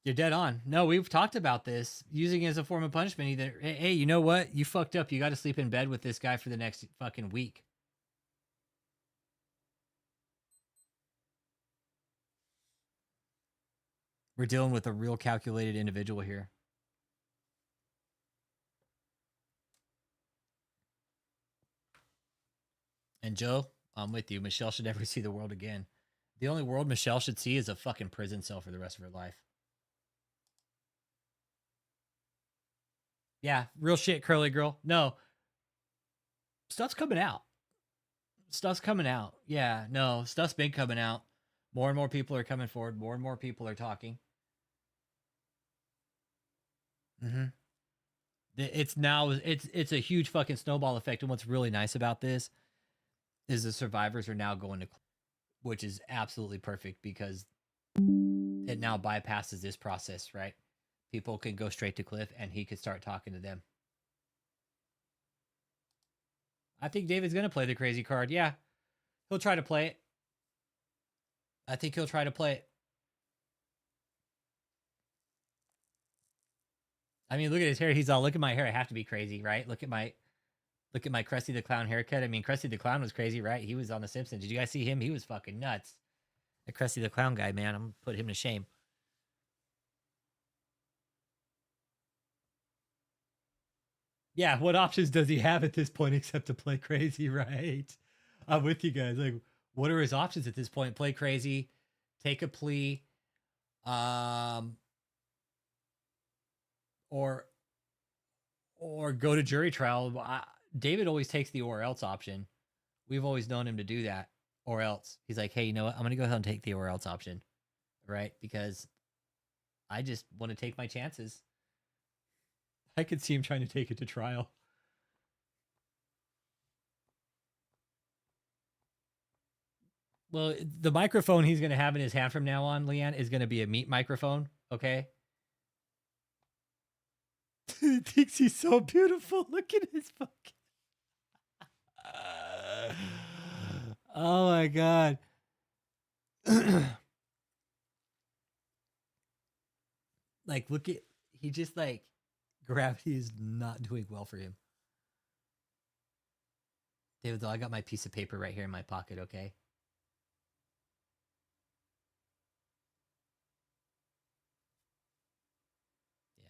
E: You're dead on. No, we've talked about this. Using it as a form of punishment. Either, hey, you know what? You fucked up. You got to sleep in bed with this guy for the next fucking week. We're dealing with a real calculated individual here. And Joe, I'm with you. Michelle should never see the world again. The only world Michelle should see is a fucking prison cell for the rest of her life. Yeah, real shit, curly girl. No. Stuff's coming out. Stuff's coming out. Yeah, no, stuff's been coming out. More and more people are coming forward. More and more people are talking. Mm-hmm. It's a huge fucking snowball effect. And what's really nice about this is the survivors are now going to, which is absolutely perfect because it now bypasses this process, right? People can go straight to Cliff and he could start talking to them. I think David's going to play the crazy card. Yeah. He'll try to play it. I think he'll try to play it. I mean, look at his hair. He's all, look at my hair. I have to be crazy, right? Look at my Krusty the Clown haircut. I mean, Krusty the Clown was crazy, right? He was on The Simpsons. Did you guys see him? He was fucking nuts. The Krusty the Clown guy, man. I'm going to put him to shame. Yeah, what options does he have at this point except to play crazy, right? I'm with you guys. Like, what are his options at this point? Play crazy, take a plea, or go to jury trial. David always takes the or else option. We've always known him to do that. Or else. He's like, hey, you know what? I'm going to go ahead and take the or else option. Right? Because I just want to take my chances. I could see him trying to take it to trial. Well, the microphone he's going to have in his hand from now on, Leanne, is going to be a meat microphone. Okay? He thinks he's so beautiful. Look at his fucking... oh my God. Like, look at... He just like... Gravity is not doing well for him. David, though, I got my piece of paper right here in my pocket, okay? Yeah.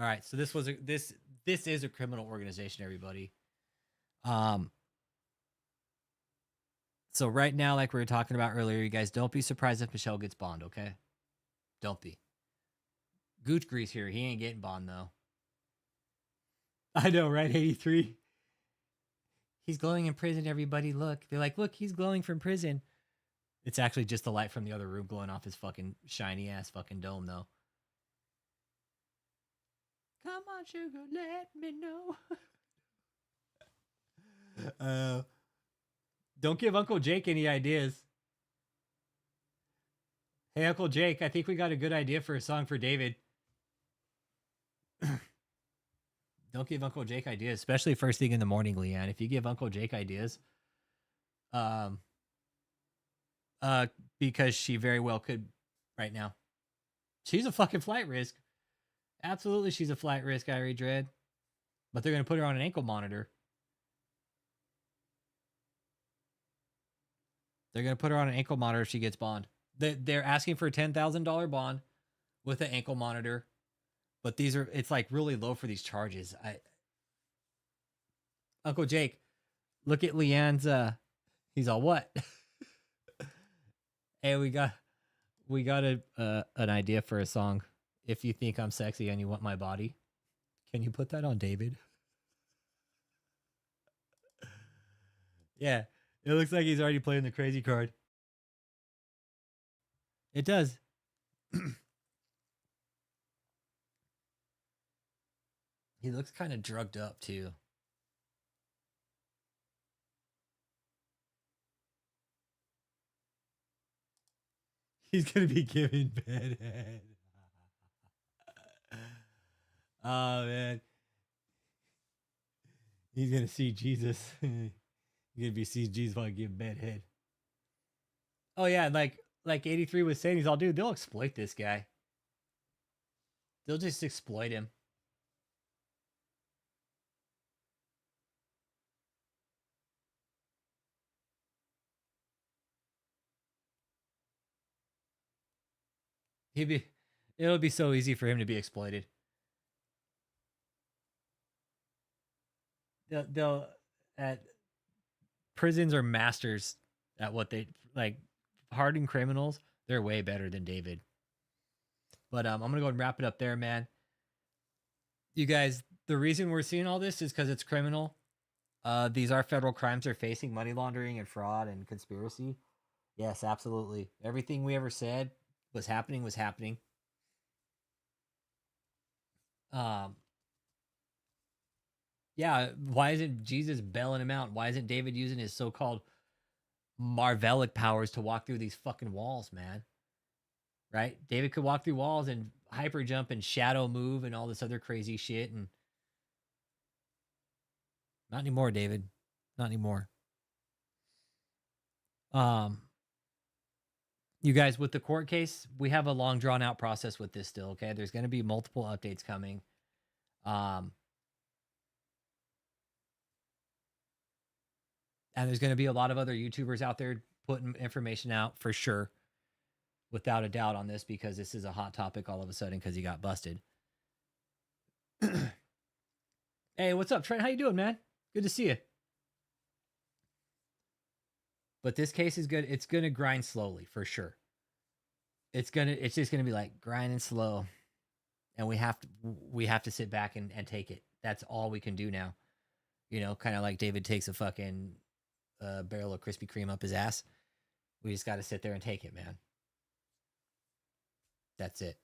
E: All right, so this is a criminal organization, everybody. So right now, like we were talking about earlier, you guys don't be surprised if Michelle gets bond, okay? Don't be. Gooch Grease here. He ain't getting bond, though. I know, right? 83. He's glowing in prison, everybody. Look. They're like, look, he's glowing from prison. It's actually just the light from the other room glowing off his fucking shiny-ass fucking dome, though. Come on, sugar, let me know. Don't give Uncle Jake any ideas. Hey, Uncle Jake, I think we got a good idea for a song for David. Don't give Uncle Jake ideas, especially first thing in the morning, Leanne. If you give Uncle Jake ideas, because she very well could right now. She's a fucking flight risk. Absolutely, she's a flight risk, Irie Dread. But they're going to put her on an ankle monitor. They're going to put her on an ankle monitor if she gets bond. They're asking for a $10,000 bond with an ankle monitor. But it's like really low for these charges. Uncle Jake, look at Leanne's, he's all, what? Hey, we got an idea for a song. If you think I'm sexy and you want my body, can you put that on David? Yeah, it looks like he's already playing the crazy card. It does. He looks kind of drugged up, too. He's gonna be given bedhead. Oh man, he's gonna see Jesus. He's gonna be see Jesus while give bedhead. Oh yeah, like 83 was saying, he's all, dude, they'll exploit this guy. They'll just exploit him. It'll be so easy for him to be exploited. They'll at prisons are masters at what they like. Hardened criminals, they're way better than David. But I'm gonna go and wrap it up there, man. You guys, the reason we're seeing all this is because it's criminal. These are federal crimes they're facing: money laundering and fraud and conspiracy. Yes, absolutely. Everything we ever said was happening was happening. Yeah, why isn't Jesus bailing him out? Why isn't David using his so-called Marvelic powers to walk through these fucking walls, man? Right? David could walk through walls and hyper jump and shadow move and all this other crazy shit, and not anymore, David. Not anymore. You guys, with the court case, we have a long drawn out process with this still, okay? There's going to be multiple updates coming. And there's going to be a lot of other YouTubers out there putting information out for sure, without a doubt, on this, because this is a hot topic all of a sudden because he got busted. Hey, what's up, Trent? How you doing, man? Good to see you. But this case is good. It's going to grind slowly for sure. It's just going to be like grinding slow. And we have to sit back and take it. That's all we can do now. You know, kind of like David takes a fucking barrel of Krispy Kreme up his ass. We just got to sit there and take it, man. That's it.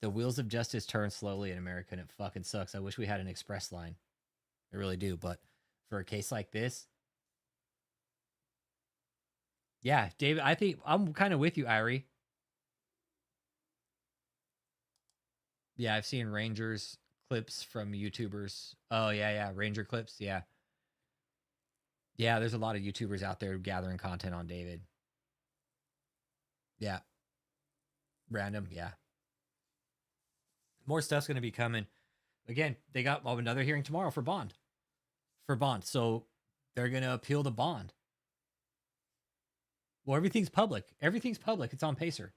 E: The wheels of justice turn slowly in America, and it fucking sucks. I wish we had an express line. I really do. But for a case like this, yeah, David, I think I'm kind of with you, Irie. Yeah, I've seen Rangers clips from YouTubers. Oh, yeah, Ranger clips, yeah. Yeah, there's a lot of YouTubers out there gathering content on David. Yeah. Random, yeah. More stuff's going to be coming. Again, they got another hearing tomorrow for bond. So they're going to appeal the bond. Well, everything's public. It's on Pacer.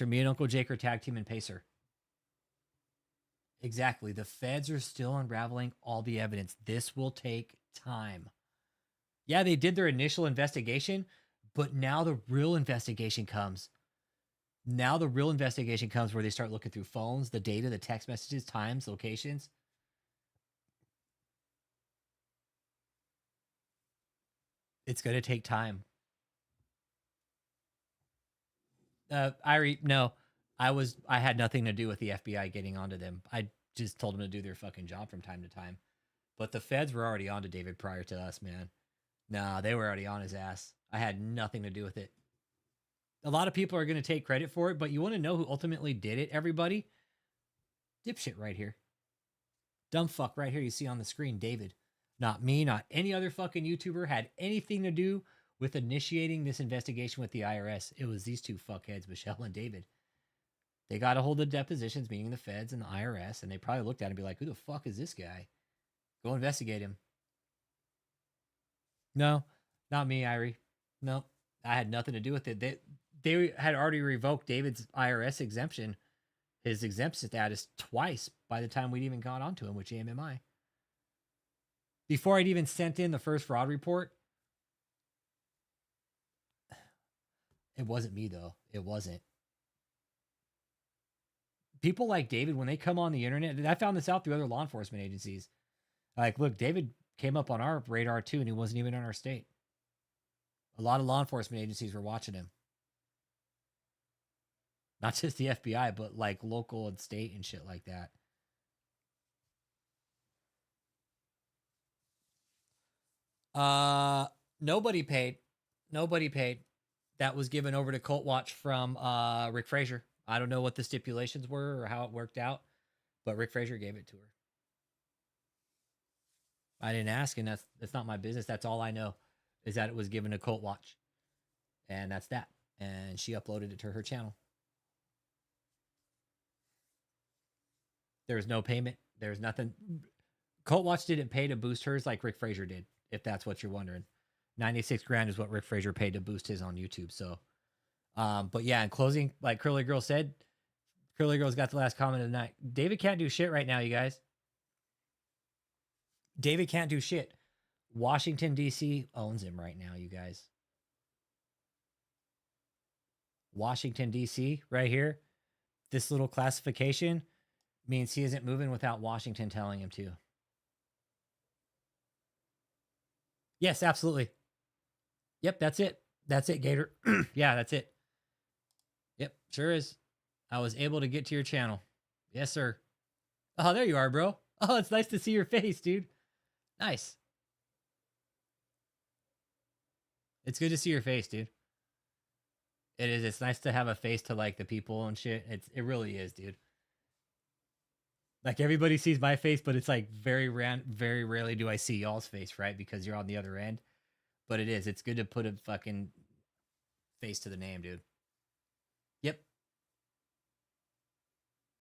E: Me and Uncle Jake are tag team in Pacer. Exactly. The feds are still unraveling all the evidence. This will take time. Yeah, they did their initial investigation, but now the real investigation comes. Where they start looking through phones, the data, the text messages, times, locations. It's going to take time. Irie, no, I had nothing to do with the FBI getting onto them. I just told them to do their fucking job from time to time. But the feds were already onto David prior to us, man. Nah, they were already on his ass. I had nothing to do with it. A lot of people are going to take credit for it, but you want to know who ultimately did it, everybody? Dipshit right here. Dumb fuck right here you see on the screen, David. Not me, not any other fucking YouTuber had anything to do with initiating this investigation with the IRS. It was these two fuckheads, Michelle and David. They got a hold of depositions, meaning the feds and the IRS, and they probably looked at it and be like, who the fuck is this guy? Go investigate him. No, not me, Irie. No, I had nothing to do with it. They had already revoked David's IRS exemption, his exempt status, twice by the time we'd even gone onto him with JMMI. Before I'd even sent in the first fraud report. It wasn't me, though. It wasn't. People like David, when they come on the internet, and I found this out through other law enforcement agencies. Like, look, David came up on our radar too, and he wasn't even in our state. A lot of law enforcement agencies were watching him. Not just the FBI, but like local and state and shit like that. Nobody paid. that was given over to Cult Watch from Rick Frazier. I don't know what the stipulations were or how it worked out, but Rick Frazier gave it to her. I didn't ask, and that's not my business. That's all I know is that it was given to Cult Watch, and that's that. And she uploaded it to her channel. There's no payment. There's nothing. Cult Watch didn't pay to boost hers like Rick Frazier did, if that's what you're wondering. 96 grand is what Rick Frazier paid to boost his on YouTube. So, but yeah, in closing, like Curly Girl said, Curly Girl's got the last comment of the night. David can't do shit right now, you guys. David can't do shit. Washington, D.C. owns him right now, you guys. Washington, D.C. right here. This little classification means he isn't moving without Washington telling him to. Yes, absolutely. Yep, that's it. That's it, Gator. Yeah, that's it. Yep, sure is. I was able to get to your channel. Yes, sir. Oh, there you are, bro. Oh, it's nice to see your face, dude. Nice. It's good to see your face, dude. It is. It's nice to have a face to like the people and shit. It really is, dude. Like everybody sees my face, but it's like very rarely do I see y'all's face, right? Because you're on the other end. But it is. It's good to put a fucking face to the name, dude.